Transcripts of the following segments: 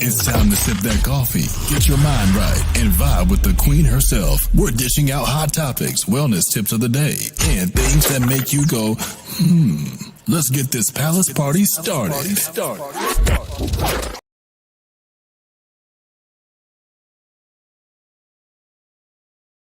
It's time to sip that coffee, get your mind right, and vibe with the queen herself. We're dishing out hot topics, wellness tips of the day, and things that make you go, Let's get this palace party started.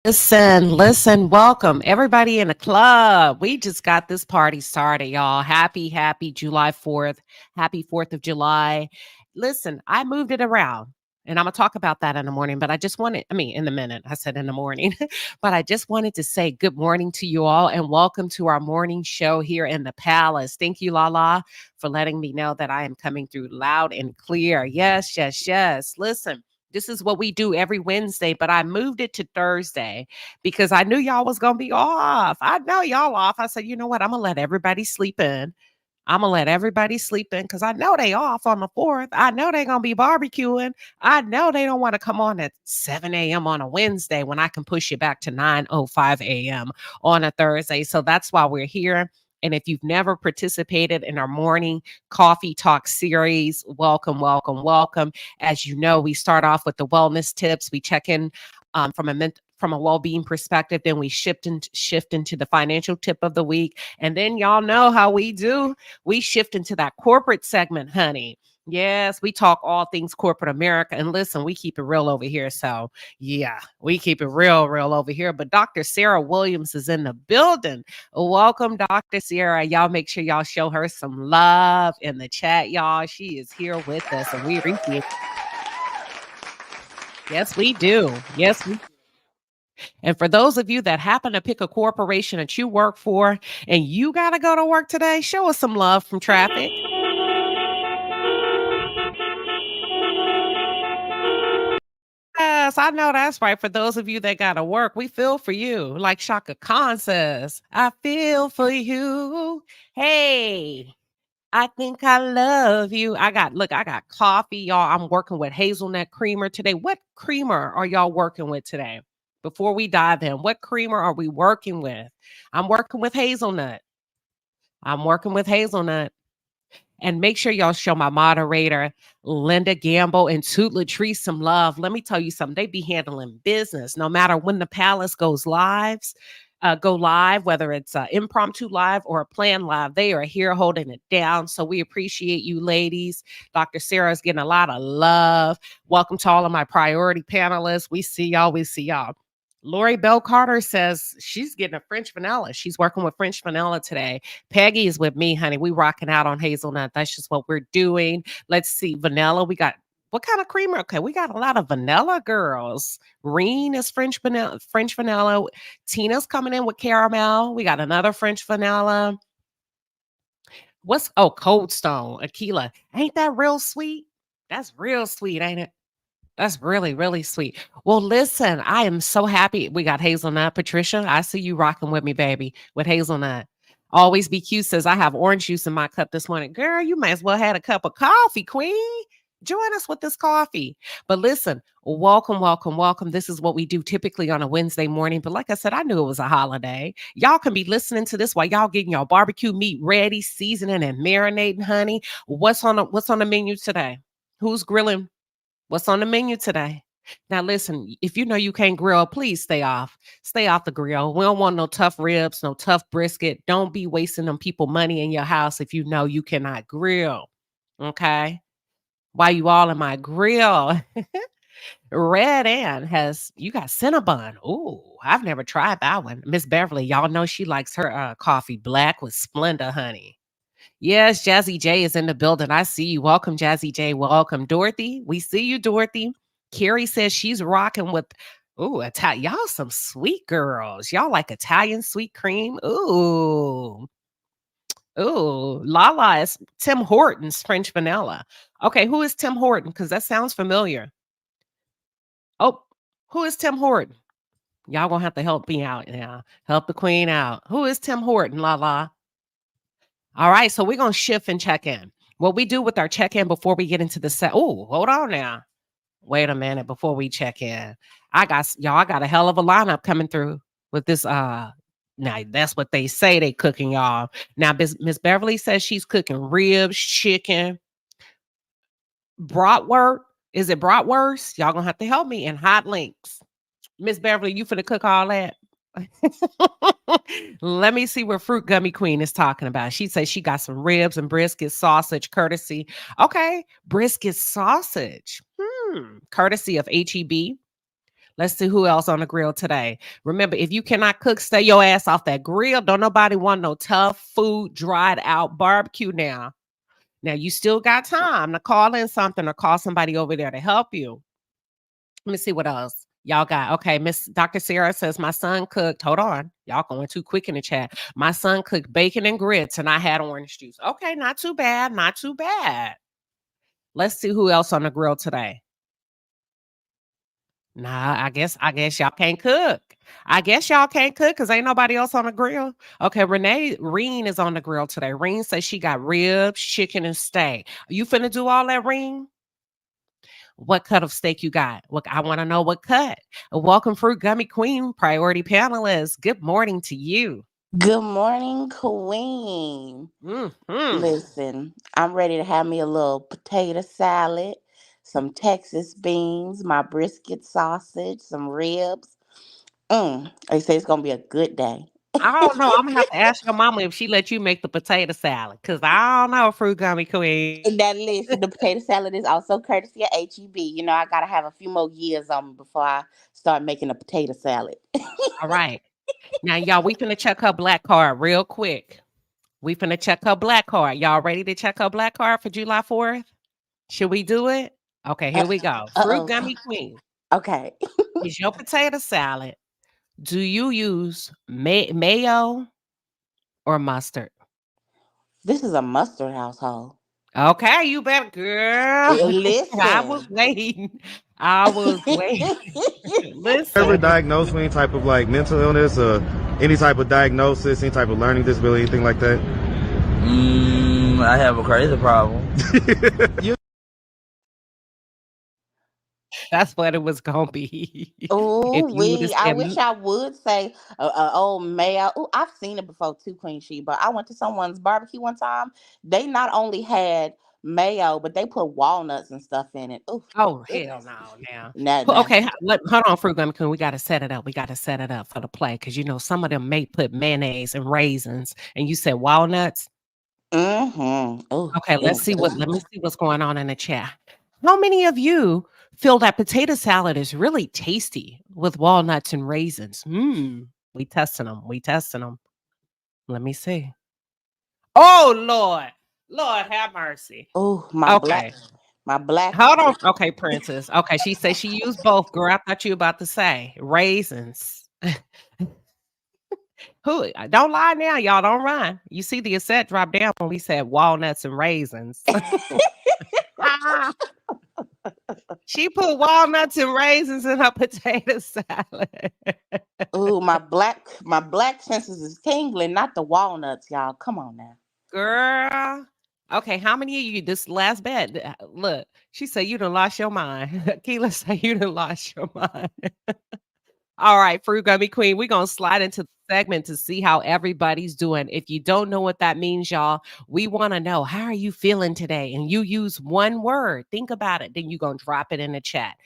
Listen, welcome everybody in the club. We just got this party started, y'all. Happy July 4th. Happy 4th of July. Listen, I moved it around and I'm going to talk about that in the morning, but in the minute, I said in the morning, but I just wanted to say good morning to you all and welcome to our morning show here in the palace. Thank you, Lala, for letting me know that I am coming through loud and clear. Yes. Listen. This is what we do every Wednesday, but I moved it to Thursday because I knew y'all was going to be off. I know y'all off. I said, you know what? I'm going to let everybody sleep in. Because I know they off on the 4th. I know they're going to be barbecuing. I know they don't want to come on at 7 a.m. on a Wednesday when I can push it back to 9:05 a.m. on a Thursday. So that's why we're here. And if you've never participated in our morning coffee talk series, welcome. As you know, we start off with the wellness tips. We check in from a well-being perspective, then we shift into the financial tip of the week. And then y'all know how we do. We shift into that corporate segment, honey. Yes, we talk all things corporate America. And listen, we keep it real over here. So yeah, we keep it real over here. But Dr. Sarah Williams is in the building. Welcome, Dr. Sarah. Y'all make sure y'all show her some love in the chat, y'all. She is here with us and we appreciate it. Yes, we do. And for those of you that happen to pick a corporation that you work for and you got to go to work today, show us some love from traffic. Yes, I know that's right. For those of you that got to work, we feel for you. Like Shaka Khan says, I feel for you. Hey, I think I love you. I got coffee, y'all. I'm working with hazelnut creamer today. What creamer are y'all working with today? Before we dive in, what creamer are we working with? I'm working with hazelnut. And make sure y'all show my moderator, Linda Gamble and Toot Latrice, some love. Let me tell you something. They be handling business no matter when the palace go live, whether it's impromptu live or a planned live. They are here holding it down. So we appreciate you, ladies. Dr. Sarah's getting a lot of love. Welcome to all of my priority panelists. We see y'all. Lori Bell Carter says she's getting a French vanilla. She's working with French vanilla today. Peggy is with me, honey. We rocking out on hazelnut. That's just what we're doing. Let's see. Vanilla. We got what kind of creamer? Okay, we got a lot of vanilla girls. Reen is French vanilla. Tina's coming in with caramel. We got another French vanilla. Cold Stone, Aquila. Ain't that real sweet? That's real sweet, ain't it? That's really, really sweet. Well, listen, I am so happy we got hazelnut. Patricia, I see you rocking with me, baby, with hazelnut. Always Be Cute says, I have orange juice in my cup this morning. Girl, you might as well have a cup of coffee, queen. Join us with this coffee. But listen, welcome. This is what we do typically on a Wednesday morning. But like I said, I knew it was a holiday. Y'all can be listening to this while y'all getting your barbecue meat ready, seasoning and marinating, honey. What's on the menu today? Who's grilling? What's on the menu today? Now, listen, if you know you can't grill, please stay off. Stay off the grill. We don't want no tough ribs, no tough brisket. Don't be wasting them people money in your house if you know you cannot grill. Okay? Why you all in my grill? Red Ann you got Cinnabon. Ooh, I've never tried that one. Miss Beverly, y'all know she likes her coffee black with Splenda, honey. Yes, Jazzy J is in the building. I see you. Welcome, Jazzy J. Welcome, Dorothy. We see you, Dorothy. Carrie says she's rocking with, y'all some sweet girls. Y'all like Italian sweet cream. Ooh. Lala is Tim Hortons French vanilla. Okay, who is Tim Horton? Because that sounds familiar. Oh, who is Tim Horton? Y'all gonna have to help me out now. Help the queen out. Who is Tim Horton, Lala? All right, so we're going to shift and check in. What we do with our check-in before we get into the set. Oh, hold on now. Wait a minute before we check in. I got a hell of a lineup coming through with this. Now, that's what they say they cooking, y'all. Now, Miss Beverly says she's cooking ribs, chicken, bratwurst. Is it bratwurst? Y'all gonna have to help me. And hot links. Miss Beverly, you finna cook all that? Let me see what Fruit Gummy Queen is talking about. She says she got some ribs and brisket sausage, courtesy. Okay, brisket sausage. Courtesy of HEB. Let's see who else on the grill today. Remember, if you cannot cook, stay your ass off that grill. Don't nobody want no tough food, dried out barbecue now. Now you still got time to call in something or call somebody over there to help you. Let me see what else y'all got. Okay, Miss Dr. Sarah says my son cooked. Hold on, y'all going too quick in the chat. My son cooked bacon and grits, and I had orange juice. Okay, not too bad, not too bad. Let's see who else on the grill today. Nah, I guess y'all can't cook. I guess y'all can't cook because ain't nobody else on the grill. Okay, Reen is on the grill today. Reen says she got ribs, chicken, and steak. You finna do all that, Reen? What cut of steak you got? Look, I want to know what cut. Welcome, Fruit Gummy Queen, priority panelist. Good morning to you. Good morning, Queen. Listen, I'm ready to have me a little potato salad, some Texas beans, my brisket sausage, some ribs. They say it's gonna be a good day. I don't know. I'm gonna have to ask your mama if she let you make the potato salad, cause I don't know, Fruit Gummy Queen. And that listen, the potato salad is also courtesy of HEB. You know, I gotta have a few more years on me before I start making a potato salad. All right, now y'all, we finna check her black card real quick. We finna check her black card. Y'all ready to check her black card for July 4th? Should we do it? Okay, here we go. Fruit Uh-oh. Gummy Queen. Okay. Is your potato salad? Do you use mayo or mustard? This is a mustard household. Okay, you better, girl. I was Listen. waiting. I was waiting. Listen. Ever diagnosed with any type of like mental illness or any type of diagnosis, any type of learning disability, anything like that? I have a crazy problem. That's what it was gonna be. Oh, If you would have I said, wish I would say old mayo. Oh, I've seen it before too, Queen Sheba. I went to someone's barbecue one time. They not only had mayo, but they put walnuts and stuff in it. Oh, oh hell goodness. no, now. Nah. Okay, hold on, Fruit Gummy Queen. We got to set it up. We got to set it up for the play because you know some of them may put mayonnaise and raisins, and you said walnuts. Mm-hmm. Oh, Okay, yeah. let me see what's going on in the chat. How many of you feel that potato salad is really tasty with walnuts and raisins? We testing them. We testing them. Let me see. Oh Lord, Lord have mercy. Oh, Okay, my black. hold on. Okay, Princess. Okay, she said she used both. Girl, I thought you were about to say raisins. Who? Don't lie now, y'all. Don't run. You see the set drop down when we said walnuts and raisins. She put walnuts and raisins in her potato salad. Oh, my black senses is tingling, not the walnuts, y'all. Come on now. Girl. Okay, how many of you, this last bet, look, she said you done lost your mind. Keela said you done lost your mind. All right, Fruit Gummy Queen, we're going to slide into the segment to see how everybody's doing. If you don't know what that means, y'all, we want to know, how are you feeling today? And you use one word. Think about it. Then you're going to drop it in the chat.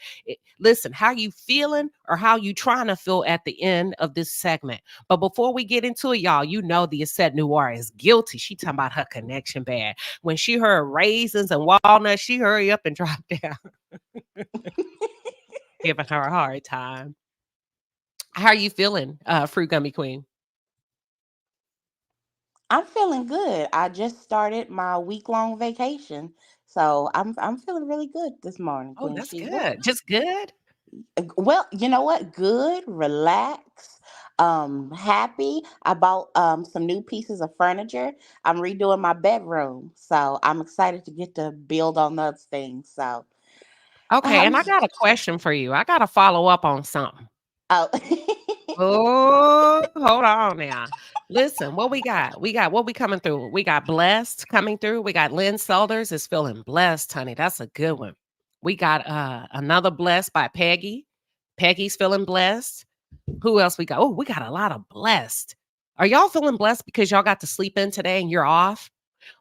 Listen, how you feeling or how you trying to feel at the end of this segment. But before we get into it, y'all, you know the Aset Noir is guilty. She talking about her connection bad. When she heard raisins and walnuts, she hurry up and drop down. Giving her a hard time. How are you feeling, Fruit Gummy Queen? I'm feeling good. I just started my week-long vacation. So I'm feeling really good this morning, Oh, Queen that's Sheba. good. Just good? Well, you know what? Good, relax, happy. I bought some new pieces of furniture. I'm redoing my bedroom. So I'm excited to get to build on those things. So Okay, and um I got a question for you. I gotta follow up on something. oh Oh, hold on now. Listen, what we got? We got what we coming through? We got Blessed coming through. We got Lynn Solders is feeling blessed, honey. That's a good one. We got another Blessed by Peggy. Peggy's feeling blessed. Who else we got? Oh, we got a lot of blessed. Are y'all feeling blessed because y'all got to sleep in today and you're off?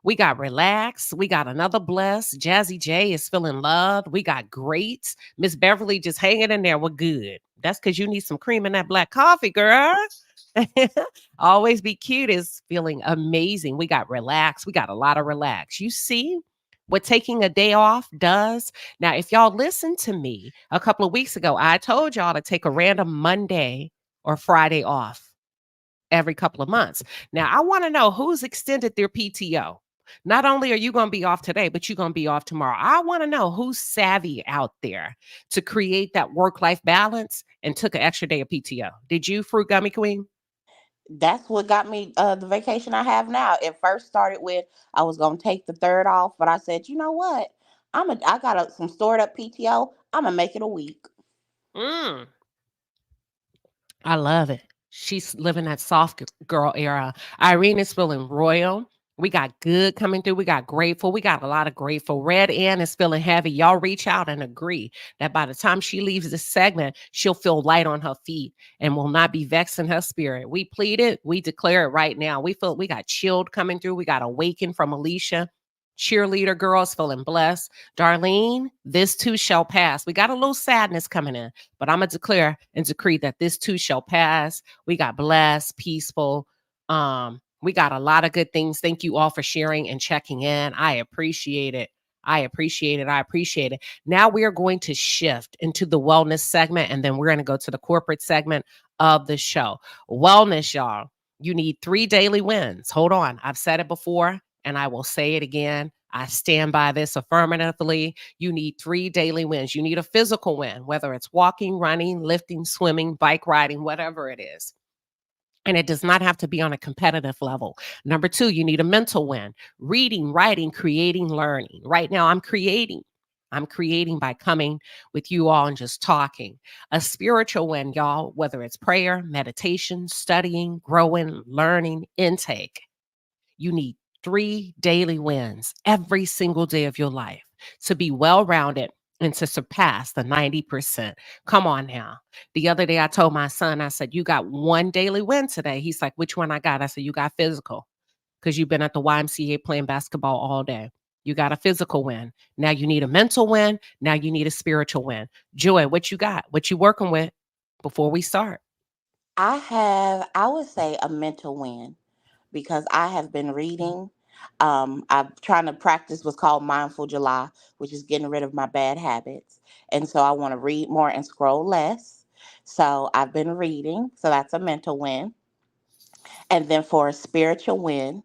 We got relaxed. We got another blessed. Jazzy J is feeling loved. We got great. Miss Beverly just hanging in there. We're good. That's because you need some cream in that black coffee, girl. Always be cute is feeling amazing. We got relaxed. We got a lot of relax. You see what taking a day off does? Now, if y'all listened to me a couple of weeks ago, I told y'all to take a random Monday or Friday off every couple of months. Now, I want to know who's extended their PTO. Not only are you going to be off today, but you're going to be off tomorrow. I want to know who's savvy out there to create that work-life balance and took an extra day of PTO. Did you, Fruit Gummy Queen? That's what got me the vacation I have now. It first started with I was gonna take the third off, but I said, you know what? I got some stored up PTO. I'm gonna make it a week. Mm. I love it. She's living that soft girl era. Irene is feeling royal. We got good coming through. We got grateful. We got a lot of grateful. Red Ann is feeling heavy. Y'all reach out and agree that by the time she leaves this segment, she'll feel light on her feet and will not be vexed in her spirit. We plead it. We declare it right now. We feel we got chilled coming through. We got awakened from Alicia. Cheerleader girls feeling blessed. Darlene, this too shall pass. We got a little sadness coming in, but I'm going to declare and decree that this too shall pass. We got blessed, peaceful. We got a lot of good things. Thank you all for sharing and checking in. I appreciate it. I appreciate it. I appreciate it. Now we are going to shift into the wellness segment, and then we're going to go to the corporate segment of the show. Wellness, y'all. You need 3 daily wins. Hold on. I've said it before, and I will say it again. I stand by this affirmatively. You need 3 daily wins. You need a physical win, whether it's walking, running, lifting, swimming, bike riding, whatever it is. And it does not have to be on a competitive level. Number 2, you need a mental win. Reading, writing, creating, learning. Right now, I'm creating. I'm creating by coming with you all and just talking. A spiritual win, y'all, whether it's prayer, meditation, studying, growing, learning, intake. You need 3 daily wins every single day of your life to be well-rounded and to surpass the 90%. Come on now. The other day I told my son, I said, you got 1 daily win today. He's like, which one I got? I said, you got physical because you've been at the YMCA playing basketball all day. You got a physical win. Now you need a mental win. Now you need a spiritual win. Joy, what you got? What you working with before we start? I would say a mental win because I have been reading. I'm trying to practice what's called Mindful July, which is getting rid of my bad habits. And so I want to read more and scroll less. So I've been reading. So that's a mental win. And then for a spiritual win,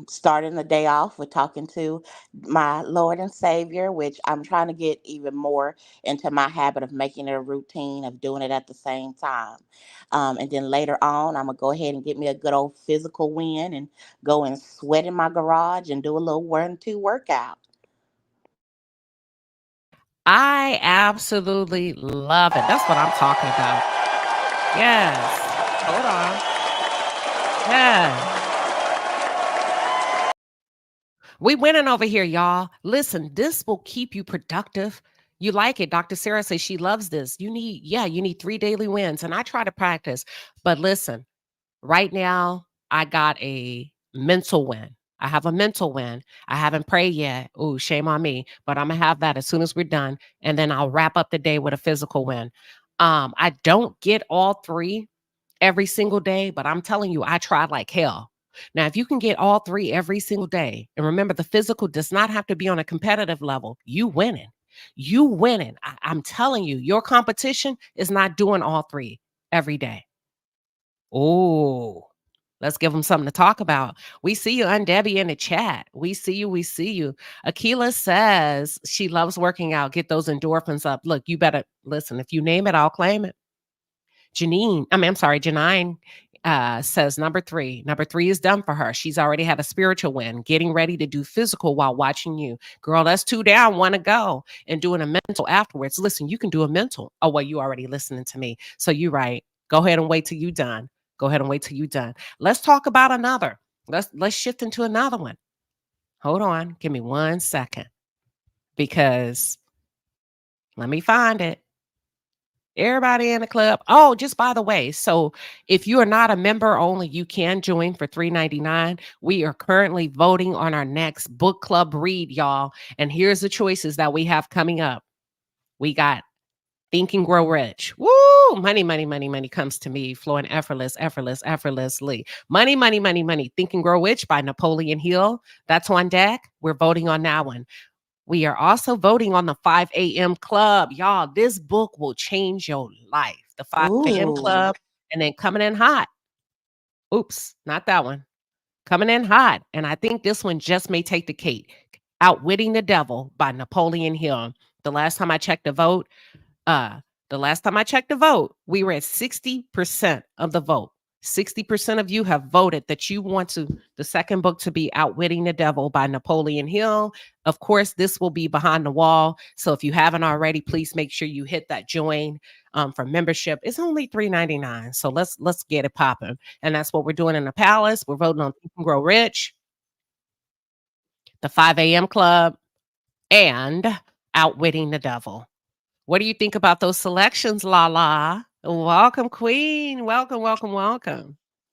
starting the day off with talking to my Lord and Savior, which I'm trying to get even more into my habit of making it a routine of doing it at the same time. And then later on, I'm going to go ahead and get me a good old physical win and go and sweat in my garage and do a little 1-2 workout. I absolutely love it. That's what I'm talking about. Yes. Hold on. Yeah. We winning over here, y'all. Listen, this will keep you productive. You like it. Dr. Sarah says she loves this. You need 3 daily wins. And I try to practice. But listen, right now, I got a mental win. I have a mental win. I haven't prayed yet. Ooh, shame on me. But I'm gonna have that as soon as we're done. And then I'll wrap up the day with a physical win. I don't get all 3 every single day, but I'm telling you, I try like hell. Now, if you can get all 3 every single day, and remember, the physical does not have to be on a competitive level, you winning. You winning. I'm telling you, your competition is not doing all 3 every day. Oh, let's give them something to talk about. We see you, Debbie, in the chat. We see you. We see you. Akila says she loves working out. Get those endorphins up. Look, you better listen. If you name it, I'll claim it. Janine says number 3. Number 3 is done for her. She's already had a spiritual win, getting ready to do physical while watching you. Girl, that's 2 down, 1 to go, and doing a mental afterwards. Listen, you can do a mental. Oh, well, you already listening to me. So you're right. Go ahead and wait till you done. Go ahead and wait till you done. Let's talk about another. Let's shift into another one. Hold on. Give me 1 second because let me find it. Everybody in the club. Oh, just by the way, so if you are not a member only, you can join for $3.99. We are currently voting on our next book club read, y'all. And here's the choices that we have coming up. We got Think and Grow Rich. Woo! Money, money, money, money comes to me, flowing effortlessly. Money, money, money, money. Think and Grow Rich by Napoleon Hill. That's on deck. We're voting on that one. We are also voting on the 5 a.m. Club. Y'all, this book will change your life. The 5 a.m. Ooh. Club. And then Coming in Hot. Oops, not that one. Coming in Hot. And I think this one just may take the cake. Outwitting the Devil by Napoleon Hill. The last time I checked the vote, uh, we were at 60% of the vote. 60% of you have voted that you want the second book to be Outwitting the Devil by Napoleon Hill. Of course, this will be behind the wall. So if you haven't already, please make sure you hit that join for membership. It's only $3.99. So let's get it popping. And that's what we're doing in the Palace. We're voting on Think and Grow Rich, the 5 a.m. Club, and Outwitting the Devil. What do you think about those selections, Lala? Welcome, Queen. Welcome.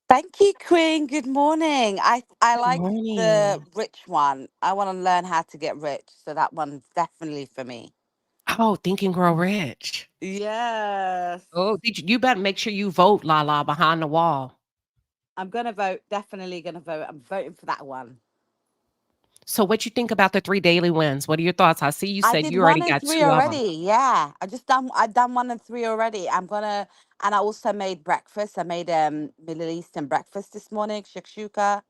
Thank you, Queen. Good morning. I Good like the morning. rich one. I want to learn how to get rich, so that one's definitely for me. Oh, Think and Grow Rich. Yes. Oh, you better make sure you vote, Lala, behind the wall. I'm gonna vote. Definitely gonna vote. I'm voting for that one. So what you think about the 3 daily wins? What are your thoughts? I see you I said did you already one and got three 2 of them. already. Yeah, I've done one and three already. And I also made breakfast. I made Middle Eastern breakfast this morning, shakshuka.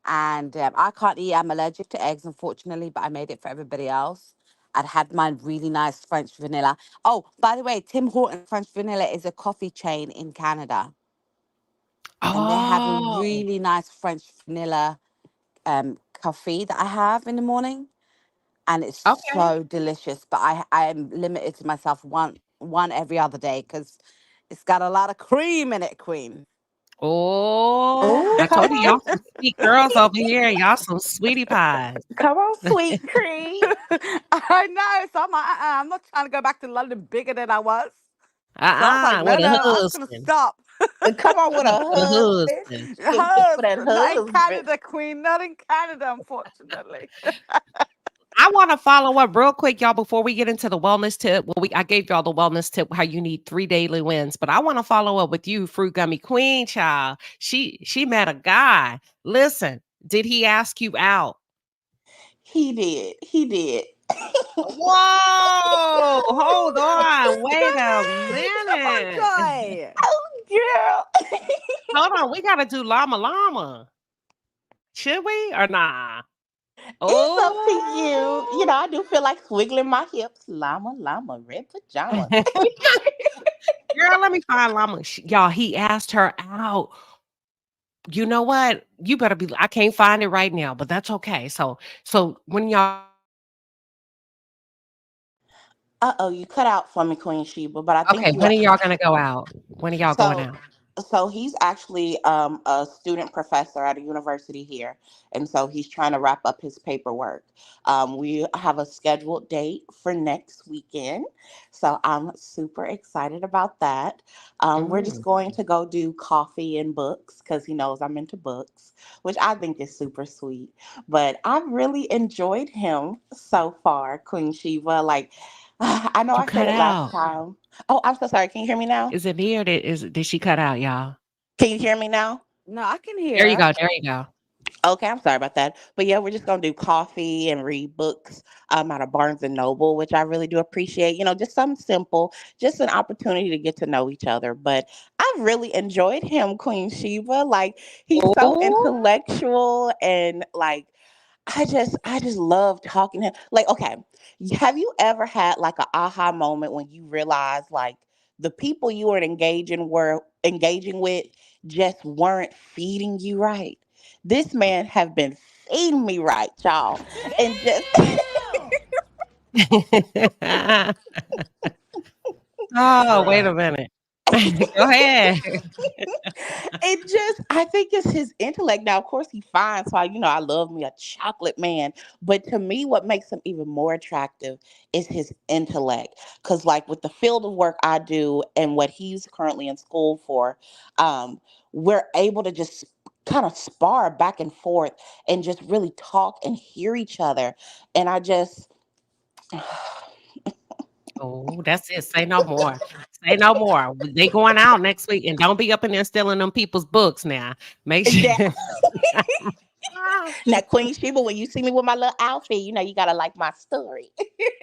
And I can't eat. I'm allergic to eggs, unfortunately, but I made it for everybody else. I'd had mine really nice French vanilla. Oh, by the way, Tim Hortons French vanilla is a coffee chain in Canada, and they have a Oh, really nice French vanilla coffee that I have in the morning, and it's okay. so delicious. But I'm limited to myself one every other day because it's got a lot of cream in it, Queen. Oh, Ooh, I come told you on. y'all some sweet girls over here. Y'all some sweetie pies. Come on, sweet cream. I know. So I'm like, I'm not trying to go back to London bigger than I was. So I was like, no, With a I'm just gonna husband. stop. Come on with a With a husband. husband. Can't wait for that Husband, not in husband. Canada, Queen, not in Canada, unfortunately. I want to follow up real quick, y'all, before we get into the wellness tip. Well, I gave y'all the wellness tip, how you need 3 daily wins, but I want to follow up with you, Fruit Gummy Queen, child. She met a guy. Listen, did he ask you out? He did. He did. Whoa, hold on. Go Wait a ahead, come on, minute. Joy. Girl. Hold on. We got to do llama llama. Should we or nah? It's up to you. You know, Oh, I do feel like swiggling my hips. Llama, llama, red pajamas. girl, let me find llama. Y'all, he asked her out. You know what? You better be. I can't find it right now, but that's okay. So when y'all Uh-oh, you cut out for me, Queen Sheba, but I think okay, you when were are y'all gonna go out? When are y'all going so out? so he's actually a student professor at a university here, and so he's trying to wrap up his paperwork. We have a scheduled date for next weekend, so I'm super excited about that. We're just Mm, going to go do coffee and books because he knows I'm into books, which I think is super sweet. But I've really enjoyed him so far, Queen Shiva. Like, I know you I said cut it last out. time. Oh, I'm so sorry. Can you hear me now? Is it me or did she cut out, y'all? Can you hear me now? No, I can There you hear. go. There you go. Okay, I'm sorry about that. But yeah, we're just gonna do coffee and read books out of Barnes and Noble, which I really do appreciate. You know, just something simple, just an opportunity to get to know each other. But I've really enjoyed him, Queen Sheba. Like he's so Oh, intellectual and like I just love talking to him. Like, okay, have you ever had like an aha moment when you realize like the people you were engaging with just weren't feeding you right? This man have been feeding me right, y'all. And just Damn. oh, wait Bruh. a minute. Go ahead. it just I think it's his intellect. Now, of course, he's fine. So, I love me a chocolate man. But to me, what makes him even more attractive is his intellect. Because, like, with the field of work I do and what he's currently in school for, we're able to just kind of spar back and forth and just really talk and hear each other. And I just, Oh, that's it. Say no more. Say no more. They going out next week, and don't be up in there stealing them people's books now. Make that, sure. now, Queen Sheba, when you see me with my little outfit, you got to like my story.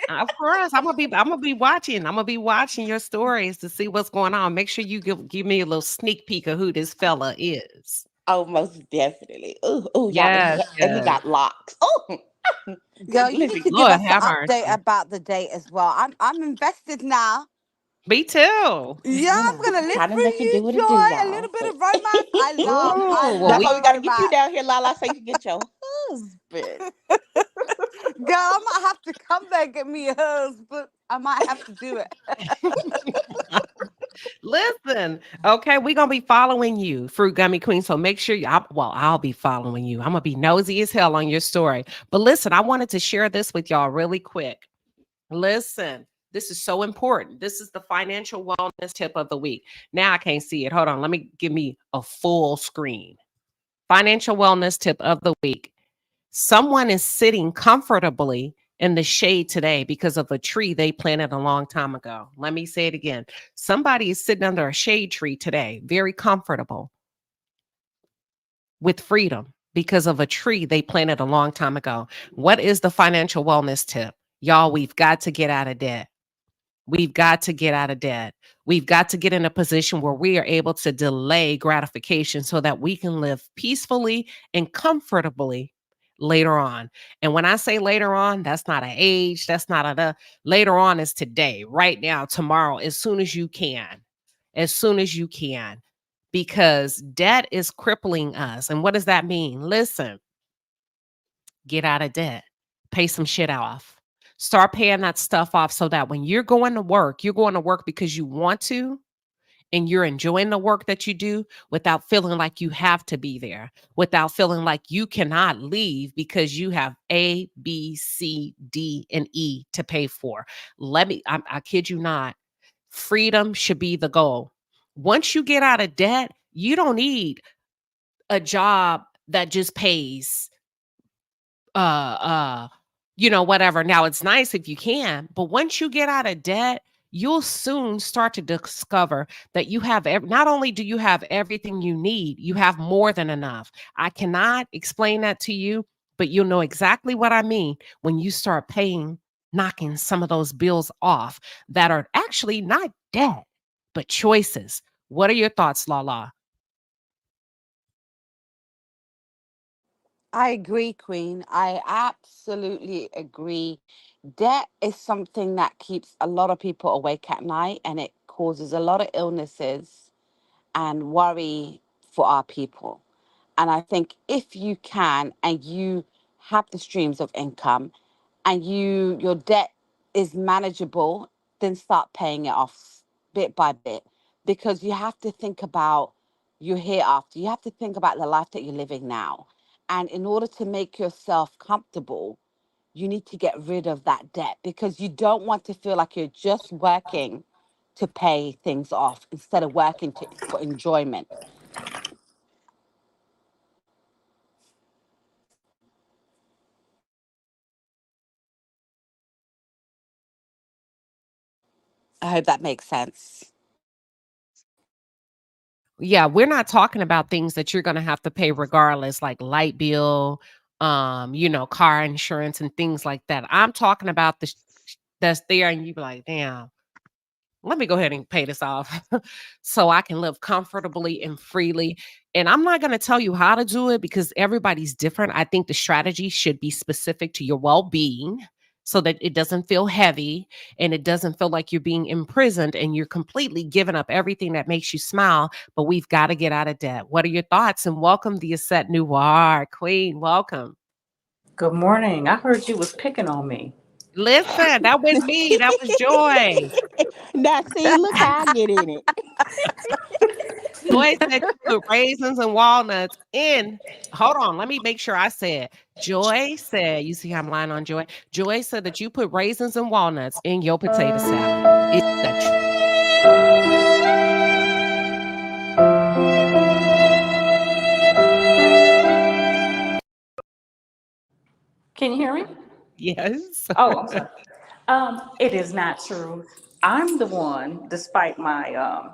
Of course, I'm gonna be watching. I'm gonna be watching your stories to see what's going on. Make sure you give me a little sneak peek of who this fella is. Oh, most definitely. Ooh, y'all. Yes, And he yes. got locks. Oh, Girl, you need listen, to give Lord us the have update mercy. about the date as well. I'm invested now. Me too. Yeah, I'm gonna live trying to through let you you, do what it do, Joy. A y'all. little bit But of romance. I Ooh, well, love that's we why we got to get you romance. down here, Lala, so you can get your husband. Girl, I might have to come there and get me a husband. I might have to do it. listen. Okay, we're gonna be following you, Fruit Gummy Queen. So make sure I'll be following you. I'm gonna be nosy as hell on your story. But listen, I wanted to share this with y'all really quick. Listen, this is so important. This is the financial wellness tip of the week. Now I can't see it. Hold on. Let me give me a full screen. Financial wellness tip of the week. Someone is sitting comfortably in the shade today because of a tree they planted a long time ago. Let me say it again. Somebody is sitting under a shade tree today, very comfortable with freedom because of a tree they planted a long time ago. What is the financial wellness tip? Y'all, we've got to get out of debt. We've got to get out of debt. We've got to get in a position where we are able to delay gratification so that we can live peacefully and comfortably later on. And when I say later on, that's not an age, that's not later on is today, right now, tomorrow, as soon as you can. As soon as you can. Because debt is crippling us. And what does that mean? Listen, get out of debt, pay some shit off. Start paying that stuff off so that when you're going to work because you want to, and you're enjoying the work that you do without feeling like you have to be there, without feeling like you cannot leave because you have A, B, C, D, and E to pay for. I kid you not, freedom should be the goal. Once you get out of debt, you don't need a job that just pays uh uh whatever. Now it's nice if you can, but once you get out of debt, you'll soon start to discover that you have not only do you have everything you need, you have more than enough. I cannot explain that to you, but you'll know exactly what I mean when you start knocking some of those bills off that are actually not debt but choices. What are your thoughts, Lala? I agree, Queen. I absolutely agree. Debt is something that keeps a lot of people awake at night, and it causes a lot of illnesses and worry for our people. And I think if you can and you have the streams of income and your debt is manageable, then start paying it off bit by bit, because you have to think about your hereafter. You have to think about the life that you're living now. And in order to make yourself comfortable, you need to get rid of that debt, because you don't want to feel like you're just working to pay things off instead of working for enjoyment. I hope that makes sense. Yeah, we're not talking about things that you're going to have to pay regardless, like light bill, car insurance and things like that. I'm talking about that's there, and you be like, damn, let me go ahead and pay this off so I can live comfortably and freely. And I'm not going to tell you how to do it because everybody's different. I think the strategy should be specific to your well-being so that it doesn't feel heavy and it doesn't feel like you're being imprisoned and you're completely giving up everything that makes you smile. But we've got to get out of debt. What are your thoughts? And welcome, the Asset Noir Queen. Welcome. Good morning. I heard you was picking on me. Listen, that was me. That was Joy. Now, see, look how I get in it. Joy said you put raisins and walnuts in. Hold on, let me make sure I said. Joy said, you see how I'm lying on Joy? Joy said that you put raisins and walnuts in your potato salad. Is that true? Can you hear me? Yes. Oh, I'm sorry. It is not true. I'm the one, despite my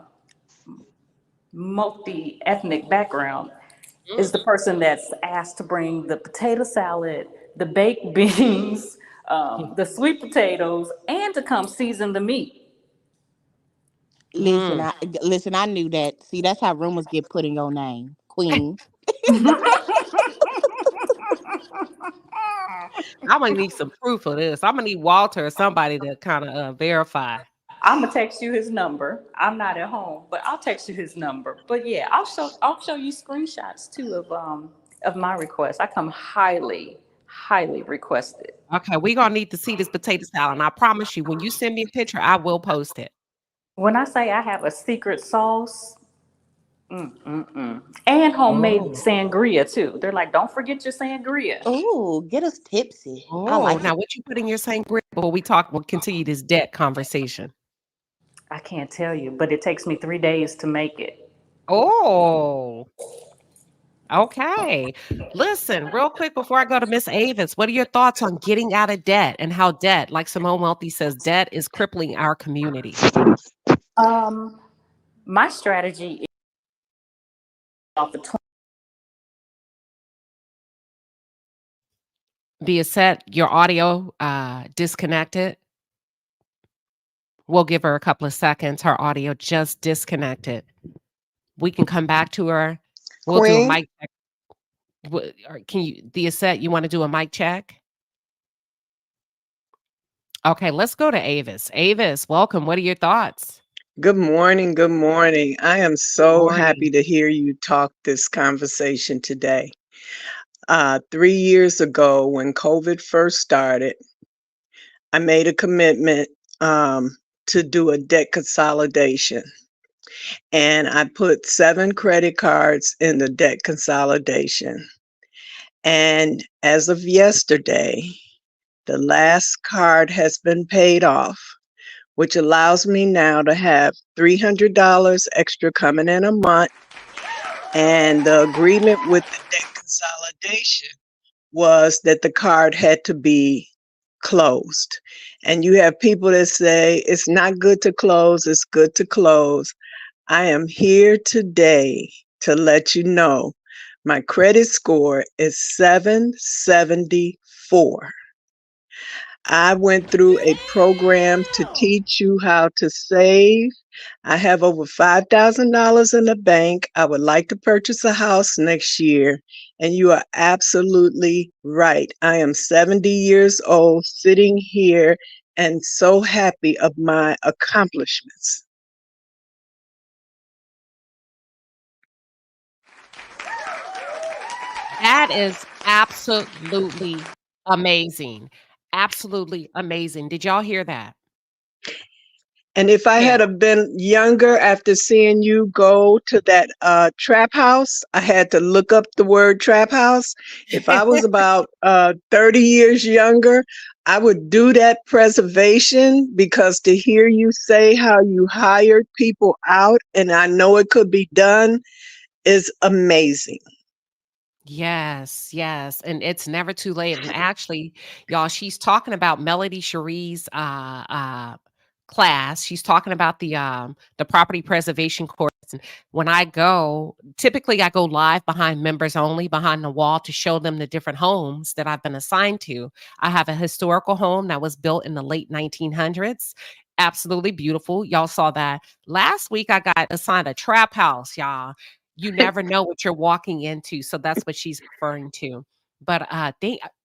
multi-ethnic background, is the person that's asked to bring the potato salad, the baked beans, the sweet potatoes, and to come season the meat. Listen, Mm. I knew that. See, that's how rumors get put in your name, Queen. I'm gonna need some proof of this. I'm gonna need Walter or somebody to kind of verify. I'm gonna text you his number. I'm not at home, but I'll text you his number. But yeah, I'll show you screenshots too of my request. I come highly requested. Okay, we're gonna need to see this potato salad. And I promise you, when you send me a picture, I will post it. When I say I have a secret sauce, and homemade Oh. sangria too. They're like, don't forget your sangria. Ooh, get us tipsy. I Oh, like now it. what you put in your sangria before we'll continue this debt conversation. I can't tell you, but it takes me 3 days to make it. Oh, okay. Listen, real quick before I go to Miss Avis, what are your thoughts on getting out of debt and how debt, like Simone Wealthy says, debt is crippling our community? Um, my strategy is off the 20. Via set your audio disconnected. We'll give her a couple of seconds. Her audio just disconnected. We can come back to her. We'll do a Queen, mic check. Or can you, Via set, you want to do a mic check? Okay, let's go to Avis. Avis, welcome. What are your thoughts? good morning. Good morning. I am so Morning. happy to hear you talk this conversation today. 3 years ago, when COVID first started, I made a commitment to do a debt consolidation. And I put 7 credit cards in the debt consolidation. And as of yesterday, the last card has been paid off, which allows me now to have $300 extra coming in a month. And the agreement with the debt consolidation was that the card had to be closed. And you have people that say it's not good to close, it's good to close. I am here today to let you know my credit score is 774. I went through a program to teach you how to save. I have over $5,000 in the bank. I would like to purchase a house next year. And you are absolutely right. I am 70 years old, sitting here and so happy of my accomplishments. That is absolutely amazing. Absolutely amazing. Did y'all hear that? And if I Yeah. had have been younger after seeing you go to that trap house, I had to look up the word trap house. If I was about 30 years younger, I would do that preservation, because to hear you say how you hired people out, and I know it could be done, is amazing. Yes, yes, and it's never too late. And actually, y'all, she's talking about Melody Cherie's class. She's talking about the property preservation course. And when I go, typically I go live behind members only, behind the wall, to show them the different homes that I've been assigned to. I have a historical home that was built in the late 1900s. Absolutely beautiful. Y'all saw that. Last week I got assigned a trap house, y'all. You never know what you're walking into. So that's what she's referring to. But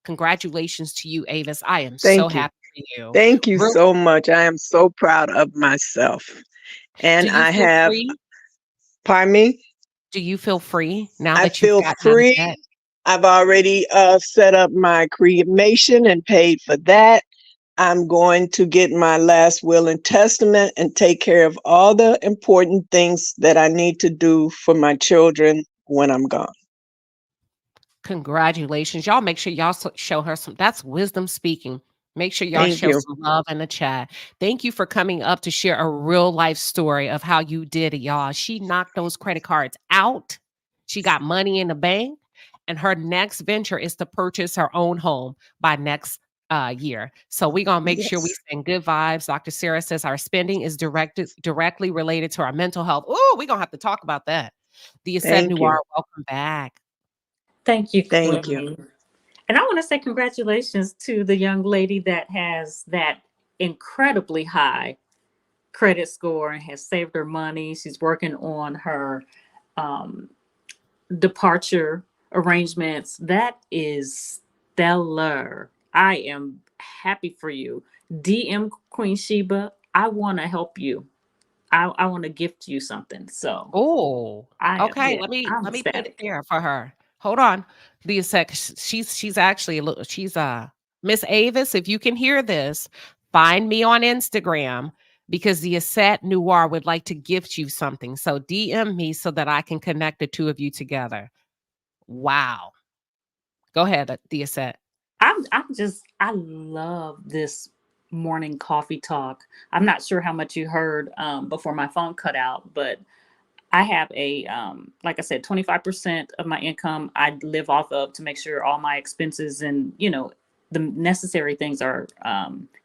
congratulations to you, Avis. I am so Thank you. happy for you. Thank you Real, so much. I am so proud of myself. do And you I feel have, free? pardon me, Do you feel free now I that you've feel gotten out of free. debt? I've already set up my cremation and paid for that. I'm going to get my last will and testament and take care of all the important things that I need to do for my children when I'm gone. Congratulations. Y'all make sure y'all show her some. That's wisdom speaking. Make sure y'all Thank show you. some love in the chat. Thank you for coming up to share a real life story of how you did it, y'all. She knocked those credit cards out. She got money in the bank. And her next venture is to purchase her own home by next year. So we're gonna make sure we Yes. send good vibes. Dr. Sarah says our spending is directly related to our mental health. Oh, we're gonna have to talk about that. The Ascent Thank you. Noir, welcome back. Thank you, Thank you. Queen. And I want to say congratulations to the young lady that has that incredibly high credit score and has saved her money. She's working on her um, departure arrangements. That is stellar. I am happy for you. DM Queen Sheba, I want to help you. I want to gift you something. So Oh, okay. yeah, I'm Let me put it ecstatic. there for her. Hold on. The sec. She's actually she's Miss Avis. If you can hear this, find me on Instagram because the Asset Noir would like to gift you something. So DM me so that I can connect the two of you together. Wow. Go ahead, the Asset. I love this morning coffee talk. I'm not sure how much you heard before my phone cut out, but I have a like I said, 25% of my income I live off of to make sure all my expenses and the necessary things are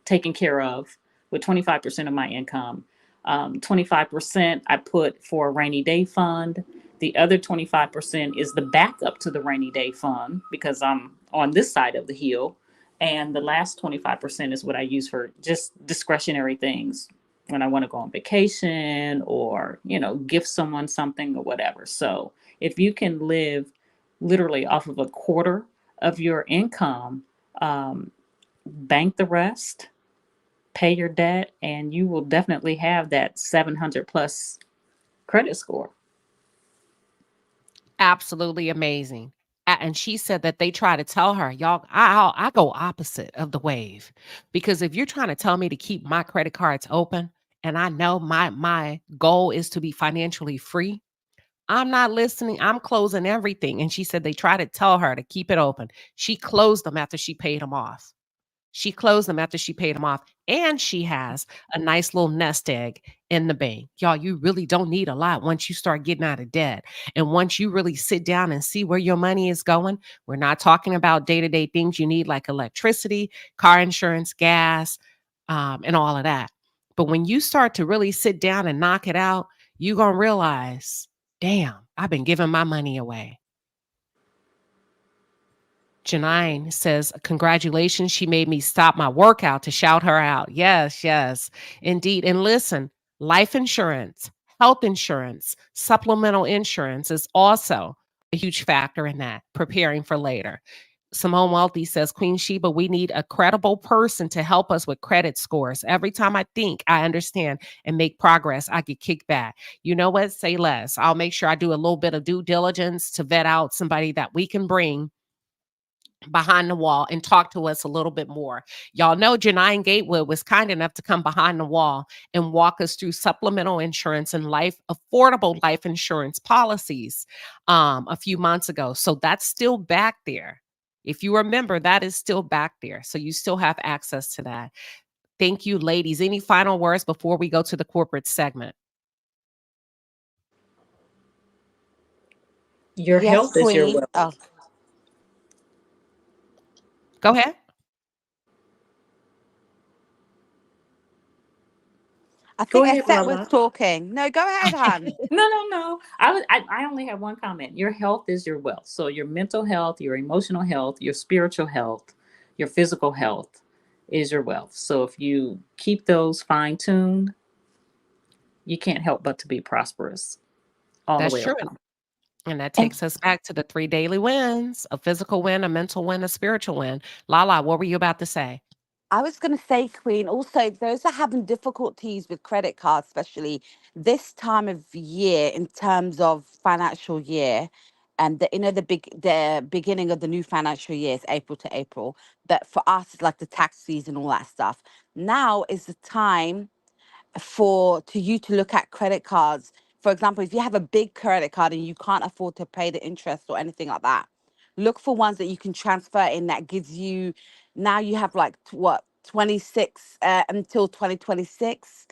taken care of with 25% of my income. 25% I put for a rainy day fund. The other 25% is the backup to the rainy day fund because I'm on this side of the hill. And the last 25% is what I use for just discretionary things when I want to go on vacation or, gift someone something or whatever. So if you can live literally off of a quarter of your income, um, bank the rest, pay your debt, and you will definitely have that 700 plus credit score. Absolutely amazing. And she said that they try to tell her, y'all, I go opposite of the wave because if you're trying to tell me to keep my credit cards open, and I know my goal is to be financially free, I'm not listening. I'm closing everything. And she said they try to tell her to keep it open. She closed them after she paid them off. She closed them after she paid them off. And she has a nice little nest egg in the bank. Y'all, you really don't need a lot once you start getting out of debt. And once you really sit down and see where your money is going, we're not talking about day to day things you need like electricity, car insurance, gas, and all of that. But when you start to really sit down and knock it out, you're going to realize, damn, I've been giving my money away. Janine says, congratulations. She made me stop my workout to shout her out. Yes, yes, indeed. And listen, life insurance, health insurance, supplemental insurance is also a huge factor in that, preparing for later. Simone Wealthy says, Queen Sheba, we need a credible person to help us with credit scores. Every time I think I understand and make progress, I get kicked back. You know what? Say less. I'll make sure I do a little bit of due diligence to vet out somebody that we can bring behind the wall and talk to us a little bit more. Y'all know Janine Gatewood was kind enough to come behind the wall and walk us through supplemental insurance and affordable life insurance policies a few months ago. So that's still back there. If you remember, that is still back there. So you still have access to that. Thank you, ladies. Any final words before we go to the corporate segment? Your Yes, health is your Queen. wealth. Oh, Go ahead. I Go think ahead, Estette was Lala. talking. No, go ahead, hon. No, no, no. I only have one comment. Your health is your wealth. So your mental health, your emotional health, your spiritual health, your physical health is your wealth. So if you keep those fine tuned, you can't help but to be prosperous all the That's way true. around. And that And takes us back to the 3 daily wins: a physical win, a mental win, a spiritual win. Lala, what were you about to say? I was going to say, Queen, also, those are having difficulties with credit cards, especially this time of year in terms of financial year. the beginning of the new financial year is April to April, but for us it's like the tax season, all that stuff. Now is the time for you to look at credit cards. For example, if you have a big credit card and you can't afford to pay the interest or anything like that, look for ones that you can transfer in that gives you, now you have like what, 26 until 2026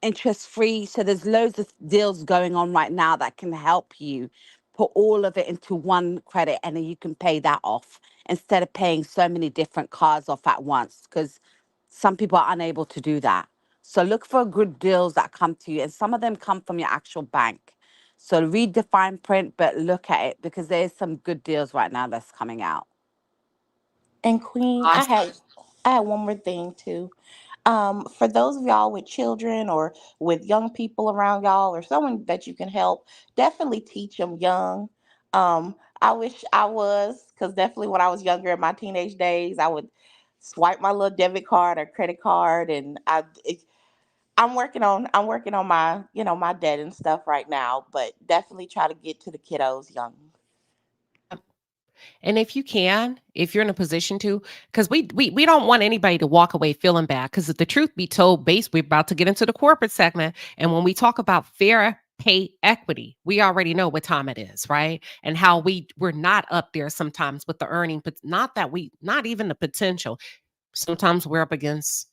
interest free. So there's loads of deals going on right now that can help you put all of it into one credit, and then you can pay that off instead of paying so many different cards off at once, because some people are unable to do that. So look for good deals that come to you, and some of them come from your actual bank. So read the fine print, but look at it, because there's some good deals right now that's coming out. And Queen, Awesome. I had one more thing too. For those of y'all with children or with young people around y'all or someone that you can help, definitely teach them young. I wish I was, because definitely when I was younger in my teenage days, I would swipe my little debit card or credit card, and I'm working on my my debt and stuff right now, but definitely try to get to the kiddos young. And if you can, if you're in a position to, because we don't want anybody to walk away feeling bad. Because if the truth be told, we're about to get into the corporate segment. And when we talk about fair pay equity, we already know what time it is, right? And how we're not up there sometimes with the earning, but not even the potential. Sometimes we're up against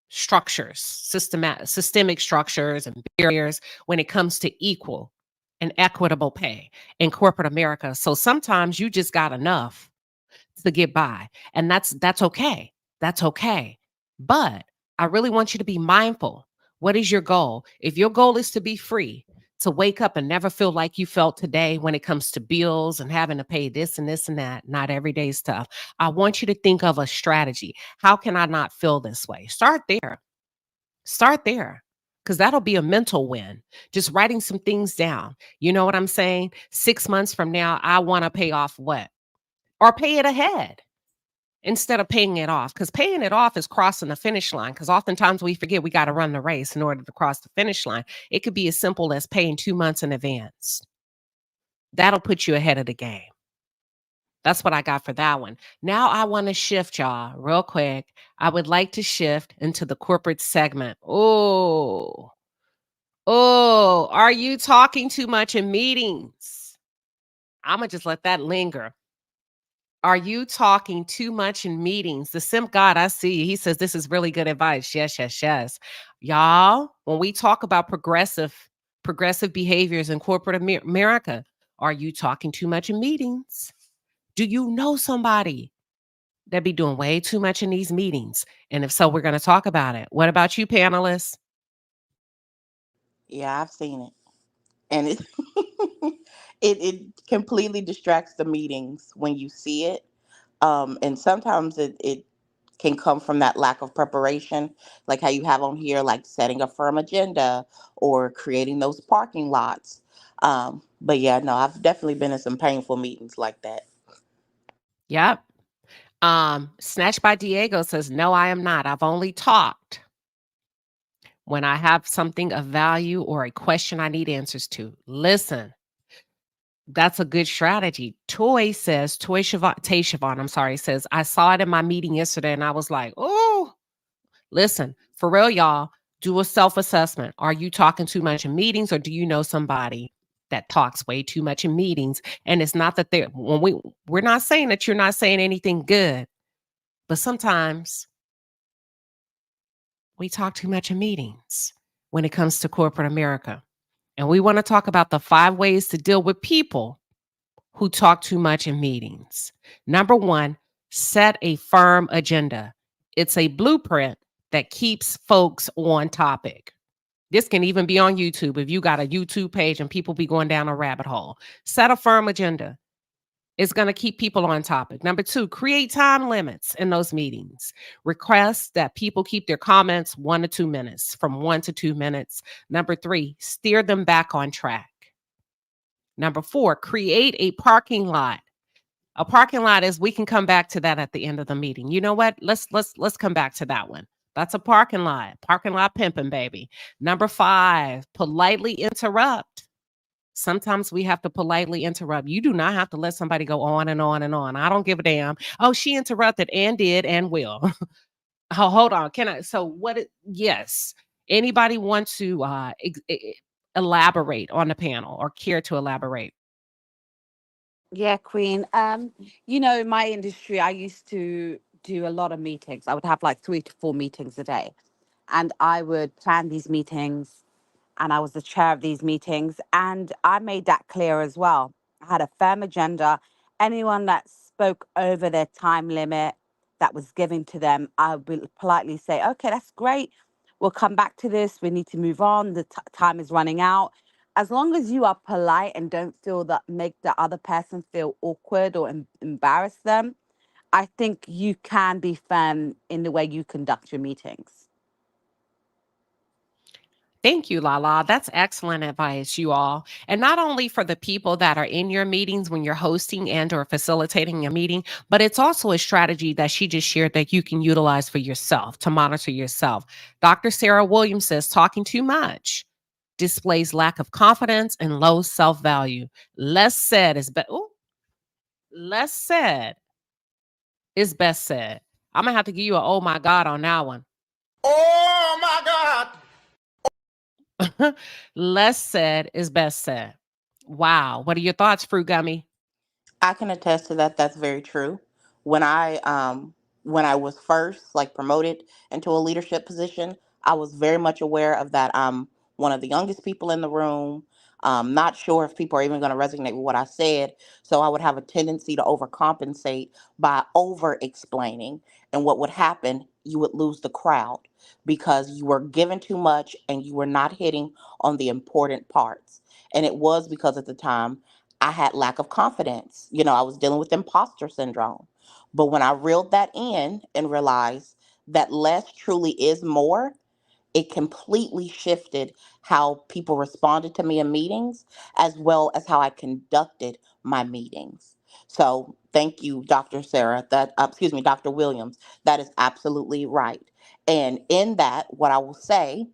structures, systemic structures and barriers when it comes to equal and equitable pay in corporate America. So sometimes you just got enough to get by, and that's okay. That's okay. But I really want you to be mindful. What is your goal? If your goal is to be free, to wake up and never feel like you felt today when it comes to bills and having to pay this and this and that, not every day stuff. I want you to think of a strategy. How can I not feel this way? Start there. Start there. Because that'll be a mental win. Just writing some things down. You know what I'm saying? 6 months from now, I want to pay off what? Or pay it ahead instead of paying it off. Because paying it off is crossing the finish line. Because oftentimes we forget we got to run the race in order to cross the finish line. It could be as simple as paying 2 months in advance. That'll put you ahead of the game. That's what I got for that one. Now I want to shift, y'all, real quick. I would like to shift into the corporate segment. Oh, are you talking too much in meetings? I'm going to just let that linger. Are you talking too much in meetings? The simp God I see, he says this is really good advice. Yes, yes, yes. Y'all, when we talk about progressive behaviors in corporate America, are you talking too much in meetings? Do you know somebody that be doing way too much in these meetings? And if so, we're going to talk about it. What about you, panelists? Yeah, I've seen it, and it it completely distracts the meetings when you see it. And sometimes it can come from that lack of preparation, like how you have on here, like setting a firm agenda or creating those parking lots. But yeah, no, I've definitely been in some painful meetings like that. Yep. Snatched by Diego says, no, I am not. I've only talked when I have something of value or a question I need answers to. Listen, that's a good strategy. Toy Siobhan, I'm sorry, says, I saw it in my meeting yesterday and I was like, oh, listen, for real, y'all, do a self-assessment. Are you talking too much in meetings, or do you know somebody that talks way too much in meetings? And it's not that we're not saying that you're not saying anything good, but sometimes we talk too much in meetings when it comes to corporate America. And we want to talk about the 5 ways to deal with people who talk too much in meetings. Number 1, set a firm agenda. It's a blueprint that keeps folks on topic. This can even be on YouTube if you got a YouTube page and people be going down a rabbit hole. Set a firm agenda. It's going to keep people on topic. Number 2, create time limits in those meetings. Request that people keep their comments 1 to 2 minutes, from 1 to 2 minutes. Number 3, steer them back on track. Number 4, create a parking lot. A parking lot is, we can come back to that at the end of the meeting. You know what? Let's come back to that one. That's a parking lot. Parking lot pimping, baby. Number 5, politely interrupt. Sometimes we have to politely interrupt. You do not have to let somebody go on and on and on. I don't give a damn. Oh, she interrupted and did and will. Oh, hold on. Can I? So what? Yes. Anybody want to elaborate on the panel or care to elaborate? Yeah, Queen. In my industry, I used to do a lot of meetings. I would have like 3 to 4 meetings a day, and I would plan these meetings, and I was the chair of these meetings, and I made that clear as well. I had a firm agenda. Anyone that spoke over their time limit that was given to them, I will politely say, "Okay, that's great. We'll come back to this. We need to move on. The time is running out." As long as you are polite and don't feel that make the other person feel awkward or embarrass them, I think you can be firm in the way you conduct your meetings. Thank you, Lala. That's excellent advice, you all. And not only for the people that are in your meetings when you're hosting and or facilitating a meeting, but it's also a strategy that she just shared that you can utilize for yourself to monitor yourself. Dr. Sarah Williams says talking too much displays lack of confidence and low self-value. Less said is better. Less said is best said. I'm gonna have to give you a oh my God on that one. Oh my God. Less said is best said. Wow. What are your thoughts, Fruit Gummy? I can attest to that. That's very true. When I was first like promoted into a leadership position, I was very much aware of that. I'm one of the youngest people in the room. Not sure if people are even going to resonate with what I said, so I would have a tendency to overcompensate by over explaining. And what would happen? You would lose the crowd because you were given too much and you were not hitting on the important parts. And it was because at the time I had lack of confidence. I was dealing with imposter syndrome. But when I reeled that in and realized that less truly is more, it completely shifted how people responded to me in meetings as well as how I conducted my meetings. So thank you, Dr. Sarah. Excuse me, Dr. Williams. That is absolutely right. And in that, what I will say,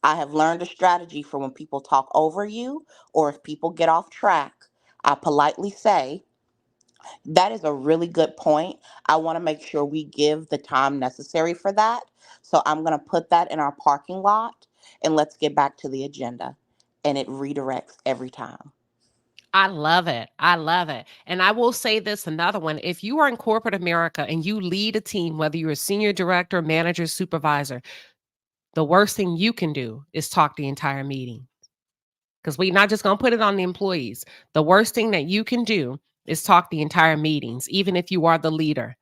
I have learned a strategy for when people talk over you or if people get off track. I politely say, that is a really good point. I want to make sure we give the time necessary for that. So I'm going to put that in our parking lot and let's get back to the agenda. And it redirects every time. I love it. I love it. And I will say this another one. If you are in corporate America and you lead a team, whether you're a senior director, manager, supervisor, the worst thing you can do is talk the entire meeting. Because we're not just going to put it on the employees. The worst thing that you can do is talk the entire meetings, even if you are the leader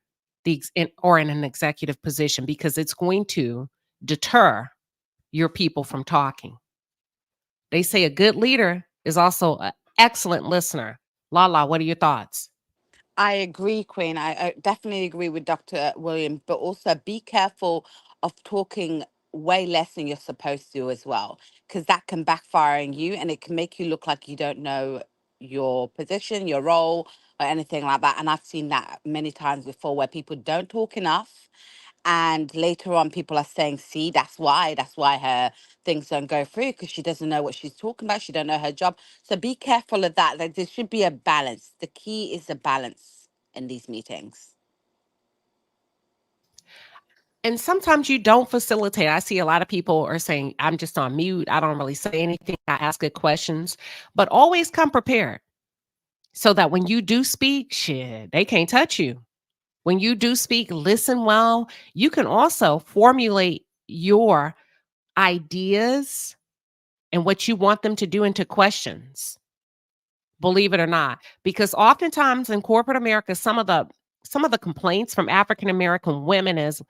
or in an executive position, because it's going to deter your people from talking. They say a good leader is also an excellent listener. Lala, what are your thoughts? I agree, Queen. I definitely agree with Dr. Williams, but also be careful of talking way less than you're supposed to as well, because that can backfire on you and it can make you look like you don't know your position, your role, or anything like that. And I've seen that many times before where people don't talk enough. And later on, people are saying, see, that's why her things don't go through because she doesn't know what she's talking about. She don't know her job. So be careful of that. Like, there should be a balance. The key is the balance in these meetings. And sometimes you don't facilitate. I see a lot of people are saying, I'm just on mute. I don't really say anything. I ask good questions, but always come prepared so that when you do speak, shit, they can't touch you. When you do speak, listen well. You can also formulate your ideas and what you want them to do into questions. Believe it or not, because oftentimes in corporate America, some of the complaints from African American women is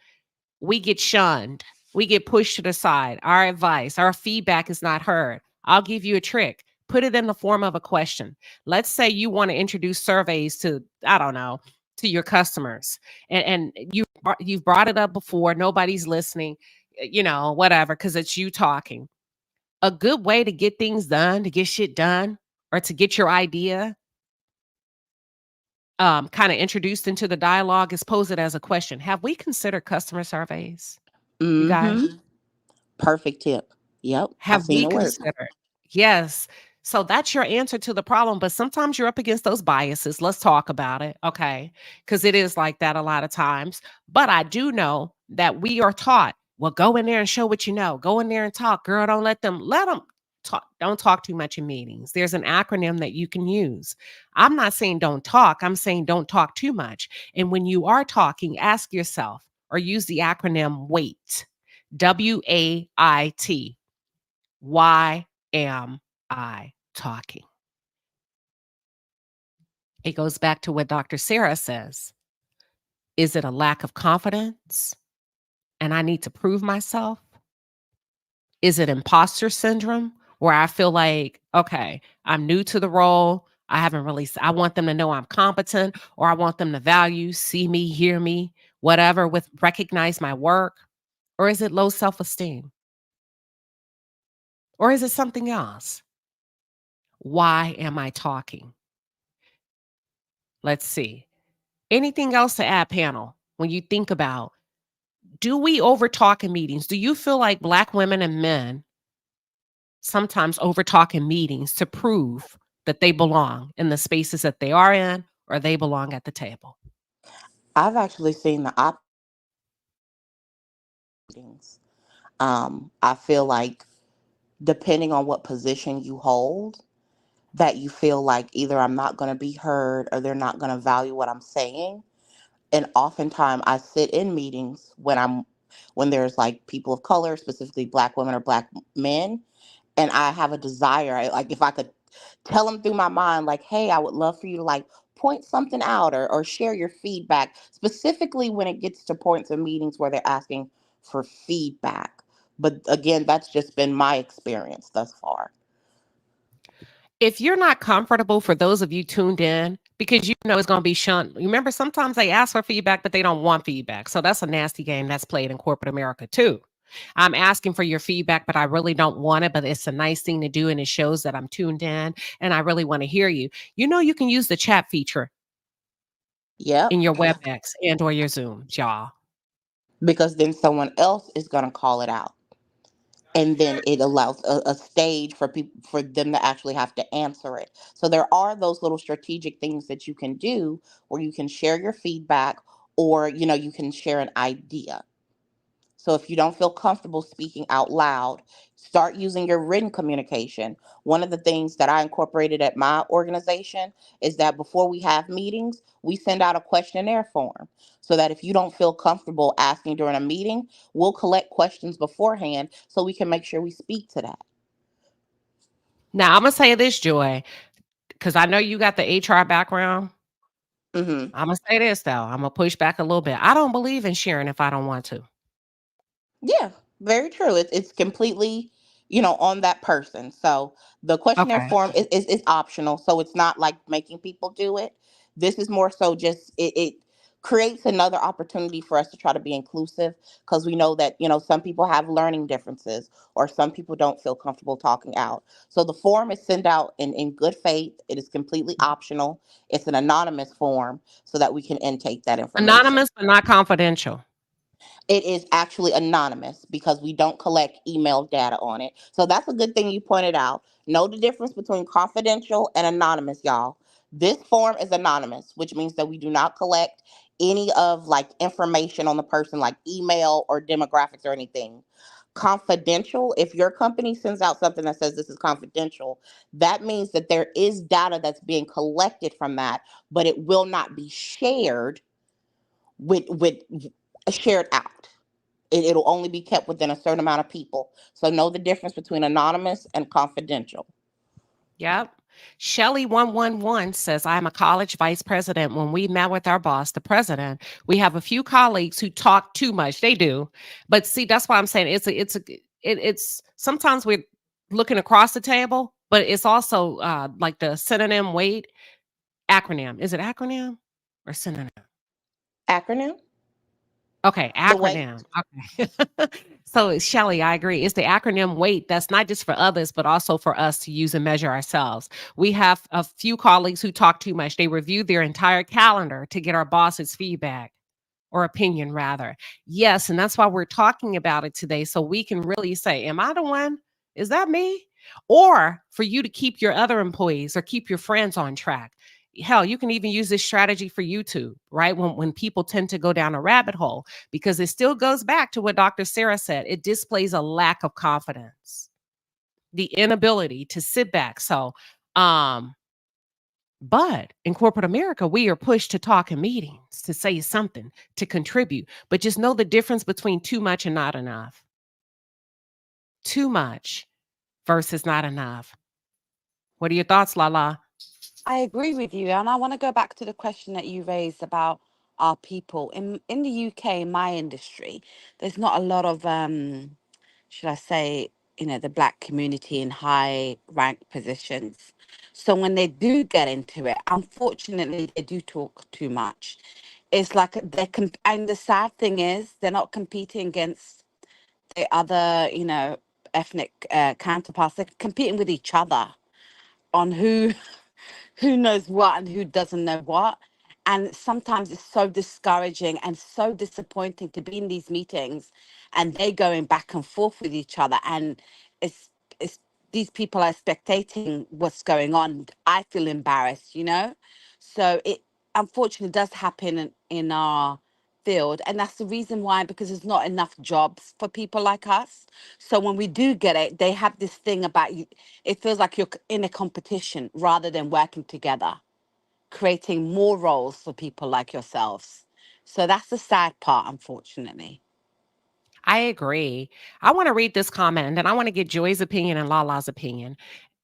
we get shunned, we get pushed to the side, our advice, our feedback is not heard. I'll give you a trick. Put it in the form of a question. Let's say you want to introduce surveys to, I don't know, to your customers, and you've brought it up before, nobody's listening, whatever, because it's you talking. A good way to get things done, to get shit done, or to get your idea kind of introduced into the dialogue is pose it as a question. Have we considered customer surveys, you guys? Mm-hmm. Perfect tip. Yep. I've Have seen we it work. considered? Yes. So that's your answer to the problem. But sometimes you're up against those biases. Let's talk about it. Okay. Because it is like that a lot of times. But I do know that we are taught, well, go in there and show what you know. Go in there and talk. Girl, don't let them talk. Don't talk too much in meetings. There's an acronym that you can use. I'm not saying don't talk. I'm saying don't talk too much. And when you are talking, ask yourself or use the acronym WAIT. WAIT. Why am I talking? It goes back to what Dr. Sarah says. Is it a lack of confidence and I need to prove myself? Is it imposter syndrome where I feel like, okay, I'm new to the role. I haven't really, I want them to know I'm competent, or I want them to value, see me, hear me, whatever, with recognize my work. Or is it low self-esteem? Or is it something else? Why am I talking? Let's see. Anything else to add, panel? When you think about, do we overtalk in meetings? Do you feel like Black women and men sometimes overtalk in meetings to prove that they belong in the spaces that they are in, or they belong at the table? I've actually seen the options. I feel like depending on what position you hold, that you feel like either I'm not going to be heard or they're not going to value what I'm saying. And oftentimes I sit in meetings when there's like people of color, specifically Black women or Black men, and I have a desire, like if I could tell them through my mind, like, hey, I would love for you to like point something out or share your feedback, specifically when it gets to points of meetings where they're asking for feedback. But again, that's just been my experience thus far. If you're not comfortable, for those of you tuned in, because you know it's going to be shunned. Remember, sometimes they ask for feedback, but they don't want feedback. So that's a nasty game that's played in corporate America too. I'm asking for your feedback, but I really don't want it, but it's a nice thing to do. And it shows that I'm tuned in and I really want to hear you. You know, you can use the chat feature Yep. in your WebEx and or your Zoom, y'all. Because then someone else is going to call it out. And then it allows a stage for people for them to actually have to answer it. So there are those little strategic things that you can do where you can share your feedback, or you can share an idea. So if you don't feel comfortable speaking out loud, start using your written communication. One of the things that I incorporated at my organization is that before we have meetings, we send out a questionnaire form so that if you don't feel comfortable asking during a meeting, we'll collect questions beforehand so we can make sure we speak to that. Now, I'm going to say this, Joy, because I know you got the HR background. Hmm. I'm going to say this, though. I'm going to push back a little bit. I don't believe in sharing if I don't want to. Yeah, very true. It's completely, on that person. So the questionnaire Okay. form is optional. So it's not like making people do it. This is more so just it creates another opportunity for us to try to be inclusive, because we know that, some people have learning differences or some people don't feel comfortable talking out. So the form is sent out in good faith. It is completely optional. It's an anonymous form so that we can intake that information. Anonymous, but not confidential. It is actually anonymous because we don't collect email data on it. So that's a good thing you pointed out. Know the difference between confidential and anonymous, y'all. This form is anonymous, which means that we do not collect any of like information on the person, like email or demographics or anything. Confidential, if your company sends out something that says this is confidential, that means that there is data that's being collected from that, but it will not be shared with shared out. It'll only be kept within a certain amount of people. So know the difference between anonymous and confidential. Yep. Shelly111 says, I'm a college vice president. When we met with our boss, the president, we have a few colleagues who talk too much. They do. But see, that's why I'm saying it's sometimes we're looking across the table, but it's also like the synonym weight acronym. Is it acronym or synonym? Acronym? Okay, The way. acronym. Okay. So, Shelly, I agree. It's the acronym WAIT. That's not just for others, but also for us to use and measure ourselves. We have a few colleagues who talk too much. They review their entire calendar to get our boss's feedback or opinion, rather. Yes, and that's why we're talking about it today. So we can really say, am I the one? Is that me? or for you to keep your other employees or keep your friends on track. Hell, you can even use this strategy for YouTube, right? When people tend to go down a rabbit hole, because it still goes back to what Dr. Sarah said. It displays a lack of confidence, the inability to sit back. Um, but in corporate America, we are pushed to talk in meetings, to say something, to contribute. But just know the difference between too much and not enough. Too much versus not enough. What are your thoughts, Lala? I agree with you, and I want to go back to the question that you raised about our people in the UK. In my industry, there's not a lot of should I say, the black community in high rank positions. So when they do get into it, unfortunately, they do talk too much. It's like and the sad thing is they're not competing against the other, ethnic counterparts. They're competing with each other on who knows what and who doesn't know what. And sometimes it's so discouraging and so disappointing to be in these meetings and they going back and forth with each other. And it's these people are spectating what's going on. I feel embarrassed. So it unfortunately does happen in our field. And that's the reason why, because there's not enough jobs for people like us. So when we do get it, they have this thing about you. It feels like you're in a competition rather than working together, creating more roles for people like yourselves. So that's the sad part, unfortunately. I agree. I want to read this comment and then I want to get Joy's opinion and Lala's opinion.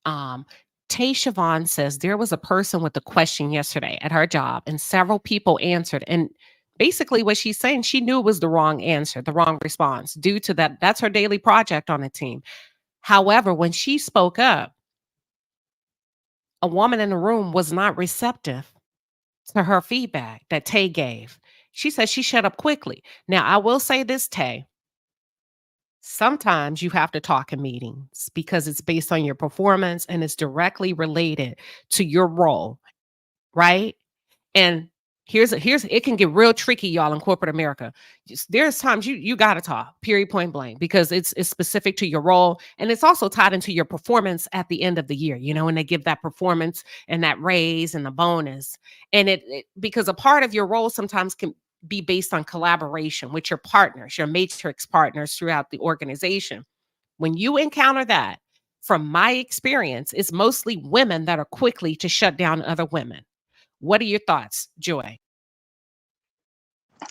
Um, Tay Siobhan says there was a person with a question yesterday at her job, and several people answered. And basically, what she's saying, she knew it was the wrong answer, the wrong response, due to that. That's her daily project on the team. However, when she spoke up, a woman in the room was not receptive to her feedback that Tay gave. She said she shut up quickly. Now, I will say this, Tay. Sometimes you have to talk in meetings because it's based on your performance and it's directly related to your role, right? And here's it can get real tricky, y'all, in corporate America. There's times you got to talk, period, point blank, because it's specific to your role and it's also tied into your performance at the end of the year. When they give that performance and that raise and the bonus, and it because a part of your role sometimes can be based on collaboration with your partners, your matrix partners throughout the organization. When you encounter that, from my experience, it's mostly women that are quickly to shut down other women. What are your thoughts, Joy?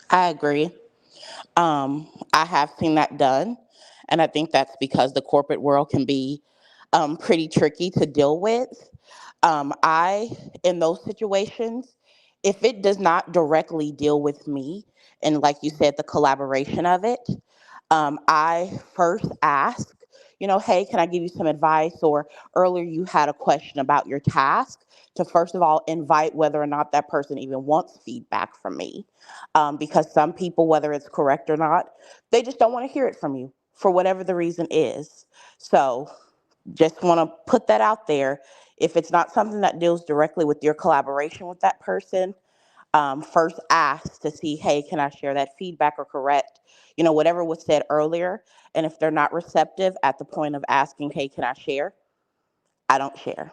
I agree. I have seen that done, and I think that's because the corporate world can be pretty tricky to deal with. In those situations, if it does not directly deal with me, and like you said, the collaboration of it, I first ask, hey, can I give you some advice? Or earlier you had a question about your task, to first of all invite whether or not that person even wants feedback from me. Because some people, whether it's correct or not, they just don't want to hear it from you for whatever the reason is. So just want to put that out there. If it's not something that deals directly with your collaboration with that person, first ask to see, hey, can I share that feedback or correct, whatever was said earlier. And if they're not receptive at the point of asking, hey, can I share? I don't share.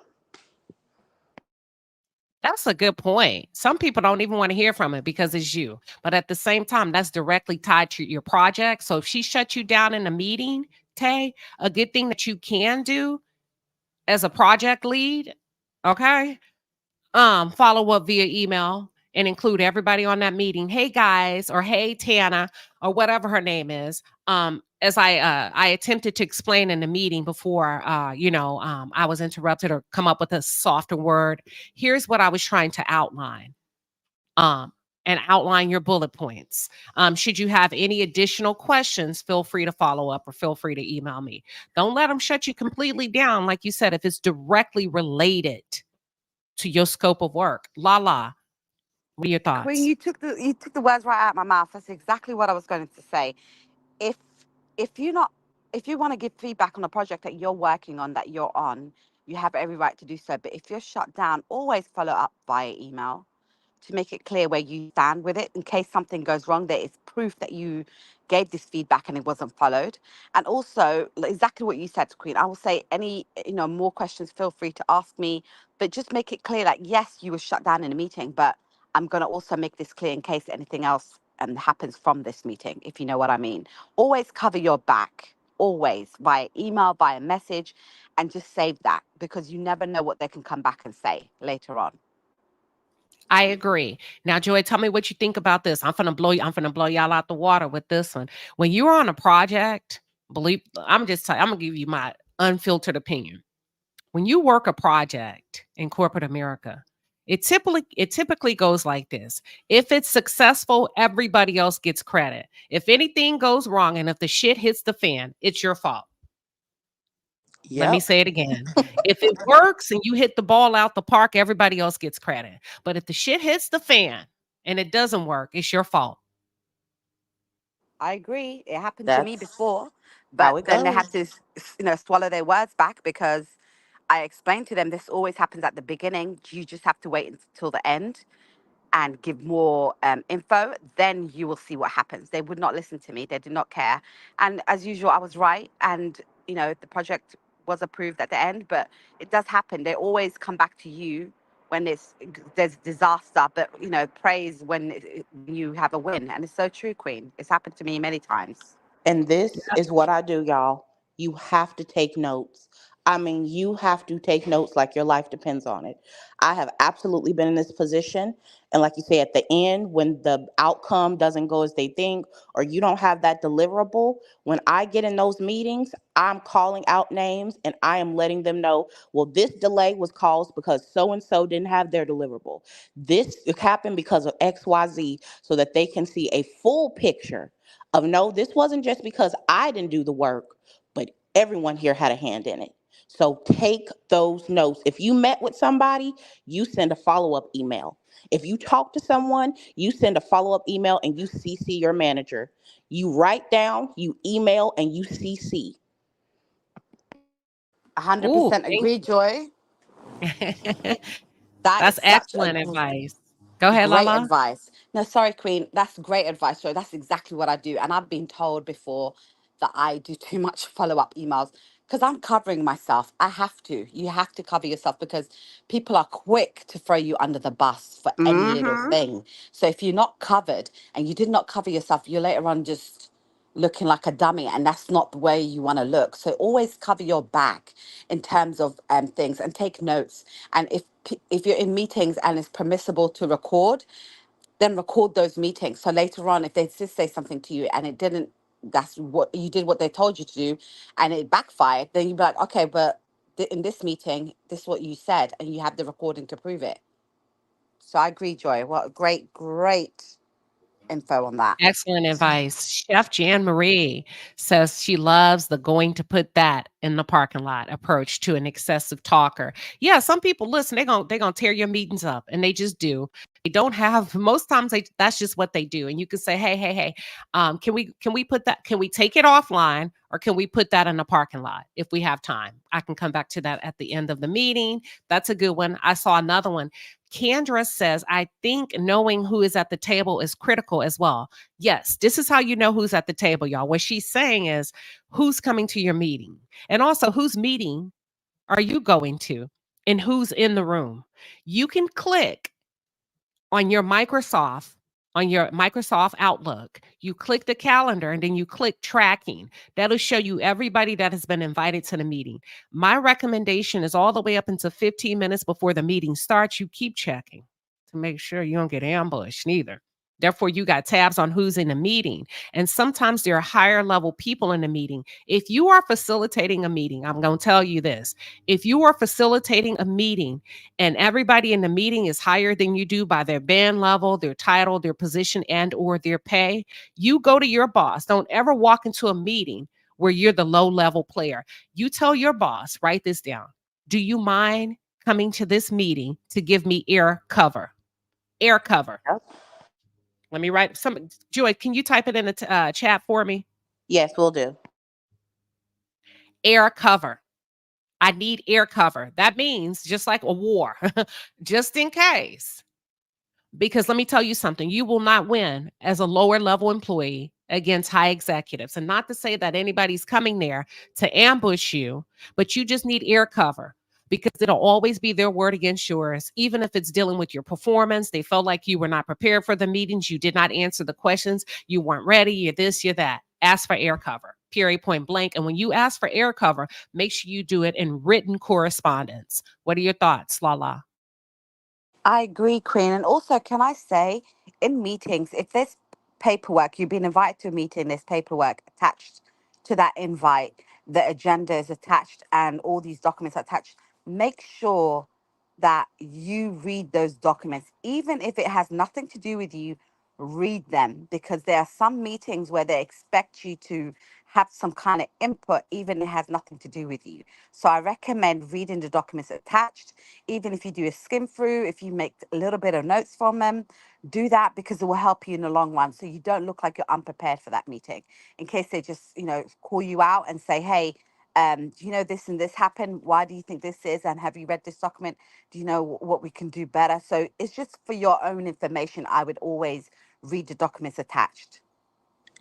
That's a good point. Some people don't even want to hear from it because it's you. But at the same time, that's directly tied to your project. So if she shut you down in a meeting, Tay, a good thing that you can do as a project lead, okay? Follow up via email and include everybody on that meeting. Hey guys, or hey Tana, or whatever her name is. As I attempted to explain in the meeting before, I was interrupted or come up with a softer word. Here's what I was trying to outline. Um, and outline your bullet points. Should you have any additional questions, feel free to follow up or feel free to email me. Don't let them shut you completely down, like you said, if it's directly related to your scope of work. Lala, what are your Queen, thoughts? you took the words right out of my mouth. That's exactly what I was going to say. If if you not if you want to give feedback on a project that you're working on, that you're on, you have every right to do so. But if you're shut down, always follow up via email to make it clear where you stand with it in case something goes wrong. There is proof that gave this feedback and it wasn't followed. And also, exactly what you said, Queen, I will say any, more questions, feel free to ask me, but just make it clear, like, yes, you were shut down in a meeting, but I'm going to also make this clear in case anything else happens from this meeting, if you know what I mean. Always cover your back, always, via email, via message, and just save that, because you never know what they can come back and say later on. I agree. Now, Joy, tell me what you think about this. I'm gonna blow y'all out the water with this one. When you're on a project, I'm gonna give you my unfiltered opinion. When you work a project in corporate America, it typically goes like this. If it's successful, everybody else gets credit. If anything goes wrong and if the shit hits the fan, it's your fault. Let me Yep, say it again. If it works and you hit the ball out the park, everybody else gets credit. But if the shit hits the fan and it doesn't work, it's your fault. I agree. It happened to me that's before, how but it then they goes. had to, swallow their words back, because I explained to them this always happens at the beginning. You just have to wait until the end and give more info. Then you will see what happens. They would not listen to me. They did not care. And as usual, I was right. And, the project was approved at the end, but it does happen. They always come back to you when there's disaster, but, praise when you have a win. And it's so true, Queen. It's happened to me many times. And this is what I do, y'all. You have to take notes. I mean, you have to take notes like your life depends on it. I have absolutely been in this position. And like you say, at the end, when the outcome doesn't go as they think, or you don't have that deliverable, when I get in those meetings, I'm calling out names and I am letting them know, well, this delay was caused because so and so didn't have their deliverable. This happened because of XYZ, so that they can see a full picture of, no, this wasn't just because I didn't do the work, but everyone here had a hand in it. So take those notes. If you met with somebody, you send a follow-up email. If you talk to someone, you send a follow-up email and you CC your manager. You write down, you email, and you CC. 100% Thank agree, Joy. you. That is That's such a excellent advice. Go ahead, great Lala. advice. No, sorry, Queen. That's great advice. So that's exactly what I do. And I've been told before that I do too much follow-up emails because I'm covering myself. I have to. You have to cover yourself because people are quick to throw you under the bus for any little Mm-hmm. thing. So if you're not covered and you did not cover yourself, you're later on just looking like a dummy, and that's not the way you want to look. So always cover your back in terms of things, and take notes. And if you're in meetings and it's permissible to record, then record those meetings. So later on, if they just say something to you and it didn't, that's what you did, what they told you to do, and it backfired, then you'd be like, okay, but in this meeting, this is what you said, and you have the recording to prove it. So I agree, Joy. What a great info on that. Excellent advice. Chef Jan Marie says she loves the going to put that in the parking lot approach to an excessive talker. Yeah, some people listen, they're gonna tear your meetings up, and they just do. They don't have most times that's just what they do. And you can say, hey, can we put that, can we take it offline, or can we put that in the parking lot if we have time? I can come back to that at the end of the meeting. That's a good one. I saw another one. Kendra says, I think knowing who is at the table is critical as well. Yes, this is how you know who's at the table, y'all. What she's saying is who's coming to your meeting, and also whose meeting are you going to, and who's in the room. You can click on your Microsoft Outlook, you click the calendar and then you click tracking. That'll show you everybody that has been invited to the meeting. My recommendation is all the way up until 15 minutes before the meeting starts, you keep checking to make sure you don't get ambushed neither. Therefore, you got tabs on who's in the meeting. And sometimes there are higher level people in the meeting. If you are facilitating a meeting, I'm going to tell you this. If you are facilitating a meeting and everybody in the meeting is higher than you do by their band level, their title, their position, and or their pay, you go to your boss. Don't ever walk into a meeting where you're the low level player. You tell your boss, write this down. Do you mind coming to this meeting to give me air cover? Air cover. Yep. Let me write some. Joy, can you type it in the chat for me? Yes, we'll do. Air cover. I need air cover. That means just like a war, just in case. Because let me tell you something, you will not win as a lower level employee against high executives. And not to say that anybody's coming there to ambush you, but you just need ear cover because it'll always be their word against yours. Even if it's dealing with your performance, they felt like you were not prepared for the meetings, you did not answer the questions, you weren't ready, you're this, you're that. Ask for air cover, period, point blank. And when you ask for air cover, make sure you do it in written correspondence. What are your thoughts, Lala? I agree, Queen. And also, can I say, in meetings, if there's paperwork, you've been invited to a meeting, there's paperwork attached to that invite, the agenda is attached, and all these documents are attached, make sure that you read those documents, even if it has nothing to do with you. Read them, because there are some meetings where they expect you to have some kind of input, even if it has nothing to do with you. So I recommend reading the documents attached, even if you do a skim through, if you make a little bit of notes from them, do that, because it will help you in the long run. So you don't look like you're unprepared for that meeting, in case they just, call you out and say, hey, do you know this and this happened? Why do you think this is? And have you read this document? Do you know what we can do better? So it's just for your own information. I would always read the documents attached.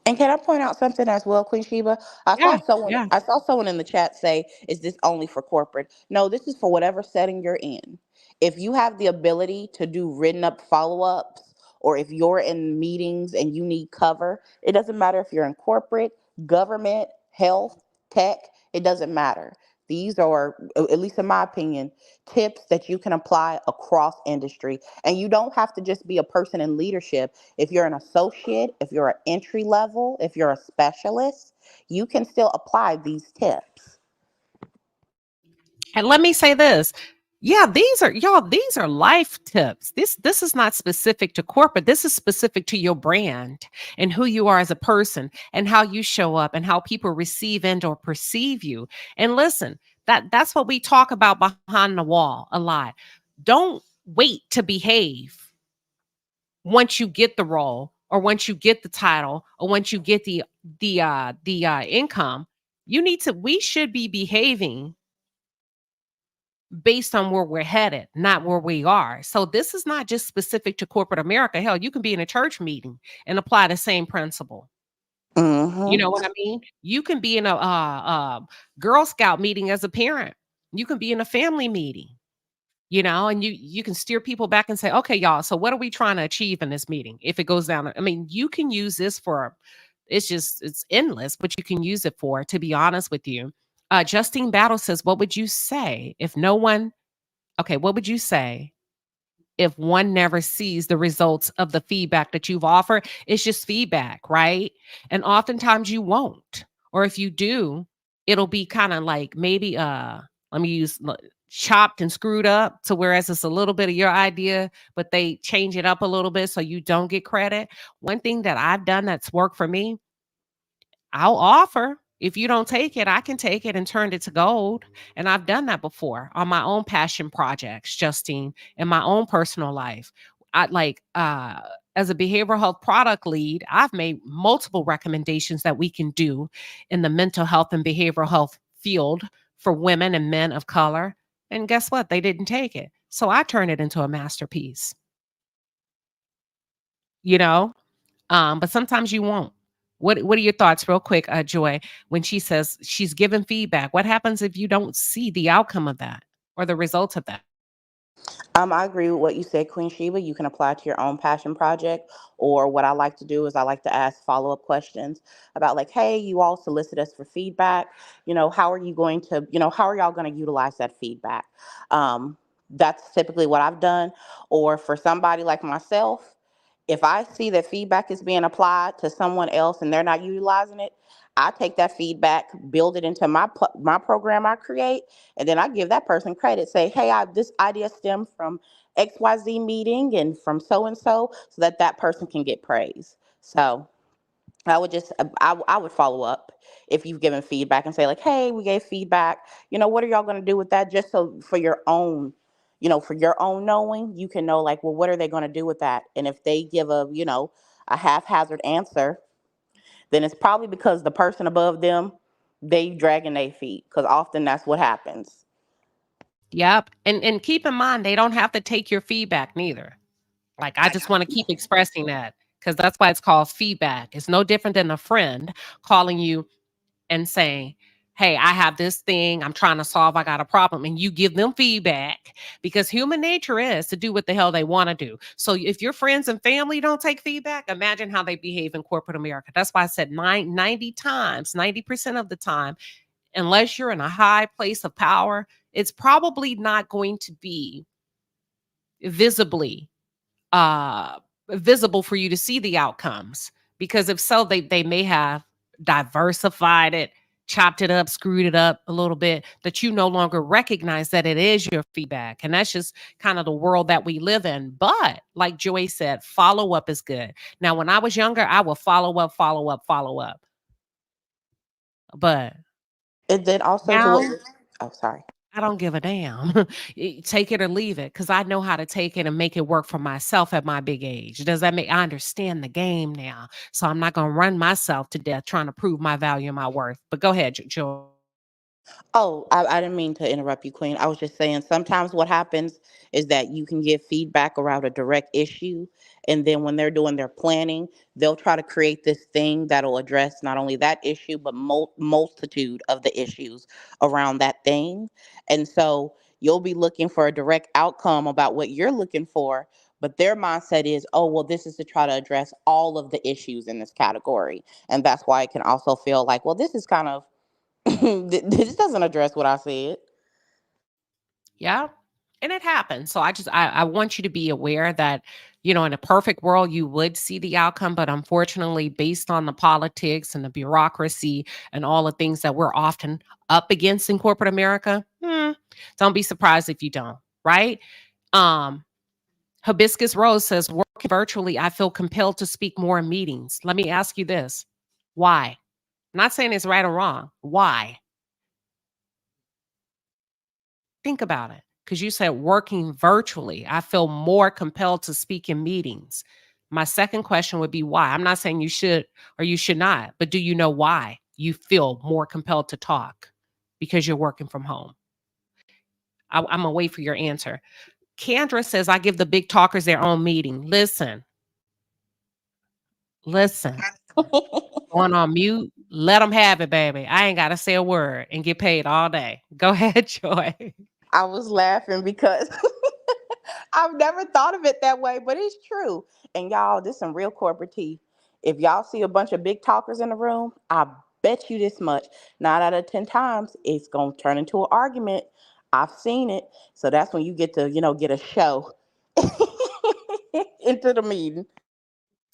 And can I point out something as well, Queen Sheba? I saw Yeah, someone yeah. I saw someone in the chat say, "Is this only for corporate?" No, this is for whatever setting you're in. If you have the ability to do written up follow-ups, or if you're in meetings and you need cover, it doesn't matter if you're in corporate, government, health, tech, it doesn't matter. These are, at least in my opinion, tips that you can apply across industry. And you don't have to just be a person in leadership. If you're an associate, if you're an entry level, if you're a specialist, you can still apply these tips. And let me say this. Yeah, these are life tips. This is not specific to corporate. This is specific to your brand and who you are as a person and how you show up and how people receive and or perceive you. And listen, that's what we talk about behind the wall a lot. Don't wait to behave once you get the role or once you get the title or once you get the income. We should be behaving based on where we're headed, not where we are. So this is not just specific to corporate America. Hell, you can be in a church meeting and apply the same principle. You Hmm. know what I mean? You can be in a Girl Scout meeting as a parent. You can be in a family meeting, and you can steer people back and say, okay, y'all, so what are we trying to achieve in this meeting? If it goes down, I mean, you can use this for, it's endless, but you can use it for, to be honest with you. Justine Battle says, what would you say if no one, okay, what would you say if one never sees the results of the feedback that you've offered? It's just feedback, right? And oftentimes you won't. Or if you do, it'll be kind of like maybe let me use chopped and screwed up, to whereas it's a little bit of your idea, but they change it up a little bit so you don't get credit. One thing that I've done that's worked for me, I'll offer. If you don't take it, I can take it and turn it to gold. And I've done that before on my own passion projects, Justine, in my own personal life. I like as a behavioral health product lead, I've made multiple recommendations that we can do in the mental health and behavioral health field for women and men of color. And guess what? They didn't take it. So I turned it into a masterpiece, you know? But sometimes you won't. What are your thoughts, real quick, Joy, when she says she's given feedback? What happens if you don't see the outcome of that or the results of that? I agree with what you said, Queen Sheba. You can apply to your own passion project. Or what I like to do is I like to ask follow-up questions about, like, hey, you all solicit us for feedback. How are you going to, how are y'all going to utilize that feedback? That's typically what I've done. Or for somebody like myself, if I see that feedback is being applied to someone else and they're not utilizing it, I take that feedback, build it into my program I create, and then I give that person credit. Say, hey, this idea stemmed from XYZ meeting and from so and so that that person can get praise. So I would follow up if you've given feedback and say, like, hey, we gave feedback. What are y'all going to do with that? Just so for your own, for your own knowing, you can know, like, well, what are they going to do with that? And if they give a haphazard answer, then it's probably because the person above them, they dragging their feet, because often that's what happens. Yep. And keep in mind, they don't have to take your feedback neither. Like, I just want to keep expressing that. because that's why it's called feedback. It's no different than a friend calling you and saying, hey, I have this thing I'm trying to solve. I got a problem. And you give them feedback because human nature is to do what the hell they want to do. So if your friends and family don't take feedback, imagine how they behave in corporate America. That's why I said 90 times, 90% of the time, unless you're in a high place of power, it's probably not going to be visibly uh visible for you to see the outcomes, because if so, they may have diversified it, chopped it up, screwed it up a little bit, that you no longer recognize that it is your feedback. And that's just kind of the world that we live in. But like Joy said, follow up is good. Now when I was younger, I would follow up, but And then also to what now you're, oh, sorry. I don't give a damn. Take it or leave it, because I know how to take it and make it work for myself at my big age. Does that make I understand the game now? So I'm not going to run myself to death trying to prove my value and my worth. But go ahead, Joy. Oh, I didn't mean to interrupt you, Queen. I was just saying sometimes what happens is that you can give feedback around a direct issue. And then when they're doing their planning, they'll try to create this thing that'll address not only that issue, but multitude of the issues around that thing. And so you'll be looking for a direct outcome about what you're looking for. But their mindset is, oh, well, this is to try to address all of the issues in this category. And that's why it can also feel like, well, this is kind of this doesn't address what I said. Yeah. And it happens. So I want you to be aware that, in a perfect world, you would see the outcome. But unfortunately, based on the politics and the bureaucracy and all the things that we're often up against in corporate America, don't be surprised if you don't. Right. Um, Hibiscus Rose says, working virtually, I feel compelled to speak more in meetings. Let me ask you this. Why? I'm not saying it's right or wrong. Why? Think about it. Because you said working virtually, I feel more compelled to speak in meetings. My second question would be why? I'm not saying you should or you should not, but do you know why you feel more compelled to talk? Because you're working from home. I'm going to wait for your answer. Kendra says, I give the big talkers their own meeting. Listen, going on mute. Let them have it, baby. I ain't got to say a word and get paid all day. Go ahead, Joy. I was laughing because I've never thought of it that way, but it's true. And y'all, this some real corporate tea. If y'all see a bunch of big talkers in the room, I bet you this much, 9 out of 10 times, it's gonna turn into an argument. I've seen it. So that's when you get to, get a show into the meeting.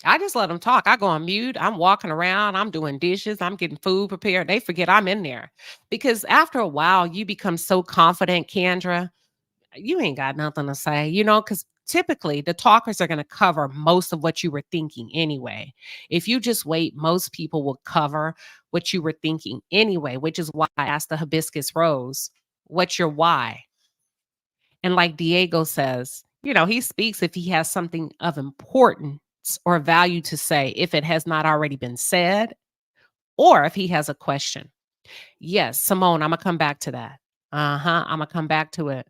I just let them talk. I go on mute. I'm walking around. I'm doing dishes. I'm getting food prepared. They forget I'm in there. Because after a while, you become so confident, Kendra, you ain't got nothing to say, because typically the talkers are going to cover most of what you were thinking anyway. If you just wait, most people will cover what you were thinking anyway, which is why I asked the Hibiscus Rose, what's your why? And like Diego says, he speaks if he has something of importance or value to say, if it has not already been said, or if he has a question. Yes, Simone, I'm going to come back to that. I'm going to come back to it.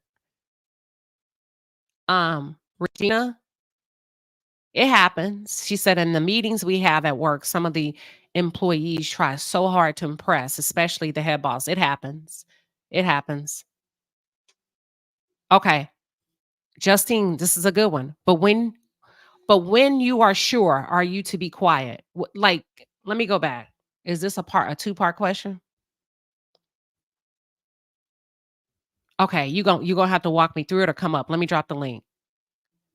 Regina, it happens. She said in the meetings we have at work, some of the employees try so hard to impress, especially the head boss. It happens. It happens. Okay. Justine, this is a good one. But when you are sure, are you to be quiet? Like, let me go back. Is this a two-part question? Okay, you gonna have to walk me through it or come up. Let me drop the link.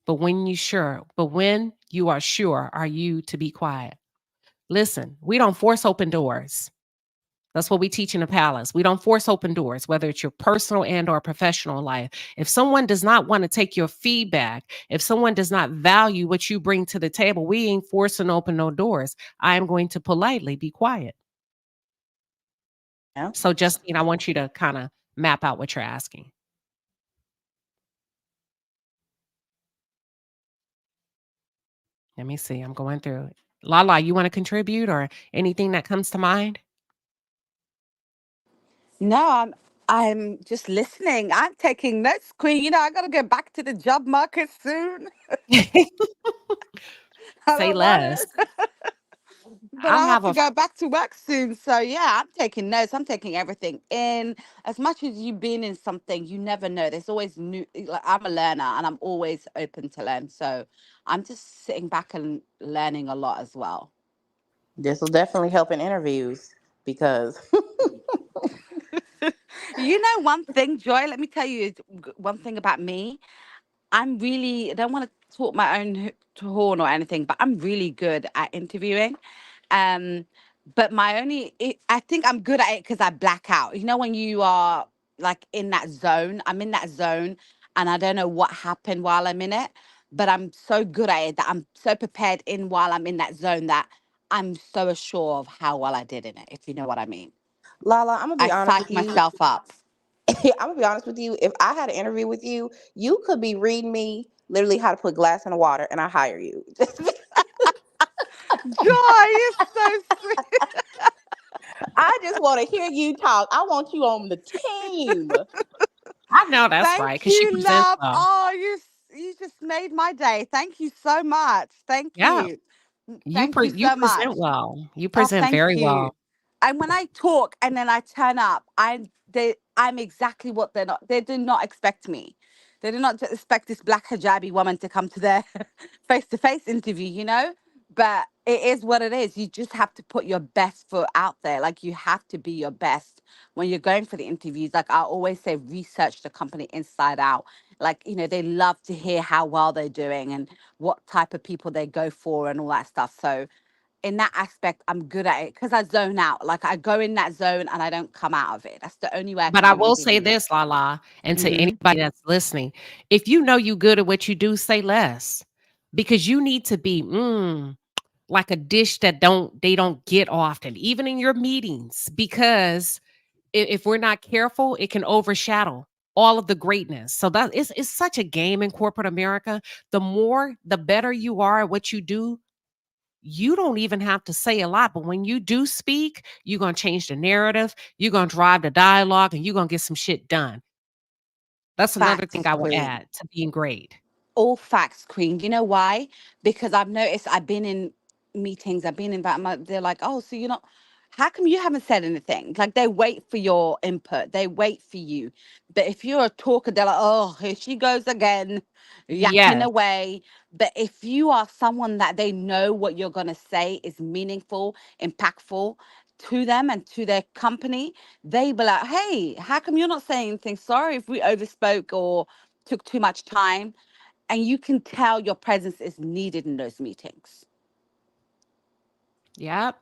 But when you are sure, are you to be quiet? Listen, we don't force open doors. That's what we teach in the palace. We don't force open doors, whether it's your personal and or professional life. If someone does not want to take your feedback, if someone does not value what you bring to the table, we ain't forcing open no doors. I am going to politely be quiet. Yeah. So Justine, I want you to kind of map out what you're asking. Let me see. I'm going through it. Lala, you want to contribute or anything that comes to mind? No, I'm just listening. I'm taking notes, Queen. I got to go back to the job market soon. I Say don't want less. it. But I I have have to a go back to work soon. So yeah, I'm taking notes. I'm taking everything in. As much as you've been in something, you never know. There's always new. Like, I'm a learner, and I'm always open to learn. So I'm just sitting back and learning a lot as well. This will definitely help in interviews because You know, one thing, Joy. Let me tell you one thing about me. I don't want to talk my own horn or anything, but I'm really good at interviewing. Um, but I think I'm good at it because I black out. You know, when you are like in that zone, I'm in that zone and I don't know what happened while I'm in it, but I'm so good at it that I'm so prepared in while I'm in that zone that I'm so sure of how well I did in it, if you know what I mean. Lala, I'm gonna I be honest with psych you. myself up. I'm gonna be honest with you. If I had an interview with you, you could be reading me literally how to put glass in the water, and I hire you. Joy, you're so sweet. I just want to hear you talk. I want you on the team. I know that's right Thank because she you, presents love. well. Oh, you just made my day. Thank you so much. Thank Yeah, you. Thank you you so much. present well. You Oh, present thank very you. well. And when I talk and then I turn up, I'm exactly what they do not expect me. They do not expect this black hijabi woman to come to their face to face interview, you know? But it is what it is. You just have to put your best foot out there. Like you have to be your best when you're going for the interviews. Like I always say, research the company inside out. Like, they love to hear how well they're doing and what type of people they go for and all that stuff. So in that aspect, I'm good at it because I zone out. Like I go in that zone and I don't come out of it. That's the only way I But can I really will say be. this, Lala, and to Hmm. anybody that's listening, if you know you good at what you do, say less. Because you need to be like a dish that they don't get often, even in your meetings. Because if we're not careful, it can overshadow all of the greatness. So that it's such a game in corporate America. The better you are at what you do, you don't even have to say a lot. But when you do speak, you're gonna change the narrative, you're gonna drive the dialogue, and you're gonna get some shit done. That's another thing Facts, I will Queen. add to being great. All facts, Queen. You know why? Because I've noticed I've been in meetings, I've been in that. They're like, oh, so you're not. How come you haven't said anything? Like they wait for your input, they wait for you. But if you're a talker, they're like, oh, here she goes again, yapping Yes. away. But if you are someone that they know what you're going to say is meaningful, impactful to them and to their company, they be like, hey, how come you're not saying anything? Sorry if we overspoke or took too much time, and you can tell your presence is needed in those meetings. Yep.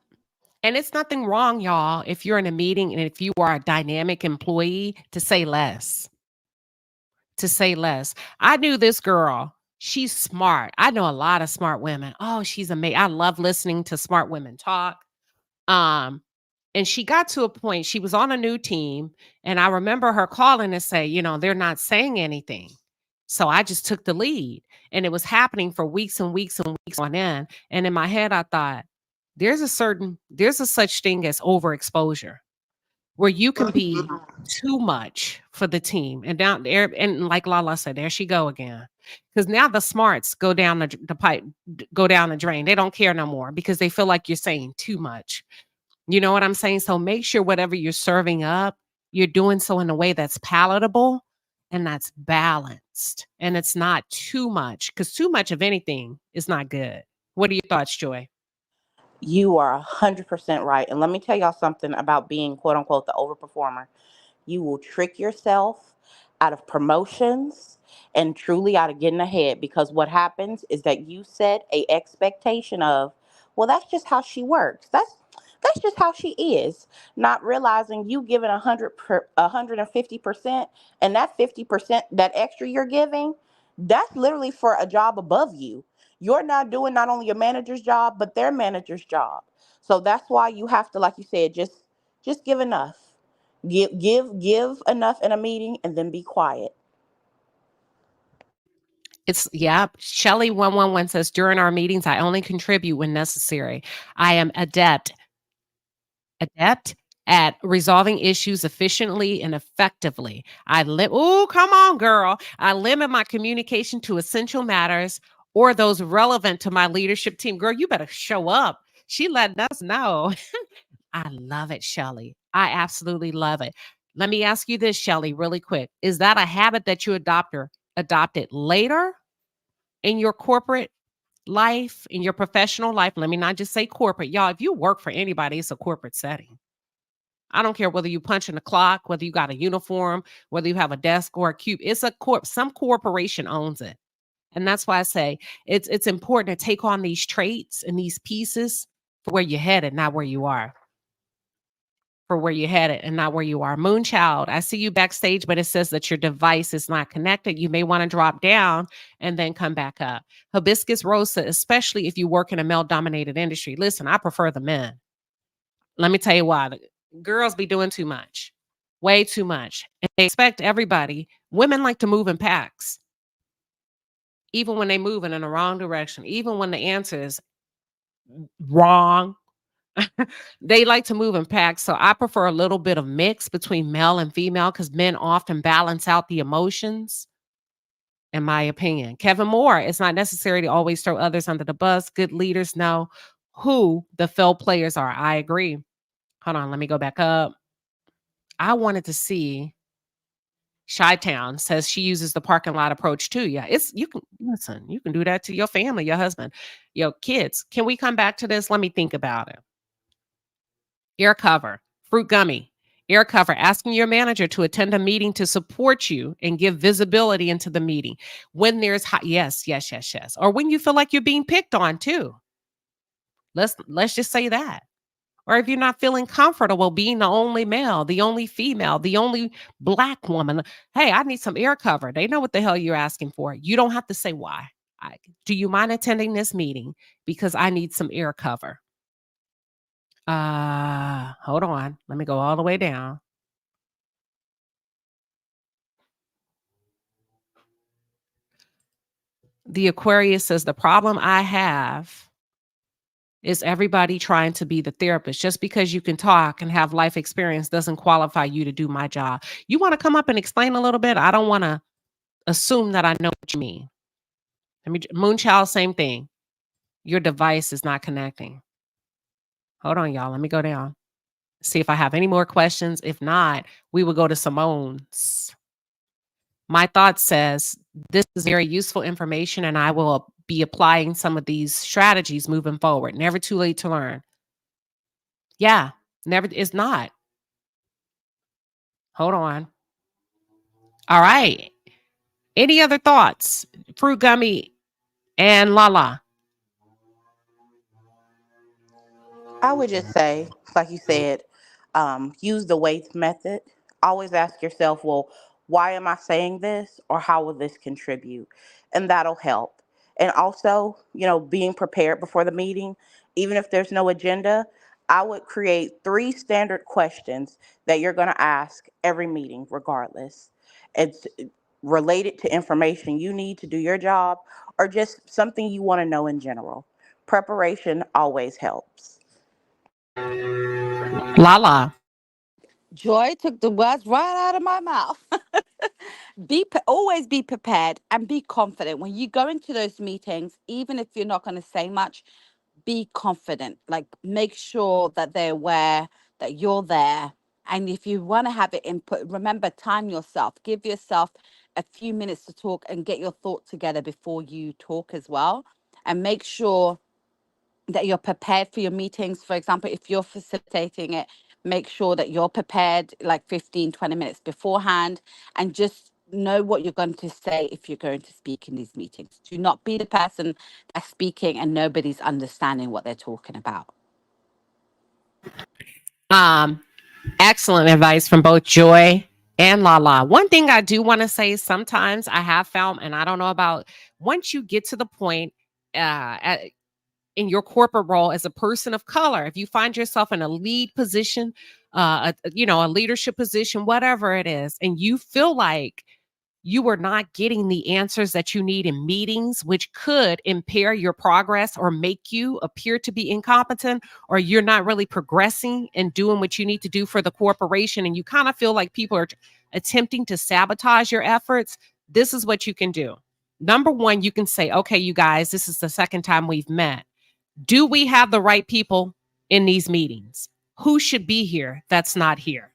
And it's nothing wrong, y'all, if you're in a meeting and if you are a dynamic employee to say less. To say less. I knew this girl. She's smart. I know a lot of smart women. Oh, she's amazing. I love listening to smart women talk. Um, and she got to a point, she was on a new team, and I remember her calling to say, they're not saying anything. So I just took the lead, and it was happening for weeks and weeks and weeks on end. And in my head, I thought, there's a such thing as overexposure where you can be too much for the team. And down there, and like Lala said, there she go again. Because now the smarts go down the pipe, go down the drain. They don't care no more because they feel like you're saying too much. You know what I'm saying? So make sure whatever you're serving up, you're doing so in a way that's palatable and that's balanced. And it's not too much because too much of anything is not good. What are your thoughts, Joy? You are 100% right. And let me tell y'all something about being quote unquote the overperformer. You will trick yourself out of promotions and truly out of getting ahead, because what happens is that you set a expectation of, well, that's just how she works. That's just how she is. Not realizing you giving 150%, and that 50%, that extra you're giving, that's literally for a job above you. You're not doing not only your manager's job but their manager's job. So that's why you have to, like you said, just give enough. Give enough in a meeting and then be quiet. It's yeah. Shelly 111 says during our meetings, I only contribute when necessary. I am adept at resolving issues efficiently and effectively. Oh, come on, girl. I limit my communication to essential matters or those relevant to my leadership team. Girl, you better show up. She letting us know. I love it, Shelly. I absolutely love it. Let me ask you this, Shelly, really quick. Is that a habit that you adopted later in your corporate life, in your professional life? Let me not just say corporate. Y'all, if you work for anybody, it's a corporate setting. I don't care whether you punch in the clock, whether you got a uniform, whether you have a desk or a cube. It's a some corporation owns it. And that's why I say it's important to take on these traits and these pieces for where you're headed, not where you are. For where you're headed and not where you are. Moonchild, I see you backstage, but it says that your device is not connected. You may want to drop down and then come back up. Hibiscus Rosa, especially if you work in a male-dominated industry. Listen, I prefer the men. Let me tell you why. The girls be doing too much, way too much. And they expect everybody. Women like to move in packs, even when they moving in the wrong direction, even when the answer is wrong. They like to move in packs. So I prefer a little bit of mix between male and female because men often balance out the emotions, in my opinion. Kevin Moore, it's not necessary to always throw others under the bus. Good leaders know who the failed players are. I agree. Hold on, let me go back up. I wanted to see. Chi-Town says she uses the parking lot approach too. Yeah, you can listen, you can do that to your family, your husband, your kids. Can we come back to this? Let me think about it. Ear cover, fruit gummy, ear cover, asking your manager to attend a meeting to support you and give visibility into the meeting. When there's yes. Or when you feel like you're being picked on too. Let's just say that. Or if you're not feeling comfortable being the only male, the only female, the only Black woman, hey, I need some ear cover. They know what the hell you're asking for. You don't have to say why. Do you mind attending this meeting? Because I need some ear cover. Hold on. Let me go all the way down. The Aquarius says the problem I have is everybody trying to be the therapist. Just because you can talk and have life experience doesn't qualify you to do my job. You want to come up and explain a little bit? I don't want to assume that I know what you mean. Moonchild, same thing. Your device is not connecting. Hold on, y'all. Let me go down. See if I have any more questions. If not, we will go to Simone's. My thought says this is very useful information and I will be applying some of these strategies moving forward. Never too late to learn. Yeah, never is not. Hold on. All right. Any other thoughts? Fruit gummy and Lala. I would just say, like you said, use the weights method. Always ask yourself, well, why am I saying this, or how will this contribute? And that'll help. And also, being prepared before the meeting, even if there's no agenda, I would create 3 standard questions that you're going to ask every meeting, regardless. It's related to information you need to do your job or just something you want to know in general. Preparation always helps. Lala. Joy took the words right out of my mouth. Always be prepared and be confident when you go into those meetings. Even if you're not going to say much, be confident. Like, make sure that they're aware that you're there. And if you want to have it input, remember, time yourself. Give yourself a few minutes to talk and get your thought together before you talk as well. And make sure that you're prepared for your meetings. For example, if you're facilitating it, make sure that you're prepared like 15, 20 minutes beforehand, and just know what you're going to say if you're going to speak in these meetings. Do not be the person that's speaking and nobody's understanding what they're talking about. Excellent advice from both Joy and Lala. One thing I do want to say, sometimes I have found, and I don't know about, once you get to the point in your corporate role as a person of color, if you find yourself in a lead position, a leadership position, whatever it is, and you feel like you are not getting the answers that you need in meetings, which could impair your progress or make you appear to be incompetent, or you're not really progressing and doing what you need to do for the corporation, and you kind of feel like people are attempting to sabotage your efforts, this is what you can do. Number one, you can say, okay, you guys, this is the second time we've met. Do we have the right people in these meetings? Who should be here that's not here?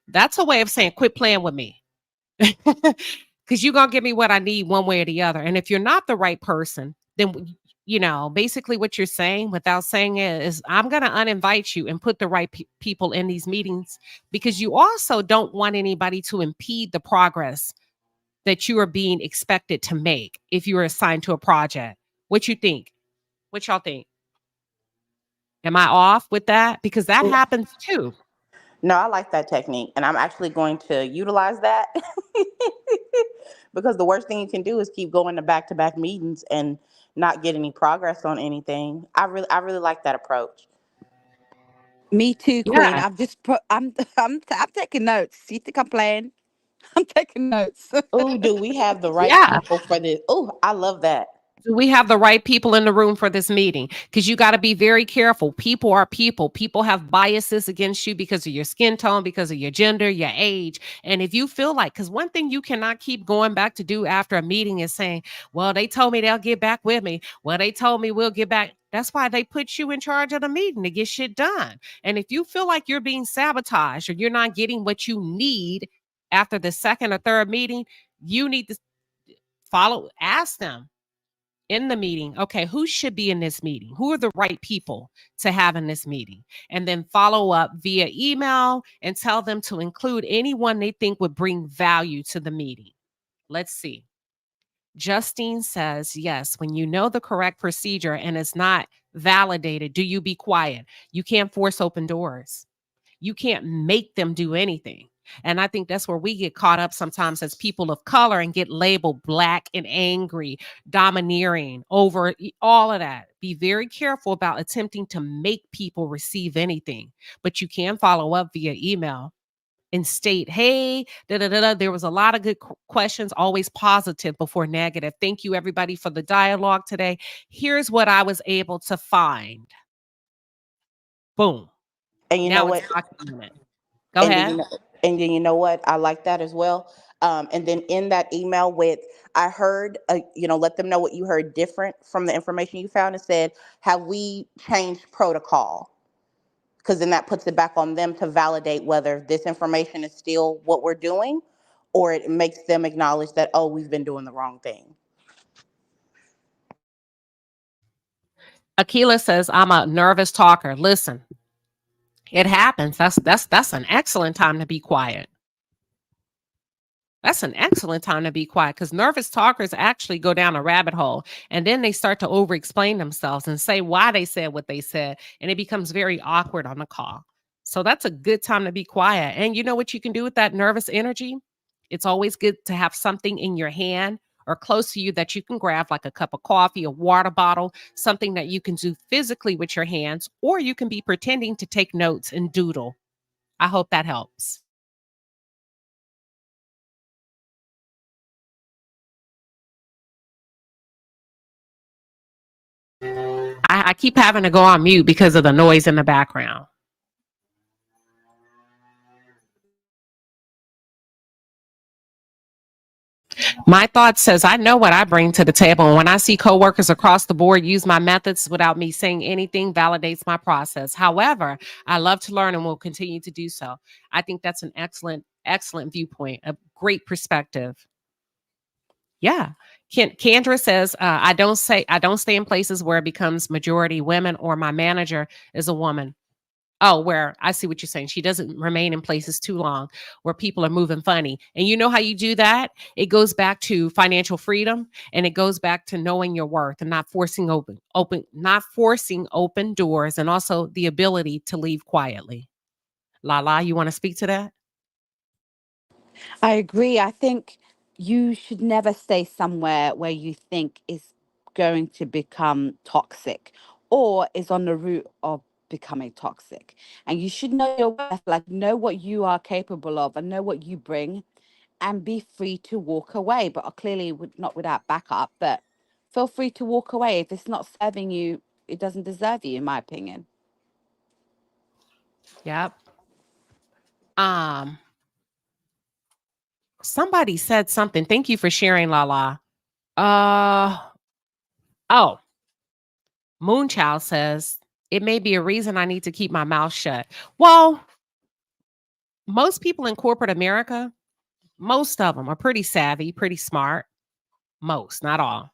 That's a way of saying, quit playing with me. Because you're going to give me what I need one way or the other. And if you're not the right person, then, basically what you're saying without saying it is, I'm going to uninvite you and put the right people in these meetings, because you also don't want anybody to impede the progress that you are being expected to make if you are assigned to a project. What you think? What y'all think? Am I off with that? Because that happens too. No, I like that technique, and I'm actually going to utilize that because the worst thing you can do is keep going to back meetings and not get any progress on anything. I really like that approach. Me too, Queen. Yeah. I've just put. I'm taking notes. You think I'm playing? I'm taking notes. Oh, do we have the right Yeah. people for this? Oh, I love that. Do we have the right people in the room for this meeting? Because you got to be very careful. People are people. People have biases against you because of your skin tone, because of your gender, your age. And if you feel like, because one thing you cannot keep going back to do after a meeting is saying, well, they told me they'll get back with me. Well, they told me we'll get back. That's why they put you in charge of the meeting, to get shit done. And if you feel like you're being sabotaged or you're not getting what you need after the second or third meeting, you need to ask them in the meeting, okay, who should be in this meeting? Who are the right people to have in this meeting? And then follow up via email and tell them to include anyone they think would bring value to the meeting. Let's see. Justine says, yes, when you know the correct procedure and it's not validated, do you be quiet? You can't force open doors. You can't make them do anything. And I think that's where we get caught up sometimes as people of color and get labeled black and angry, domineering over all of that. Be very careful about attempting to make people receive anything, but you can follow up via email and state, hey, there was a lot of good questions, always positive before negative. Thank you, everybody, for the dialogue today. Here's what I was able to find. Boom. And you know Now it's what? documented. Go And then ahead. you know what? I like that as well. And then in that email with, I heard, let them know what you heard different from the information you found, and said, have we changed protocol? Because then that puts it back on them to validate whether this information is still what we're doing, or it makes them acknowledge that, oh, we've been doing the wrong thing. Akila says, I'm a nervous talker. Listen, it happens. That's an excellent time to be quiet. That's an excellent time to be quiet, because nervous talkers actually go down a rabbit hole and then they start to over explain themselves and say why they said what they said. And it becomes very awkward on the call. So that's a good time to be quiet. And you know what you can do with that nervous energy? It's always good to have something in your hand or close to you that you can grab, like a cup of coffee, a water bottle, something that you can do physically with your hands, or you can be pretending to take notes and doodle. I hope that helps. I keep having to go on mute because of the noise in the background. My thought says, I know what I bring to the table. And when I see coworkers across the board use my methods without me saying anything, validates my process. However, I love to learn and will continue to do so. I think that's an excellent viewpoint, a great perspective. Yeah. Kendra says, I don't stay in places where it becomes majority women or my manager is a woman. Oh, where I see what you're saying. She doesn't remain in places too long where people are moving funny. And you know how you do that? It goes back to financial freedom, and it goes back to knowing your worth and not forcing open doors, and also the ability to leave quietly. Lala, you want to speak to that? I agree. I think you should never stay somewhere where you think is going to become toxic or is on the route of becoming toxic. And you should know your worth, like know what you are capable of and know what you bring, and be free to walk away. But clearly, not without backup, but feel free to walk away. If it's not serving you, it doesn't deserve you, in my opinion. Yep. Somebody said something. Thank you for sharing, Lala. Oh, Moonchild says it may be a reason I need to keep my mouth shut. Well, most people in corporate America, most of them are pretty savvy, pretty smart. Most, not all.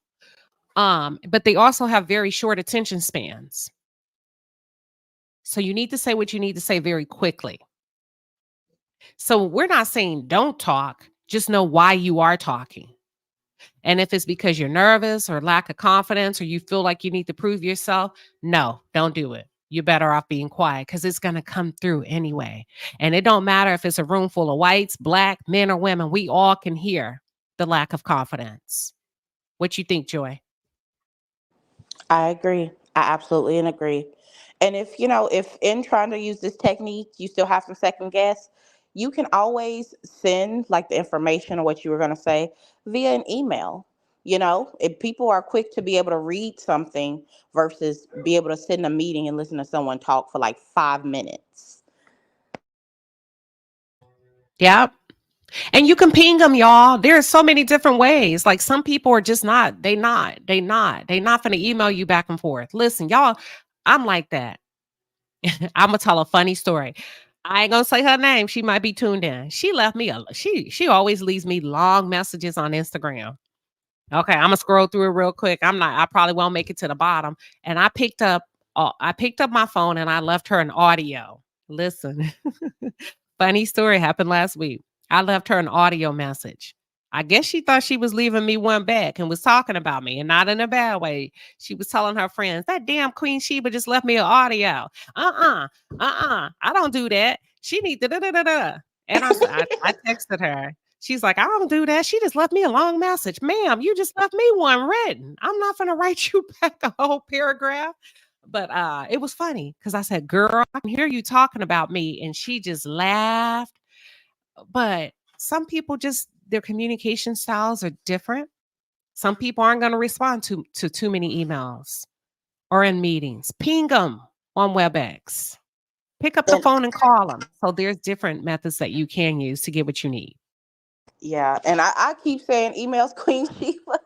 But they also have very short attention spans. So you need to say what you need to say very quickly. So we're not saying don't talk, just know why you are talking. And if it's because you're nervous or lack of confidence or you feel like you need to prove yourself, no, don't do it. You're better off being quiet because it's going to come through anyway. And it don't matter if it's a room full of whites, black, men or women, we all can hear the lack of confidence. What you think, Joy? I agree. I absolutely agree. And if in trying to use this technique, you still have some second guess, you can always send like the information or what you were going to say via an email. If people are quick to be able to read something versus be able to sit in a meeting and listen to someone talk for like 5 minutes. Yep. And you can ping them, y'all. There are so many different ways. Like some people are just not, they not going to email you back and forth. Listen, y'all, I'm like that. I'm going to tell a funny story. I ain't going to say her name. She might be tuned in. She left me she always leaves me long messages on Instagram. Okay, I'm gonna scroll through it real quick. I probably won't make it to the bottom. And I picked up my phone and I left her an audio. Listen. Funny story happened last week. I left her an audio message. I guess she thought she was leaving me one back and was talking about me, and not in a bad way. She was telling her friends, that damn Queen Sheba just left me an audio. I don't do that. She need da da da da da. And I texted her. She's like, I don't do that. She just left me a long message. Ma'am, you just left me one written. I'm not going to write you back a whole paragraph. But it was funny because I said, girl, I can hear you talking about me. And she just laughed. But some people their communication styles are different. Some people aren't going to respond to too many emails or in meetings. Ping them on WebEx. Pick up the And phone and call them. So there's different methods that you can use to get what you need. yeah, and I keep saying emails Queen Sheba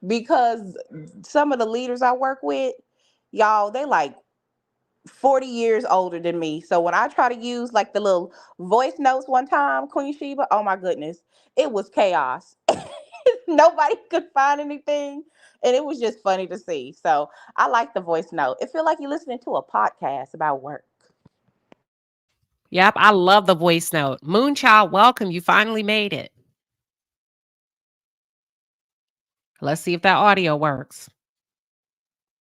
because some of the leaders I work with, y'all, they like 40 years older than me. So when I try to use like the little voice notes one time, Queen Sheba, oh my goodness, it was chaos. Nobody could find anything. And it was just funny to see. So I like the voice note. It feel like you're listening to a podcast about work. Yep, I love the voice note. Moonchild, welcome. You finally made it. Let's see if that audio works.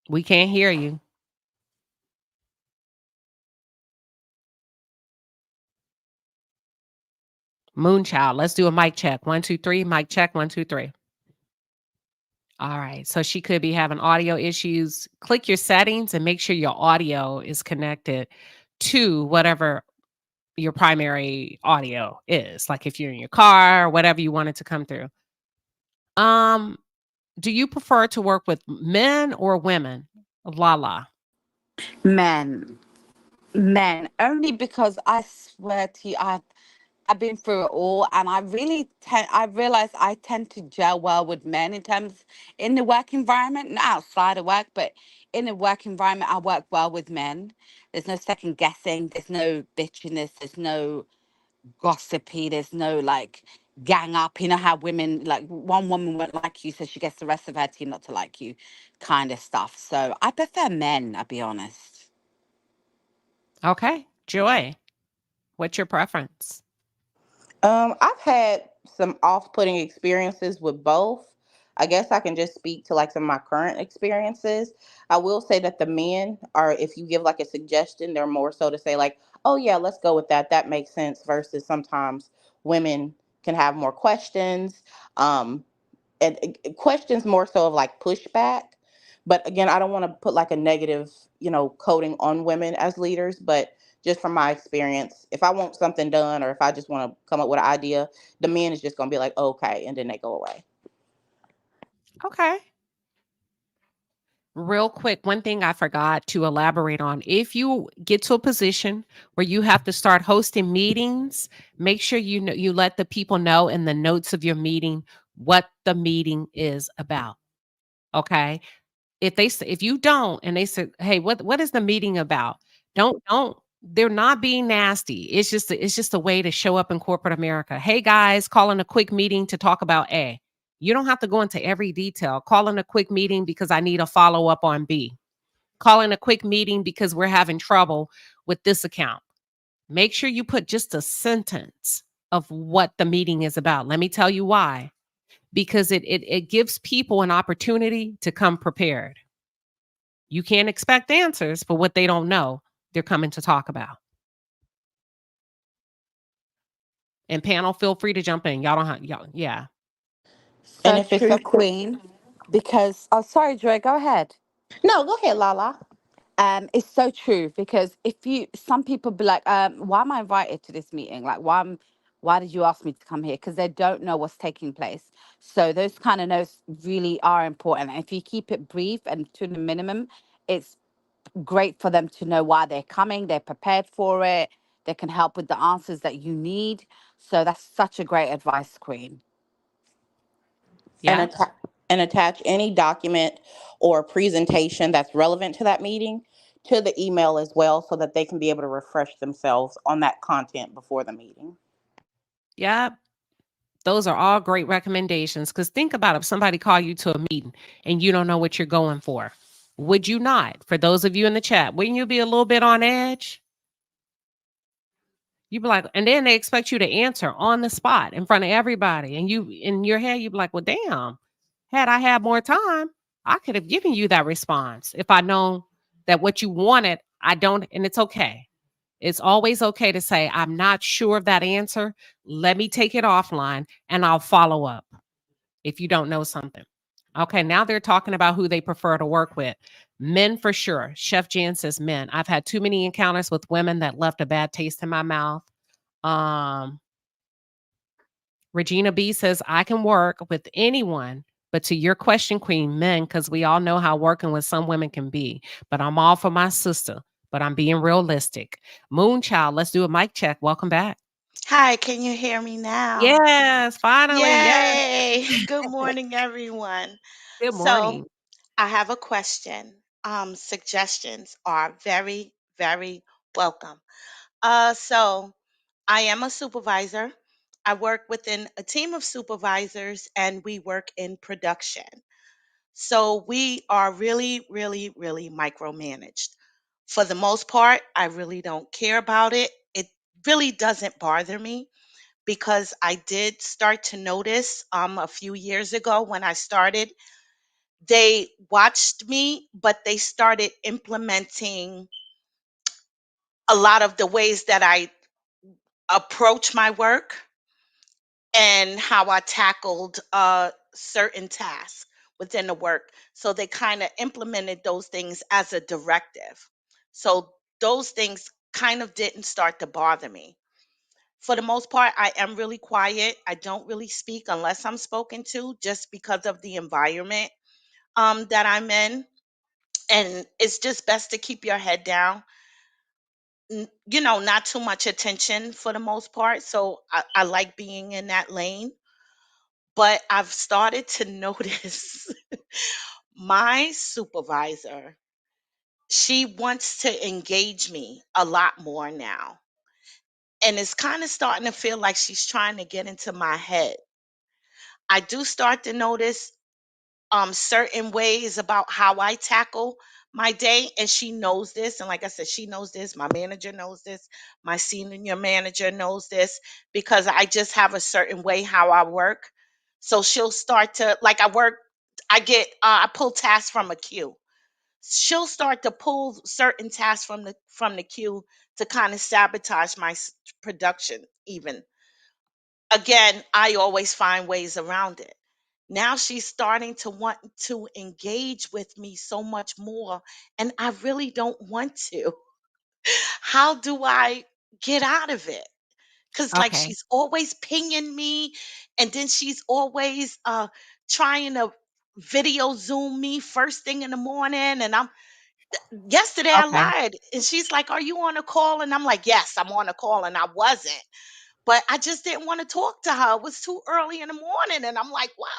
We can't hear you. Moonchild, let's do a mic check. 1, 2, 3. Mic check. 1, 2, 3. All right. So she could be having audio issues. Click your settings and make sure your audio is connected to whatever your primary audio is. Like if you're in your car or whatever you want it to come through. Do you prefer to work with men or women? Lala. Men. Only because I swear to you, I've been through it all, and I realize I tend to gel well with men in the work environment, not outside of work, but in the work environment, I work well with men. There's no second guessing, there's no bitchiness, there's no gossipy, there's no like gang up. You know how women, like one woman won't like you, so she gets the rest of her team not to like you, kind of stuff. So I prefer men, I'll be honest. Okay. Joy, what's your preference? I've had some off-putting experiences with both. I guess I can just speak to like some of my current experiences. I will say that the men are, if you give like a suggestion, they're more so to say like, "Oh yeah, let's go with that. That makes sense." Versus sometimes women can have more questions. Um, and questions more so of like pushback. But again, I don't want to put like a negative, coding on women as leaders, but just from my experience, if I want something done or if I just want to come up with an idea, the men is just going to be like, okay, and then they go away. Okay. Real quick, one thing I forgot to elaborate on. If you get to a position where you have to start hosting meetings, make sure you let the people know in the notes of your meeting what the meeting is about. Okay. If you don't, and they say, hey, what is the meeting about? Don't they're not being nasty. It's just a way to show up in corporate America. Hey guys, calling a quick meeting to talk about A. You don't have to go into every detail. Calling a quick meeting because I need a follow-up on B. Calling a quick meeting because we're having trouble with this account. Make sure you put just a sentence of what the meeting is about. Let me tell you why. Because it gives people an opportunity to come prepared. You can't expect answers for what they don't know they're coming to talk about. And panel, feel free to jump in. Y'all don't have y'all, yeah. And So if it's a true, quick, Queen. Because sorry, Dre, go ahead. no, go ahead, Lala. It's so true because if you, some people be like, why am I invited to this meeting? Like, why did you ask me to come here? Because they don't know what's taking place. So those kind of notes really are important. And if you keep it brief and to the minimum, it's great for them to know why they're coming. They're prepared for it. They can help with the answers that you need. So that's such a great advice, Queen. And Yeah. attach any document or presentation that's relevant to that meeting to the email as well, so that they can be able to refresh themselves on that content before the meeting. Yeah. Those are all great recommendations. Because think about if somebody called you to a meeting and you don't know what you're going for. Would you not? For those of you in the chat, wouldn't you be a little bit on edge? You'd be like, and then they expect you to answer on the spot in front of everybody. And you, in your head, you'd be like, well, damn, had I had more time, I could have given you that response if I known that what you wanted, I don't, and it's okay. It's always okay to say, I'm not sure of that answer. Let me take it offline and I'll follow up if you don't know something. Okay, now they're talking about who they prefer to work with. Men for sure. Chef Jan says men. I've had too many encounters with women that left a bad taste in my mouth. Um, Regina B says, I can work with anyone, but to your question, Queen, men, because we all know how working with some women can be. But I'm all for my sister, but I'm being realistic. Moonchild, let's do a mic check. Welcome back. Hi, can you hear me now? Yes, finally. Yes. Yay! Good morning, everyone. Good So, morning. I have a question. Suggestions are very, very welcome. So I am a supervisor. I work within a team of supervisors and we work in production. So we are really, really, really micromanaged. For the most part, I really don't care about it. It really doesn't bother me because I did start to notice a few years ago when I started, they watched me, but they started implementing a lot of the ways that I approach my work and how I tackled certain tasks within the work. So they kind of implemented those things as a directive. So those things kind of didn't start to bother me. For the most part, I am really quiet. I don't really speak unless I'm spoken to, just because of the environment that I'm in. And it's just best to keep your head down. Not too much attention for the most part. So I like being in that lane. But I've started to notice my supervisor, she wants to engage me a lot more now. And it's kind of starting to feel like she's trying to get into my head. I do start to notice certain ways about how I tackle my day, and she knows this. And like I said, she knows this. My manager knows this. My senior manager knows this because I just have a certain way how I work. So she'll start to like I work. I pull tasks from a queue. She'll start to pull certain tasks from the queue to kind of sabotage my production. Even again, I always find ways around it. Now she's starting to want to engage with me so much more, and I really don't want to. How do I get out of it? Because, like, Okay. she's always pinging me, and then she's always trying to video Zoom me first thing in the morning. And yesterday I Okay. lied, and she's like, "Are you on a call?" And I'm like, "Yes, I'm on a call," and I wasn't. but I just didn't want to talk to her. It was too early in the morning, and I'm like, what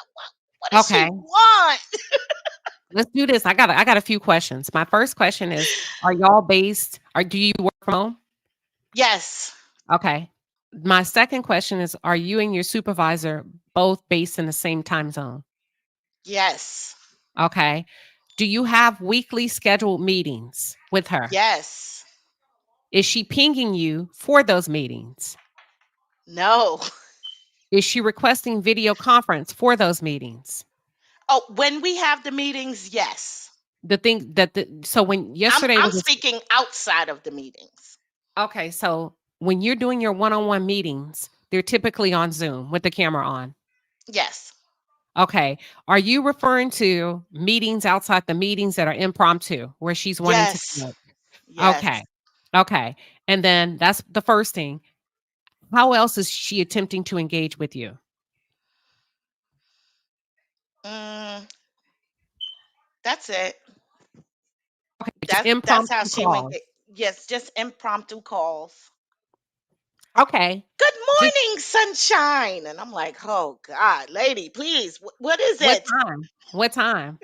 does she Okay. want? Let's do this. I got a few questions. My first question is, are y'all based or do you work from home? Yes, Okay. My second question is, are you and your supervisor both based in the same time zone? yes, Okay. Do you have weekly scheduled meetings with her? yes. Is she pinging you for those meetings? No. Is she requesting video conference for those meetings? Oh, when we have the meetings, yes. The thing that so when I'm yesterday I'm was speaking outside of the meetings. okay, so when you're doing your one-on-one meetings, they're typically on Zoom with the camera on. Yes. Okay. Are you referring to meetings outside the meetings that are impromptu where she's wanting to Yes. connect? Okay. Yes. Okay. And then that's the first thing. How else is she attempting to engage with you? Mm, that's it. Okay, just That's how impromptu she went. calls. Yes, just impromptu calls. Okay. Good Just morning, sunshine. And I'm like, oh God, lady, please, what is what it? time? What time?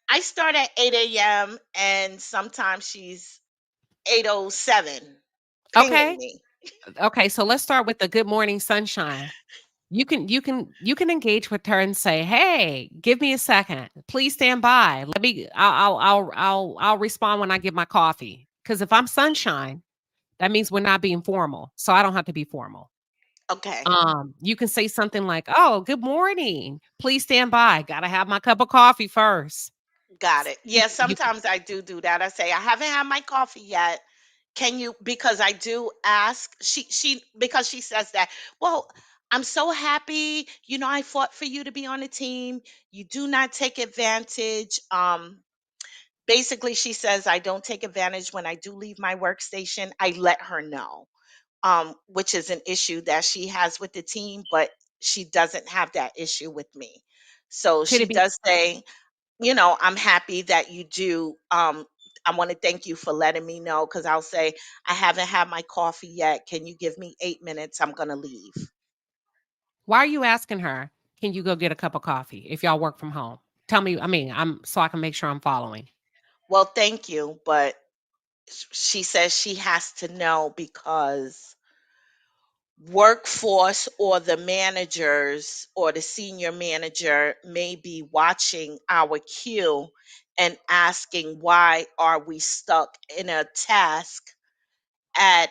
I start at 8 a.m. and sometimes she's 8:07 pinging Okay. me. Okay. So let's start with the good morning sunshine. You can engage with her and say, "Hey, give me a second. Please stand by. Let me. I'll respond when I get my coffee. Because if I'm sunshine, that means we're not being formal, so I don't have to be formal. Okay, You can say something like, "Oh, good morning. Please stand by. Gotta have my cup of coffee first." got it. You, Yeah, you sometimes I do that. I say, I haven't had my coffee yet. Can you, because I do ask, because she says that, well, I'm so happy, I fought for you to be on the team. You do not take advantage. Basically she says I don't take advantage when I do leave my workstation. I let her know. Which is an issue that she has with the team, but she doesn't have that issue with me. So could she it be does say, I'm happy that you do. I want to thank you for letting me know, because I'll say, I haven't had my coffee yet. Can you give me 8 minutes? I'm going to leave. why are you asking her? Can you go get a cup of coffee if y'all work from home? Tell me. I mean, I'm so I can make sure I'm following. Well, thank you. But she says she has to know because workforce or the managers or the senior manager may be watching our queue and asking why are we stuck in a task at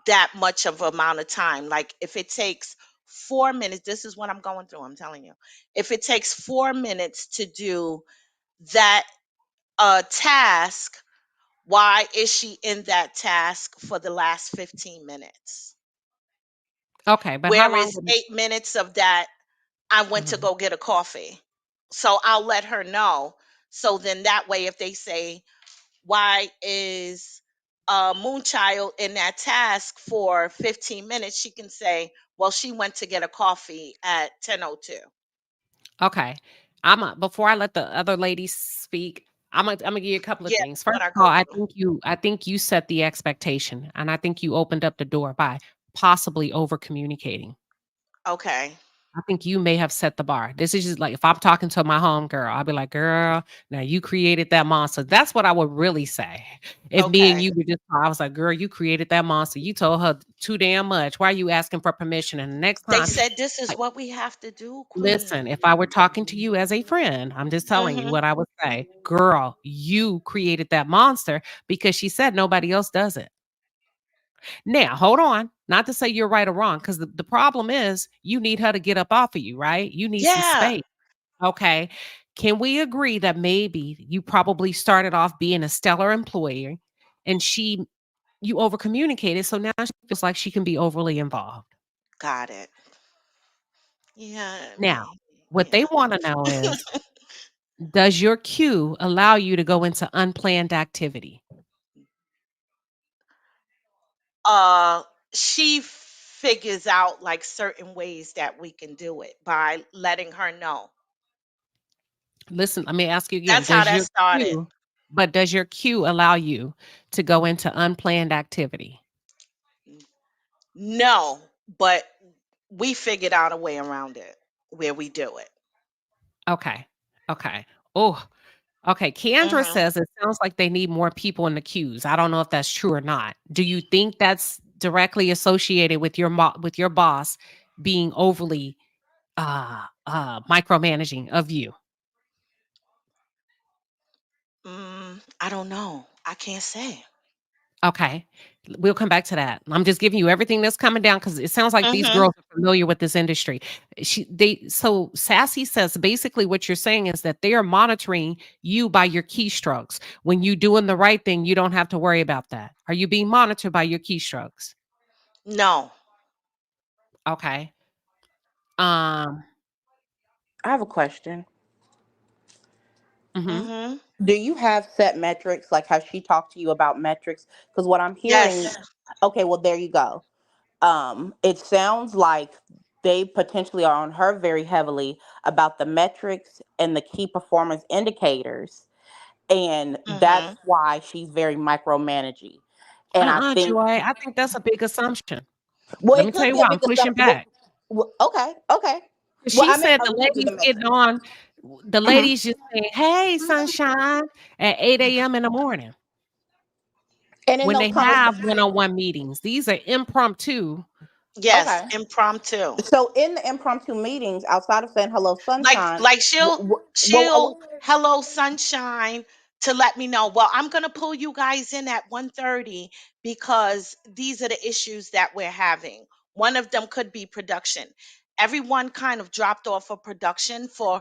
that much of amount of time. Like if it takes 4 minutes, this is what I'm going through, I'm telling you. If it takes 4 minutes to do that task, why is she in that task for the last 15 minutes? Okay, but how Where long is would 8 minutes of that? I went to Mhm. go get a coffee. So I'll let her know. So then that way, if they say, why is Moonchild in that task for 15 minutes, she can say, well, she went to get a coffee at 10:02. Okay. Before I let the other ladies speak, I'm gonna give you a couple of Yeah, things. First what I of all, go through. I think you set the expectation and I think you opened up the door by possibly over communicating. Okay. I think you may have set the bar. This is just like if I'm talking to my home girl, I'll be like, girl, now you created that monster. That's what I would really say. If me and Okay. you were just, I was like, girl, you created that monster. You told her too damn much. Why are you asking for permission? And the next They time, said this is what we have to do, listen, Queen. if I were talking to you as a friend, I'm just telling you Hmm. what I would say. Girl, you created that monster because she said nobody else does it. Now, hold on. Not to say you're right or wrong, because the problem is you need her to get up off of you, right? You need some Yeah. space. Okay. Can we agree that maybe you probably started off being a stellar employee and you over communicated. So now she feels like she can be overly involved. Got it. Yeah. Now, what they Yeah. want to know is, does your queue allow you to go into unplanned activity? uh she figures out like certain ways that we can do it by letting her know. Listen, let me ask you again. That's how that started. Does your queue allow you to go into unplanned activity? No, but we figured out a way around it where we do it. Okay. Okay. Oh, okay. Kendra Hmm. says it sounds like they need more people in the queues. I don't know if that's true or not. Do you think that's directly associated with with your boss being overly micromanaging of you? I don't know. I can't say. Okay. We'll come back to that. I'm just giving you everything that's coming down because it sounds like these Hmm. girls are familiar with this industry. So Sassy says basically what you're saying is that they are monitoring you by your keystrokes. When you doing the right thing, you don't have to worry about that. Are you being monitored by your keystrokes? No. Okay. Um, I have a question. mhm. Hmm. Do you have set metrics? Like, has she talked to you about metrics? Because what I'm hearing, Yes. okay, well, there you go. It sounds like they potentially are on her very heavily about the metrics and the key performance indicators. And that's Hmm. why she's very micromanaging. And I think, Joy. I think that's a big assumption. well, Let it me tell could you be a why I'm big pushing assumption. Well, back. okay, okay. Well, She I meant said the allude to the ladies getting metrics. on, the ladies just saying, "Hey, sunshine," at 8 a.m. in the morning And in when those they have conversations, one-on-one meetings. These are impromptu. Yes. okay. Impromptu. So in the impromptu meetings, outside of saying hello, like sunshine, like she'll well, she'll hello sunshine to let me know, well, I'm going to pull you guys in at 1:30 because these are the issues that we're having. One of them could be production. Everyone kind of dropped off of production for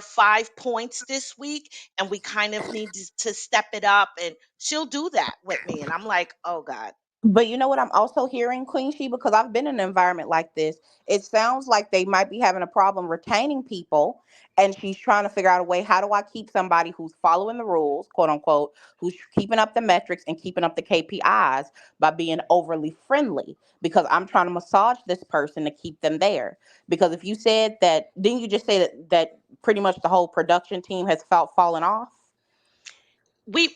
5 points this week, and we kind of need to step it up, and she'll do that with me, and I'm like, oh god. but you know what I'm also hearing, Queen Sheba, because I've been in an environment like this. It sounds like they might be having a problem retaining people, and she's trying to figure out a way, how do I keep somebody who's following the rules, quote unquote, who's keeping up the metrics and keeping up the KPIs by being overly friendly? Because I'm trying to massage this person to keep them there. Because if you said that, didn't you just say that pretty much the whole production team has felt fallen off? We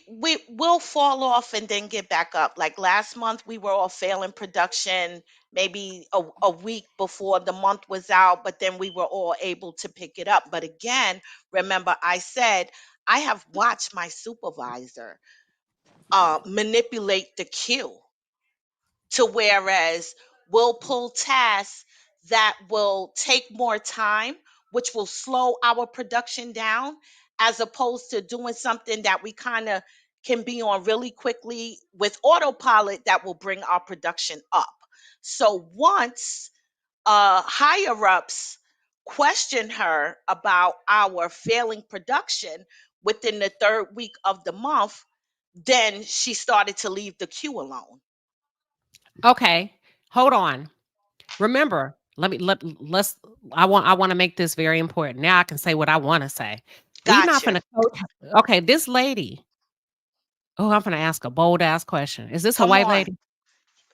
will fall off and then get back up. Like last month, we were all failing production maybe a week before the month was out, but then we were all able to pick it up. But again, remember, I said I have watched my supervisor manipulate the queue to whereas we'll pull tasks that will take more time, which will slow our production down, as opposed to doing something that we kind of can be on really quickly with autopilot that will bring our production up. So once higher ups question her about our failing production within the third week of the month, then she started to leave the queue alone. Okay, hold on. Remember, let's I want to make this very important. Now I can say what I want to say. We not Gotcha. finna coach. Okay, this lady. Oh, I'm gonna ask a bold ass question. Is this a Come white on. lady?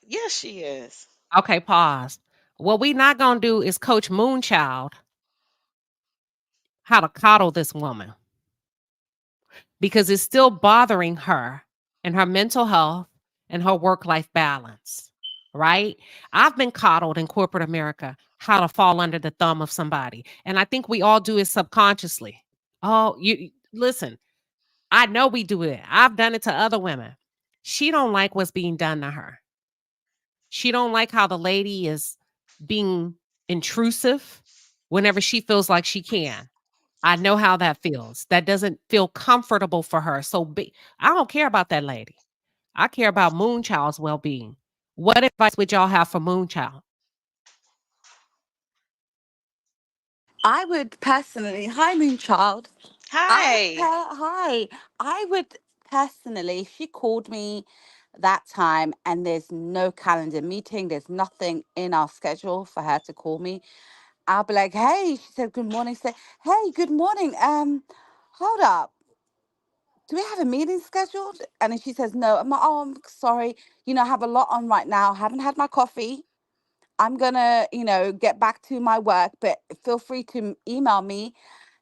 Yes, she is. Okay, pause. What we not gonna do is coach Moonchild how to coddle this woman because it's still bothering her and her mental health and her work-life balance. Right? I've been coddled in corporate America how to fall under the thumb of somebody. And I think we all do it subconsciously. Oh, you listen, I know we do it. I've done it to other women. She don't like what's being done to her. She don't like how the lady is being intrusive whenever she feels like she can. I know how that feels. That doesn't feel comfortable for her. I don't care about that lady. I care about Moonchild's well-being. What advice would y'all have for Moonchild? I would personally, hi Moonchild. Hi. Hi. I would personally, if she called me that time and there's no calendar meeting, there's nothing in our schedule for her to call me, I'll be like, hey, she said, good morning. Say, hey, good morning. Hold up. Do we have a meeting scheduled? And then she says, no. I'm like, oh, I'm sorry. I have a lot on right now. Haven't had my coffee. I'm gonna, get back to my work, but feel free to email me.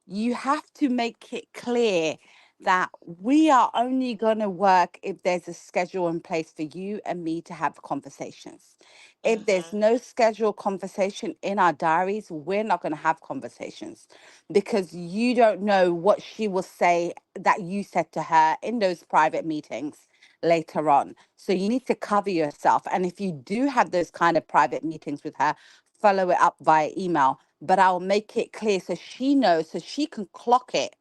You have to make it clear that we are only going to work if there's a schedule in place for you and me to have conversations. If there's no scheduled conversation in our diaries, we're not going to have conversations because you don't know what she will say that you said to her in those private meetings later on. So you need to cover yourself. And if you do have those kind of private meetings with her, follow it up via email. But I'll make it clear so she knows, so she can clock it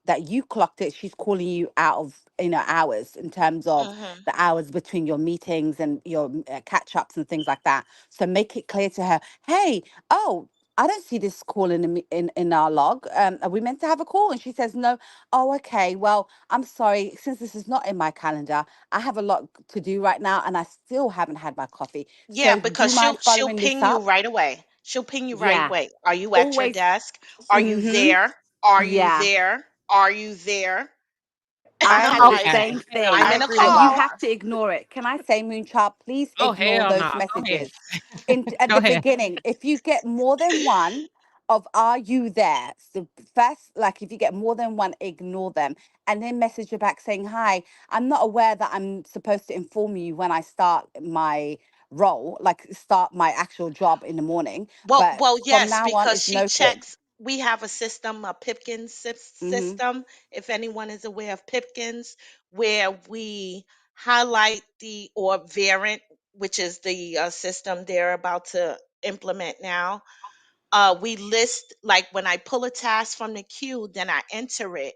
that you clocked it. She's calling you out of hours in terms of Mhm. the hours between your meetings and your catch ups and things like that. So make it clear to her, hey, oh, I don't see this call in our log. Are we meant to have a call? And she says no. Oh, okay. Well, I'm sorry. Since this is not in my calendar, I have a lot to do right now, and I still haven't had my coffee. Yeah, So do because you she'll mind she'll following this ping you up? right away. She'll ping you right Yeah. away. Are you at your Always. desk? Are you Mm-hmm. there? Are you Yeah. there? Are you there? I And I I'm have the agree. like, Okay. same Hell thing. I'm I in a agree with And you all car. have that. to ignore it. Can I say, Moonchild, please Oh, ignore hell those no. Go ahead. messages. At Go the ahead. beginning, if you get more than one of are you there? So first, like if you get more than one, ignore them. And then message her back saying, hi, I'm not aware that I'm supposed to inform you when I start my role, like start my actual job in the morning. But Well, from yes, now on, because it's she noted. checks. We have a system, a Pipkins Mm-hmm. system, if anyone is aware of Pipkins, where we highlight the or Variant, which is the system they're about to implement now. We list, like when I pull a task from the queue, then I enter it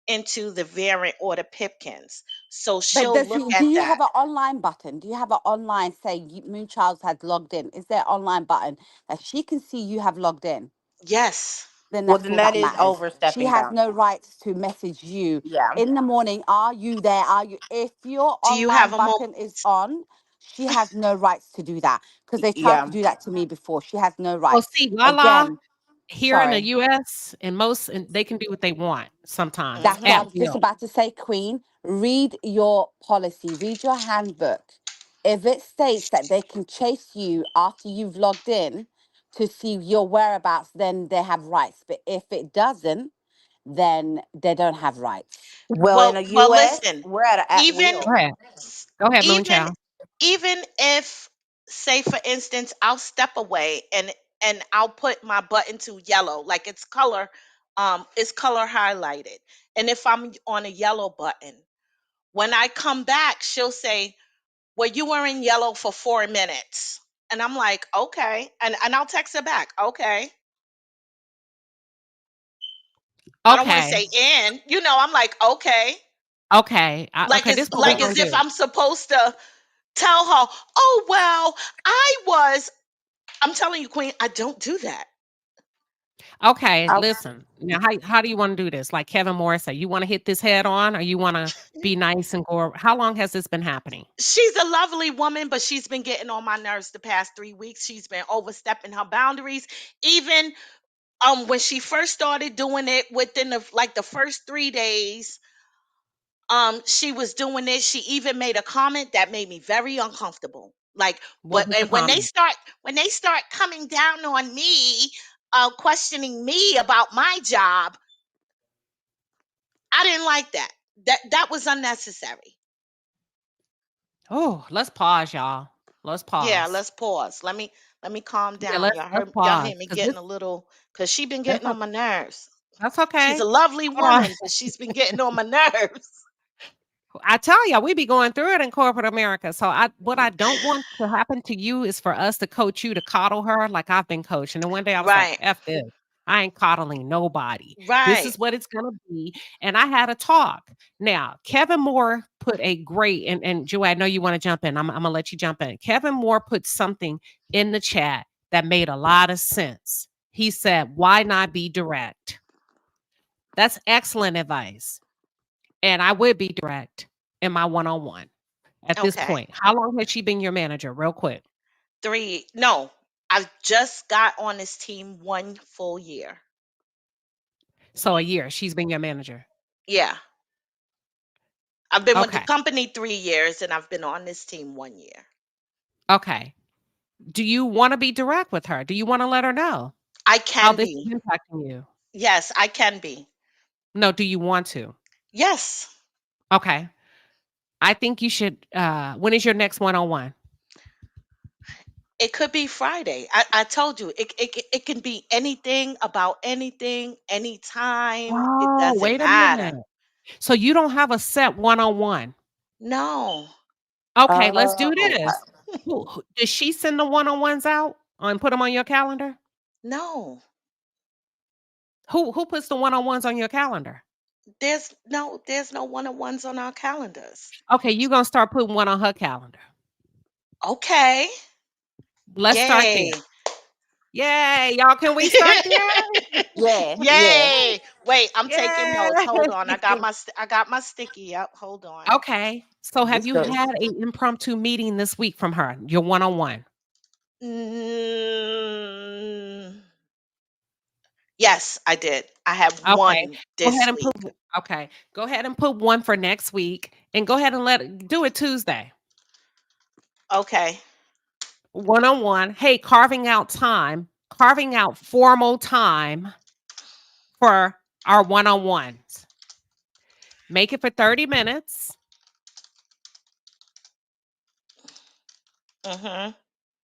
into the Variant or the Pipkins. So But she'll look do at you that. have an online button? Do you have an online say Moonchild has logged in? Is there an online button that she can see you have logged in? Yes. Then Well, that's then all that that is matters. She overstepping has no boundaries. rights to message you Yeah. in the morning. Are you there? Are you? If your Do you have online a moment? button is on, she has no rights to do that because they tried to Yeah. do that to me before. She has no Well, rights. see, Lala, Again, here in the sorry. US and they can do what they want sometimes That's what I Hmm. at was just will. about to say, Queen. Read your policy, read your handbook. If it states that they can chase you after you've logged in to see your whereabouts, then they have rights. But if it doesn't, then they don't have rights. Well, in Well, the well, U.S., listen. we're at Even will. Go ahead. Go ahead, even Moonchild. even if, say for instance, I'll step away and I'll put my button to yellow, like it's color highlighted. And if I'm on a yellow button, when I come back, she'll say, well, you were in yellow for 4 minutes. And I'm like, okay. And I'll text her back, okay. I don't want to Okay. say in, I'm like, okay. Okay. Like Okay. This it's is what we're like Yeah. as gonna if do. I'm supposed to tell her, oh well, I was I'm telling you, Queen, I don't do that. Okay, I, listen. Now, how do you want to do this? Like Kevin Morris said, you want to hit this head on, or you want to be nice and go? How long has this been happening? She's a lovely woman, but she's been getting on my nerves the past 3 weeks. She's been overstepping her boundaries. Even when she first started doing it, within the first 3 days, she was doing it. She even made a comment that made me very uncomfortable. Like, What was the and comment? when they start coming down on me, questioning me about my job, I didn't like that. That was unnecessary. Oh, let's pause, y'all. Let's Yeah, pause. let's pause. Let me calm Yeah, down. let's Y'all pause hear me because getting a little, because she been that's getting on my nerves. that's She's a okay. lovely Hold on. woman, but she's been getting on my nerves. I tell you, we be going through it in corporate America. So what I don't want to happen to you is for us to coach you to coddle her like I've been coached. And then one day I was like, Right, F this. I ain't coddling nobody. This right. is what it's gonna be. And I had a talk. Now, Kevin Moore put a great and Joy, I know you want to jump in. I'm gonna let you jump in. Kevin Moore put something in the chat that made a lot of sense. He said, why not be direct? That's excellent advice. And I would be direct in my one-on-one at this Okay. point. How long has she been your manager? Real quick. No, I just got on this team 1 full year. So a year. She's been your manager. Yeah. I've been with the Okay. company 3 years and I've been on this team 1 year. Okay. Do you want to be direct with her? Do you want to let her know I how can this be. is impacting you? Yes, I can be. No, do you want to? Yes. Okay. I think you should when is your next one-on-one? It could be Friday. I told you it can be anything about anything, anytime. It Oh, doesn't wait a matter. minute. So you don't have a set one-on-one. No, Okay, let's do Oh, this. Does she send the one-on-ones out and put them on your calendar? no. Who puts the one-on-ones on your calendar? There's no one-on-ones on our calendars. Okay, you gonna start putting one on her calendar. Okay. Let's start Yay. there. Yay, y'all! Can we start there? yeah, yeah. Yay. Wait, I'm taking notes. Hold on. I got Yay! my sticky up. Hold on. Okay. So have This you goes. had an impromptu meeting this week from her? Your one-on-one. Mm, yes, I did. I have Okay. one Go ahead this and put week. okay. Go ahead and put one for next week and go ahead and do it Tuesday. Okay. One-on-one. Hey, carving out formal time for our one-on-ones. Make it for 30 minutes. Mhm.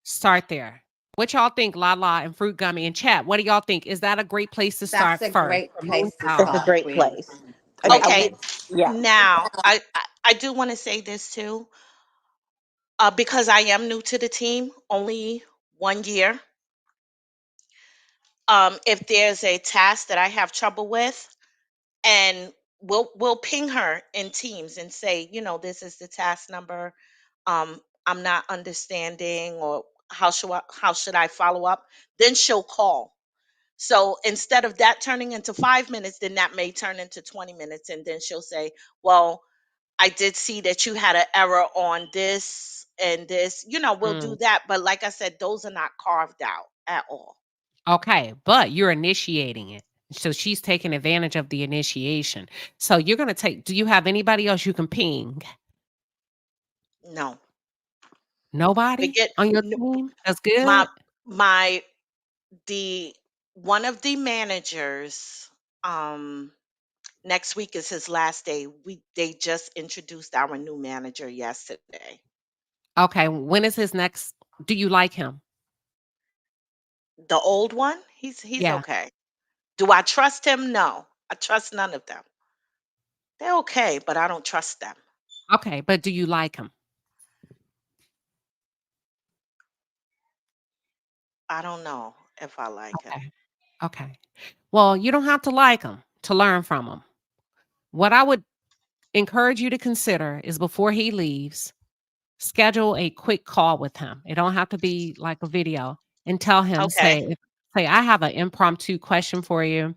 Start there. What y'all think, Lala and Fruit Gummy and chat? What do y'all think? Is that a great place to That's start a first? great For place to It's a Moonchild? start, great Queen. place. Great Okay. place. Yeah. Now, I do want to say this too. Because I am new to the team, only 1 year. If there's a task that I have trouble with, and we'll ping her in Teams and say, this is the task number. I'm not understanding, or how should I follow up? Then she'll call. So instead of that turning into 5 minutes, then that may turn into 20 minutes, and then she'll say, "Well, I did see that you had an error on this and this." We'll do Mm, that. But like I said, those are not carved out at all. okay, but you're initiating it. So she's taking advantage of the initiation. So you're going to do you have anybody else you can ping? No, Nobody forget on your n- team? That's my good. my the one of the managers. Um, Next week is his last day. They just introduced our new manager yesterday. Okay, when is his next? Do you like him? The old one, he's Yeah. okay. Do I trust him? No, I trust none of them. They're okay, but I don't trust them. Okay, but do you like him? I don't know if I like him. Okay. Okay. Well, you don't have to like him to learn from him. What I would encourage you to consider is before he leaves, schedule a quick call with him. It don't have to be like a video, and tell him, Okay. say, I have an impromptu question for you.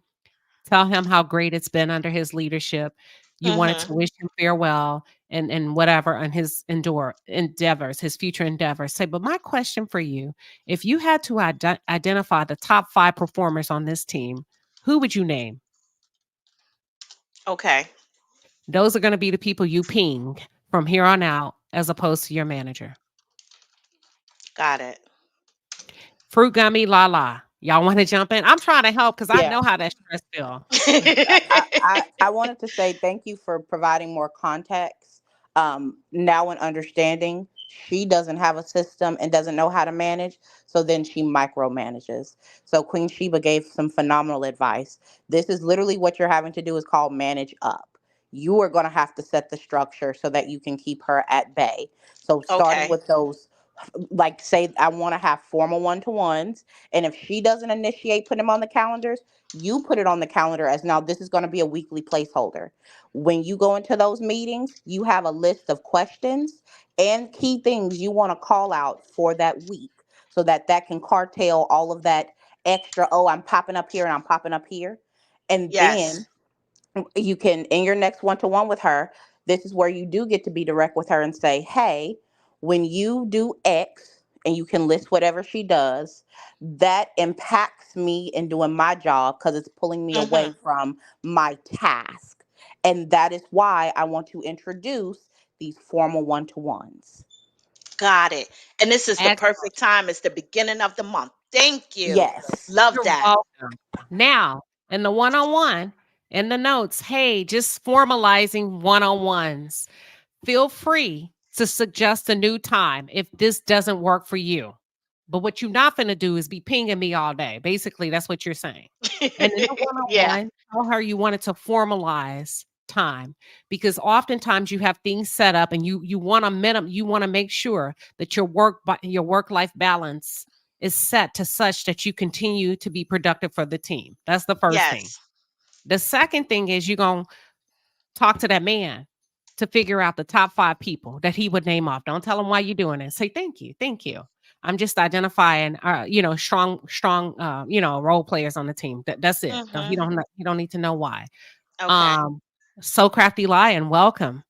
Tell him how great it's been under his leadership. You wanted Mhm. to wish him farewell and whatever on his endeavors, his future endeavors. Say, but my question for you, if you had to identify the top 5 performers on this team, who would you name? Okay. Those are going to be the people you ping from here on out as opposed to your manager. Got it. Fruit Gummy, la la. Y'all want to jump in? I'm trying to help because I Yeah. know how that stress feel. I wanted to say thank you for providing more context. Now and understanding she doesn't have a system and doesn't know how to manage, so then she micromanages. So Queen Sheba gave some phenomenal advice. This is literally what you're having to do is called manage up. You are going to have to set the structure so that you can keep her at bay. So starting Okay. with those, like say I want to have formal one-to-ones, and if she doesn't initiate putting them on the calendars, you put it on the calendar as now this is going to be a weekly placeholder. When you go into those meetings, you have a list of questions and key things you want to call out for that week so that that can cartel all of that extra, oh, I'm popping up here and I'm popping up here. And Yes. then you can, in your next one-to-one with her, this is where you do get to be direct with her and say, hey, when you do X, and you can list whatever she does, that impacts me in doing my job because it's pulling me away Mhm. from my task. And that is why I want to introduce these formal one-to-ones. Got it. And this is the Excellent. perfect time. It's the beginning of the month. Thank you. Yes. Love You're that. welcome. Now, in the one-on-one, in the notes, hey, just formalizing one-on-ones. Feel free to suggest a new time if this doesn't work for you. But what you're not going to do is be pinging me all day. Basically, that's what you're saying. And in the Yeah. one-on-one, tell her you wanted to formalize time, because oftentimes you have things set up and you want to make sure that your work-life balance is set to such that you continue to be productive for the team. That's the first thing. Yes. The second thing is you're going to talk to that man to figure out the top 5 people that he would name off. Don't tell him why you're doing it. Say, thank you. Thank you. I'm just identifying, strong, role players on the team. That's it. He Mhm. don't need to know why. Okay. Um, So Crafty Lion, welcome.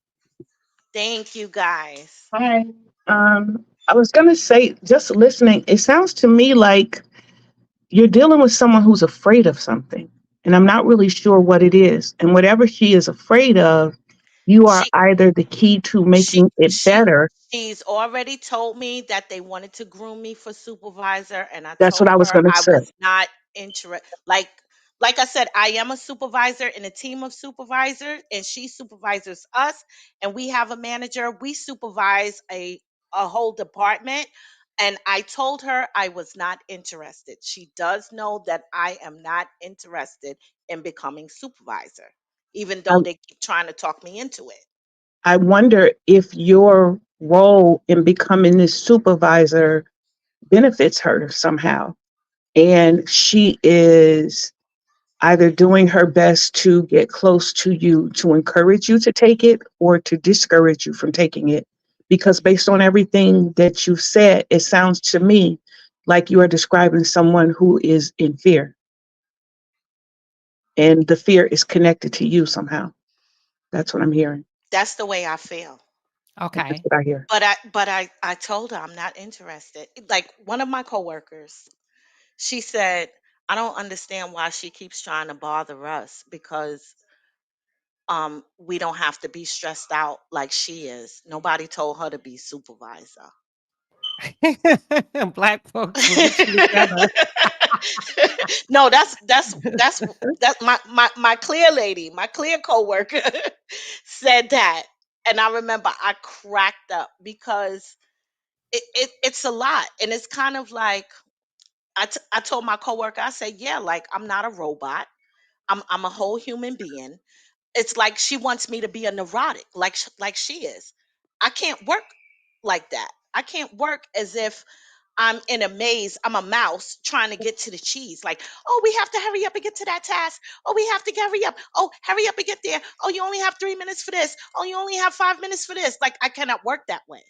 Thank you guys. Hi. I was going to say, just listening, it sounds to me like you're dealing with someone who's afraid of something, and I'm not really sure what it is. And whatever she is afraid of, you are She either the key to she making it she better. she's already told me that they wanted to groom me for supervisor, and I That's what told I was her going to I say. was not interested. Like I said, I am a supervisor in a team of supervisors, and she supervises us, and we have a manager. We supervise a whole department. And I told her I was not interested. She does know that I am not interested in becoming supervisor, even I, though they keep trying to talk me into it. I wonder if your role in becoming this supervisor benefits her somehow. And she is either doing her best to get close to you, to encourage you to take it, or to discourage you from taking it. Because based on everything that you've said, it sounds to me like you are describing someone who is in fear. And the fear is connected to you somehow. That's what I'm hearing. That's the way I feel. That's Okay. what I hear. But I told her I'm not interested. Like one of my coworkers, she said, I don't understand why she keeps trying to bother us because we don't have to be stressed out like she is. Nobody told her to be supervisor. Black folks will get you together. No, that's my clear lady, my clear coworker said that. And I remember I cracked up because it's a lot. And it's kind of like I told my coworker, I said, yeah, like I'm not a robot. I'm a whole human being. It's like she wants me to be a neurotic, like she is. I can't work like that. I can't work as if I'm in a maze. I'm a mouse trying to get to the cheese. Like, oh, we have to hurry up and get to that task. Oh, we have to hurry up. Oh, hurry up and get there. Oh, you only have 3 minutes for this. Oh, you only have 5 minutes for this. Like, I cannot work that way.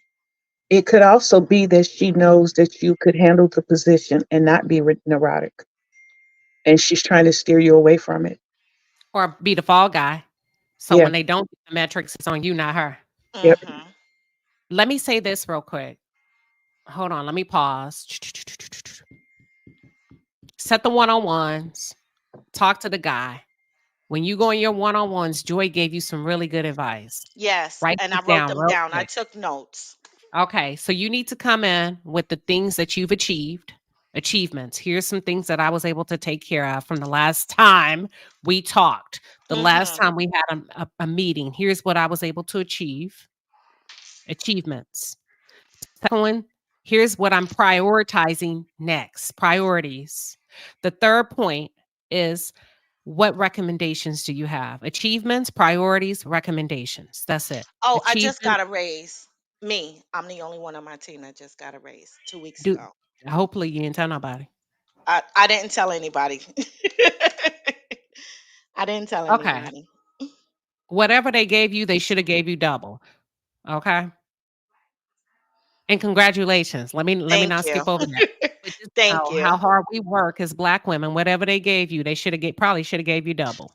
It could also be that she knows that you could handle the position and not be neurotic. And she's trying to steer you away from it. Or be the fall guy. So Yeah. when they don't get the metrics, it's on you, not her. Yep. Mm-hmm. Let me say this real quick. Hold on. Let me pause. Set the one-on-ones. Talk to the guy. When you go in your one-on-ones, Joy gave you some really good advice. Yes, Write and I this wrote down them real down. I quick. took notes. Okay, so you need to come in with the things that you've achievements. Here's some things that I was able to take care of from the last time we talked. The last Mm-hmm. time we had a meeting. Here's what I was able to achieve. Achievements. Second one, here's what I'm prioritizing next. Priorities. The third point is, what recommendations do you have? Achievements, priorities, recommendations. That's it. Oh, I just Achievement. got a raise. Me, I'm the only one on my team that just got a raise 2 weeks Do ago. hopefully you didn't tell nobody. I didn't tell anybody. I didn't tell Okay. anybody. Whatever they gave you, they should have gave you double. Okay. And congratulations. Let me Thank not you. skip over that. But just Thank know you. how hard we work as Black women. Whatever they gave you, they probably should have gave you double.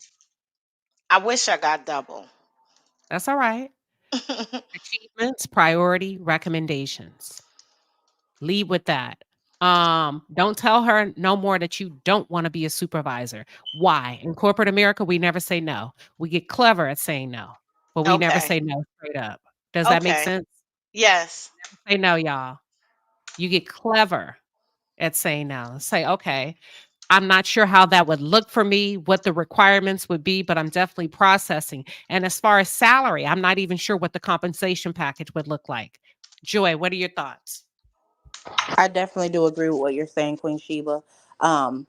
I wish I got double. That's all right. Achievements, priority, recommendations. Lead with that. Don't tell her no more that you don't want to be a supervisor. Why? In corporate America, we never say no. We get clever at saying no, but we never Okay. say no straight up. Does that make Okay. sense? Yes. Say no, y'all. You get clever at saying no. Say, okay, I'm not sure how that would look for me, what the requirements would be, but I'm definitely processing. And as far as salary, I'm not even sure what the compensation package would look like. Joy, what are your thoughts? I definitely do agree with what you're saying, Queen Sheba. Um,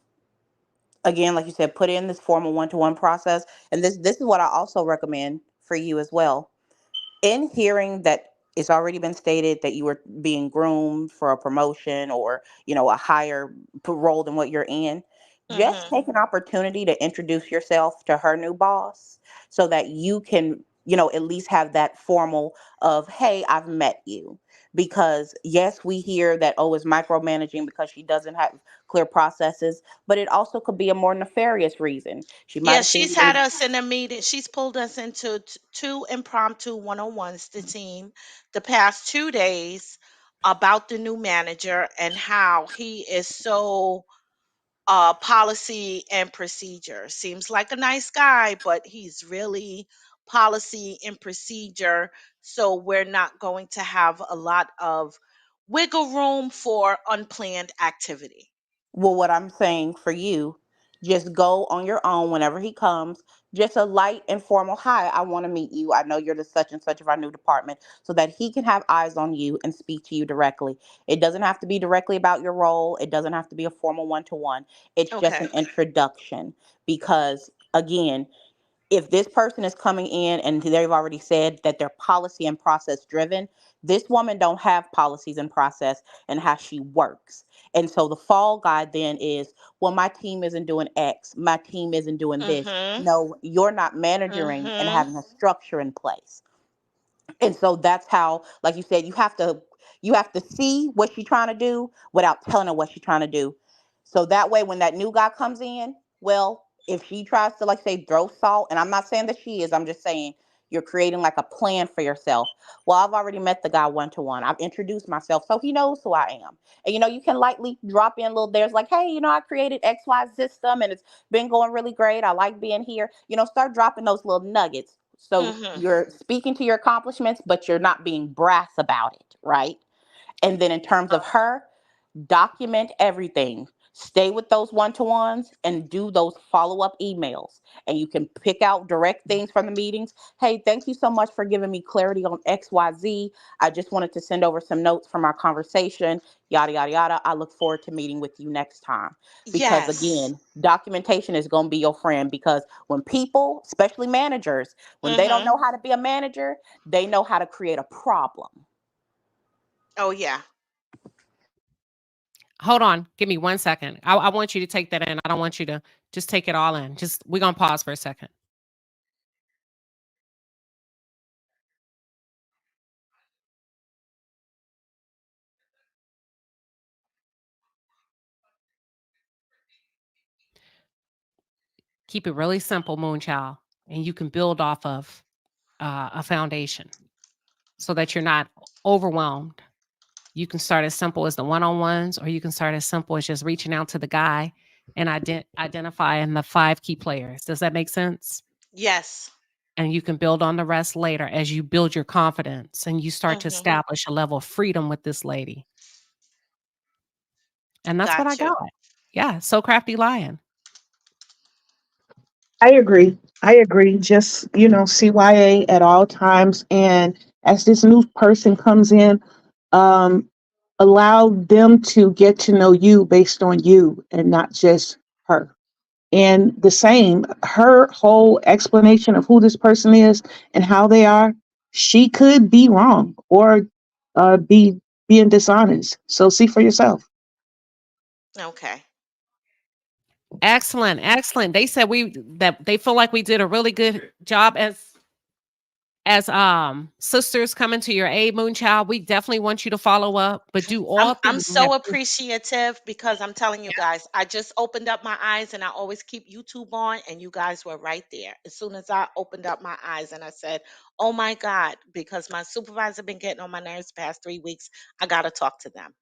Again, like you said, put in this formal one-to-one process, and this is what I also recommend for you as well. In hearing that it's already been stated that you were being groomed for a promotion or a higher role than what you're in, just Mhm. take an opportunity to introduce yourself to her new boss so that you can at least have that formal of, hey, I've met you. Because yes, we hear that, oh, it's micromanaging because she doesn't have clear processes, but it also could be a more nefarious reason. She might Yeah, have seen she's you. had us in a meeting. She's pulled us into two impromptu one-on-ones, the team, the past 2 days about the new manager and how he is so policy and procedure. Seems like a nice guy, but he's really policy and procedure. So we're not going to have a lot of wiggle room for unplanned activity. Well, what I'm saying for you, just go on your own whenever he comes. Just a light, informal hi. I want to meet you. I know you're the such and such of our new department, so that he can have eyes on you and speak to you directly. It doesn't have to be directly about your role. It doesn't have to be a formal one-to-one. It's just Okay. an introduction. Because again, if this person is coming in and they've already said that they're policy and process driven, this woman don't have policies and process and how she works. And so the fall guy then is, well, my team isn't doing X, my team isn't doing this. Mhm. No, you're not managing and Mhm. having a structure in place. And so that's how, like you said, you have to see what she's trying to do without telling her what she's trying to do. So that way when that new guy comes in, well, if she tries to, like, say, throw salt, and I'm not saying that she is, I'm just saying you're creating like a plan for yourself. Well, I've already met the guy one-to-one, I've introduced myself, so he knows who I am. And you can lightly drop in little there's like, hey, I created XY system and it's been going really great, I like being here. Start dropping those little nuggets, so Mhm. you're speaking to your accomplishments, but you're not being brass about it, right? And then in terms of her, document everything. Stay with those one-to-ones and do those follow-up emails. And you can pick out direct things from the meetings. Hey, thank you so much for giving me clarity on XYZ. I just wanted to send over some notes from our conversation, yada, yada, yada. I look forward to meeting with you next time. Because Yes. again, documentation is going to be your friend, because when people, especially managers, when they don't Mhm. know how to be a manager, they know how to create a problem. Oh yeah. Hold on. Give me 1 second. I want you to take that in. I don't want you to just take it all in. We're going to pause for a second. Keep it really simple, Moonchild, and you can build off of a foundation so that you're not overwhelmed. You can start as simple as the one-on-ones, or you can start as simple as just reaching out to the guy and identifying the 5 key players. Does that make sense? Yes. And you can build on the rest later as you build your confidence and you start to Mhm. establish a level of freedom with this lady. And that's what I Got you. got. Yeah, so crafty lion. I agree. I agree. Just, CYA at all times. And as this new person comes in, um, allow them to get to know you based on you and not just her. And the same, her whole explanation of who this person is and how they are, she could be wrong or be being dishonest. So see for yourself. Okay. Excellent, excellent. They said that they feel like we did a really good job as sisters coming to your aid, Moonchild. We definitely want you to follow up, but do I'm all I'm things that so appreciative because I'm telling you guys, I just opened up my eyes and I always keep YouTube on and you guys were right there. As soon as I opened up my eyes and I said, "Oh my God," because my supervisor been getting on my nerves the past 3 weeks, I got to talk to them.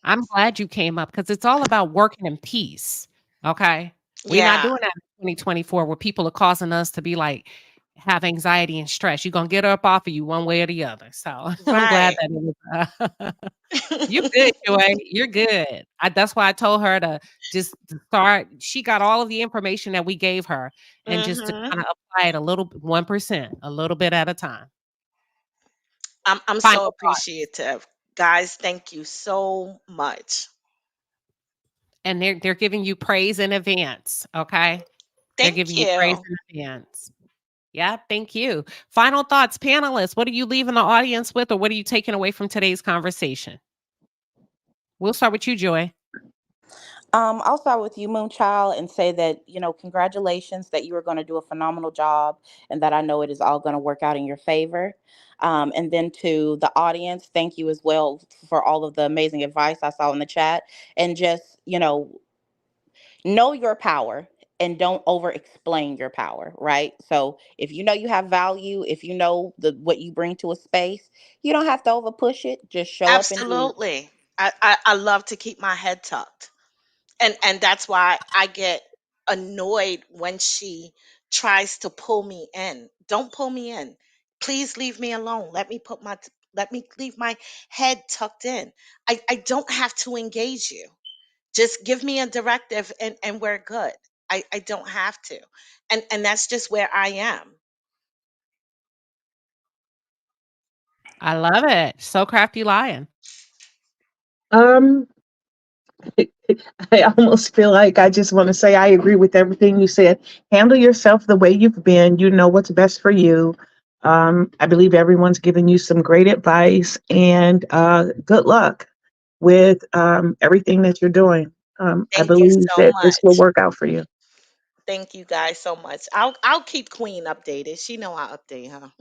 I'm glad you came up because it's all about working in peace. Okay. We're not Yeah. doing that in 2024 where people are causing us to be like, have anxiety and stress. You're going to get up off of you one way or the other. So I'm glad Right. that it was, you're good, Joy. You're good. That's why I told her to just to start. She got all of the information that we gave her and just to Mhm. kind of apply it 1%, a little bit at a time. I'm so Final thoughts. appreciative. Guys, thank you so much. And they're giving you praise in advance, okay? They're Thank giving you praise you. in advance. Yeah, thank you. Final thoughts, panelists. What are you leaving the audience with, or what are you taking away from today's conversation? We'll start with you, Joy. I'll start with you, Moonchild, and say that, congratulations that you are going to do a phenomenal job and that I know it is all going to work out in your favor. And then to the audience, thank you as well for all of the amazing advice I saw in the chat. And just, know your power and don't over explain your power, right? So if you know you have value, if you know what you bring to a space, you don't have to over push it. Just show up and do it. Absolutely. I love to keep my head tucked. And that's why I get annoyed when she tries to pull me in. Don't pull me in. Please leave me alone. Let me leave my head tucked in. I don't have to engage you. Just give me a directive and we're good. I don't have to. And that's just where I am. I love it. So crafty lion. Um, I almost feel like I just want to say I agree with everything you said. Handle yourself the way you've been. You know what's best for you. I believe everyone's given you some great advice, and good luck with everything that you're doing. I Thank you believe so that this will much. work out for you. Thank you guys so much. I'll keep Queen updated. She know I update her.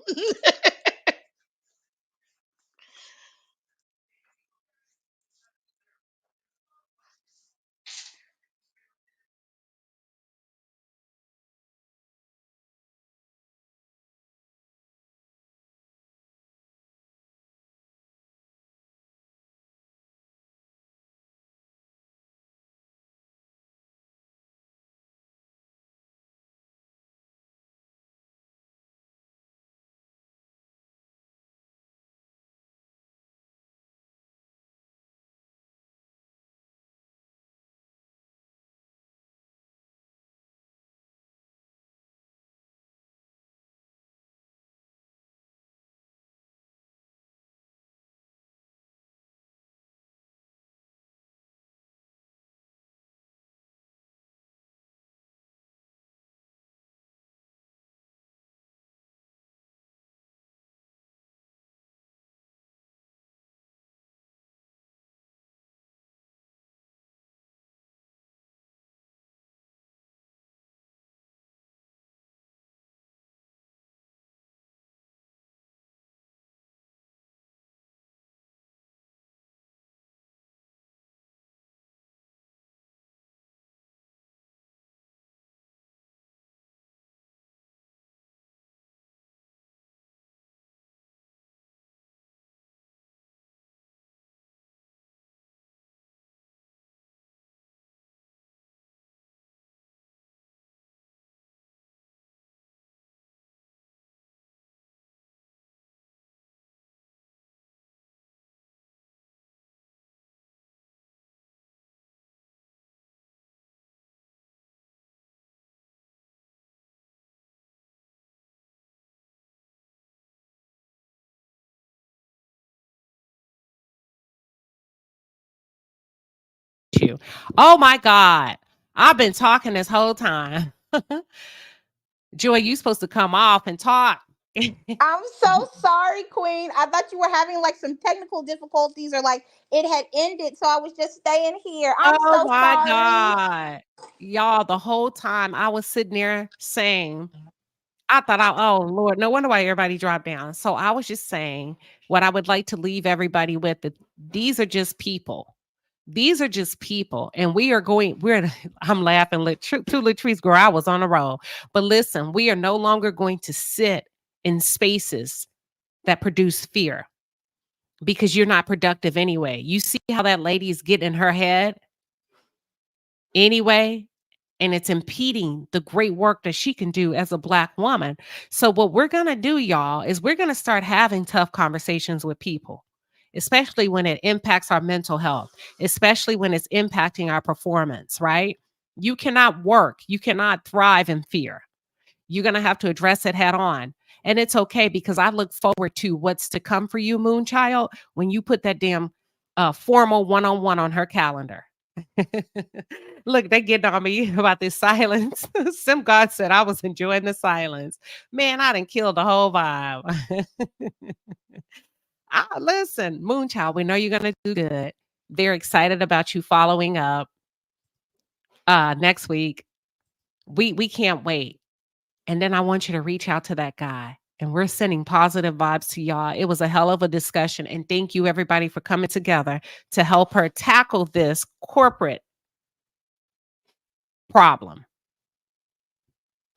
You. Oh my God. I've been talking this whole time. Joy, you supposed to come off and talk. I'm so sorry, Queen. I thought you were having like some technical difficulties or like it had ended, so I was just staying here. I'm Oh so my sorry. God. Y'all, the whole time I was sitting there saying, oh Lord, no wonder why everybody dropped down. So I was just saying what I would like to leave everybody with that these are just people. These are just people. And I'm laughing, to Latrice girl, I was on a roll. But listen, we are no longer going to sit in spaces that produce fear because you're not productive anyway. You see how that lady's getting in her head anyway, and it's impeding the great work that she can do as a Black woman. So what we're going to do, y'all, is we're going to start having tough conversations with people, especially when it impacts our mental health, especially when it's impacting our performance, right? You cannot thrive in fear. You're going to have to address it head on. And it's okay, because I look forward to what's to come for you, Moonchild, when you put that damn formal one-on-one on her calendar. Look, they getting on me about this silence. Sim God said I was enjoying the silence. Man, I done killed the whole vibe. Listen, Moonchild, we know you're going to do good. They're excited about you following up next week. We can't wait. And then I want you to reach out to that guy. And we're sending positive vibes to y'all. It was a hell of a discussion. And thank you, everybody, for coming together to help her tackle this corporate problem.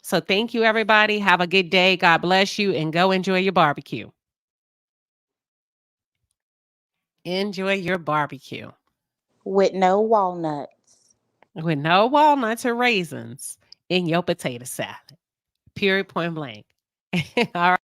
So thank you, everybody. Have a good day. God bless you. And go enjoy your barbecue. Enjoy your barbecue. With no walnuts. With no walnuts or raisins in your potato salad. Period, point blank. All right.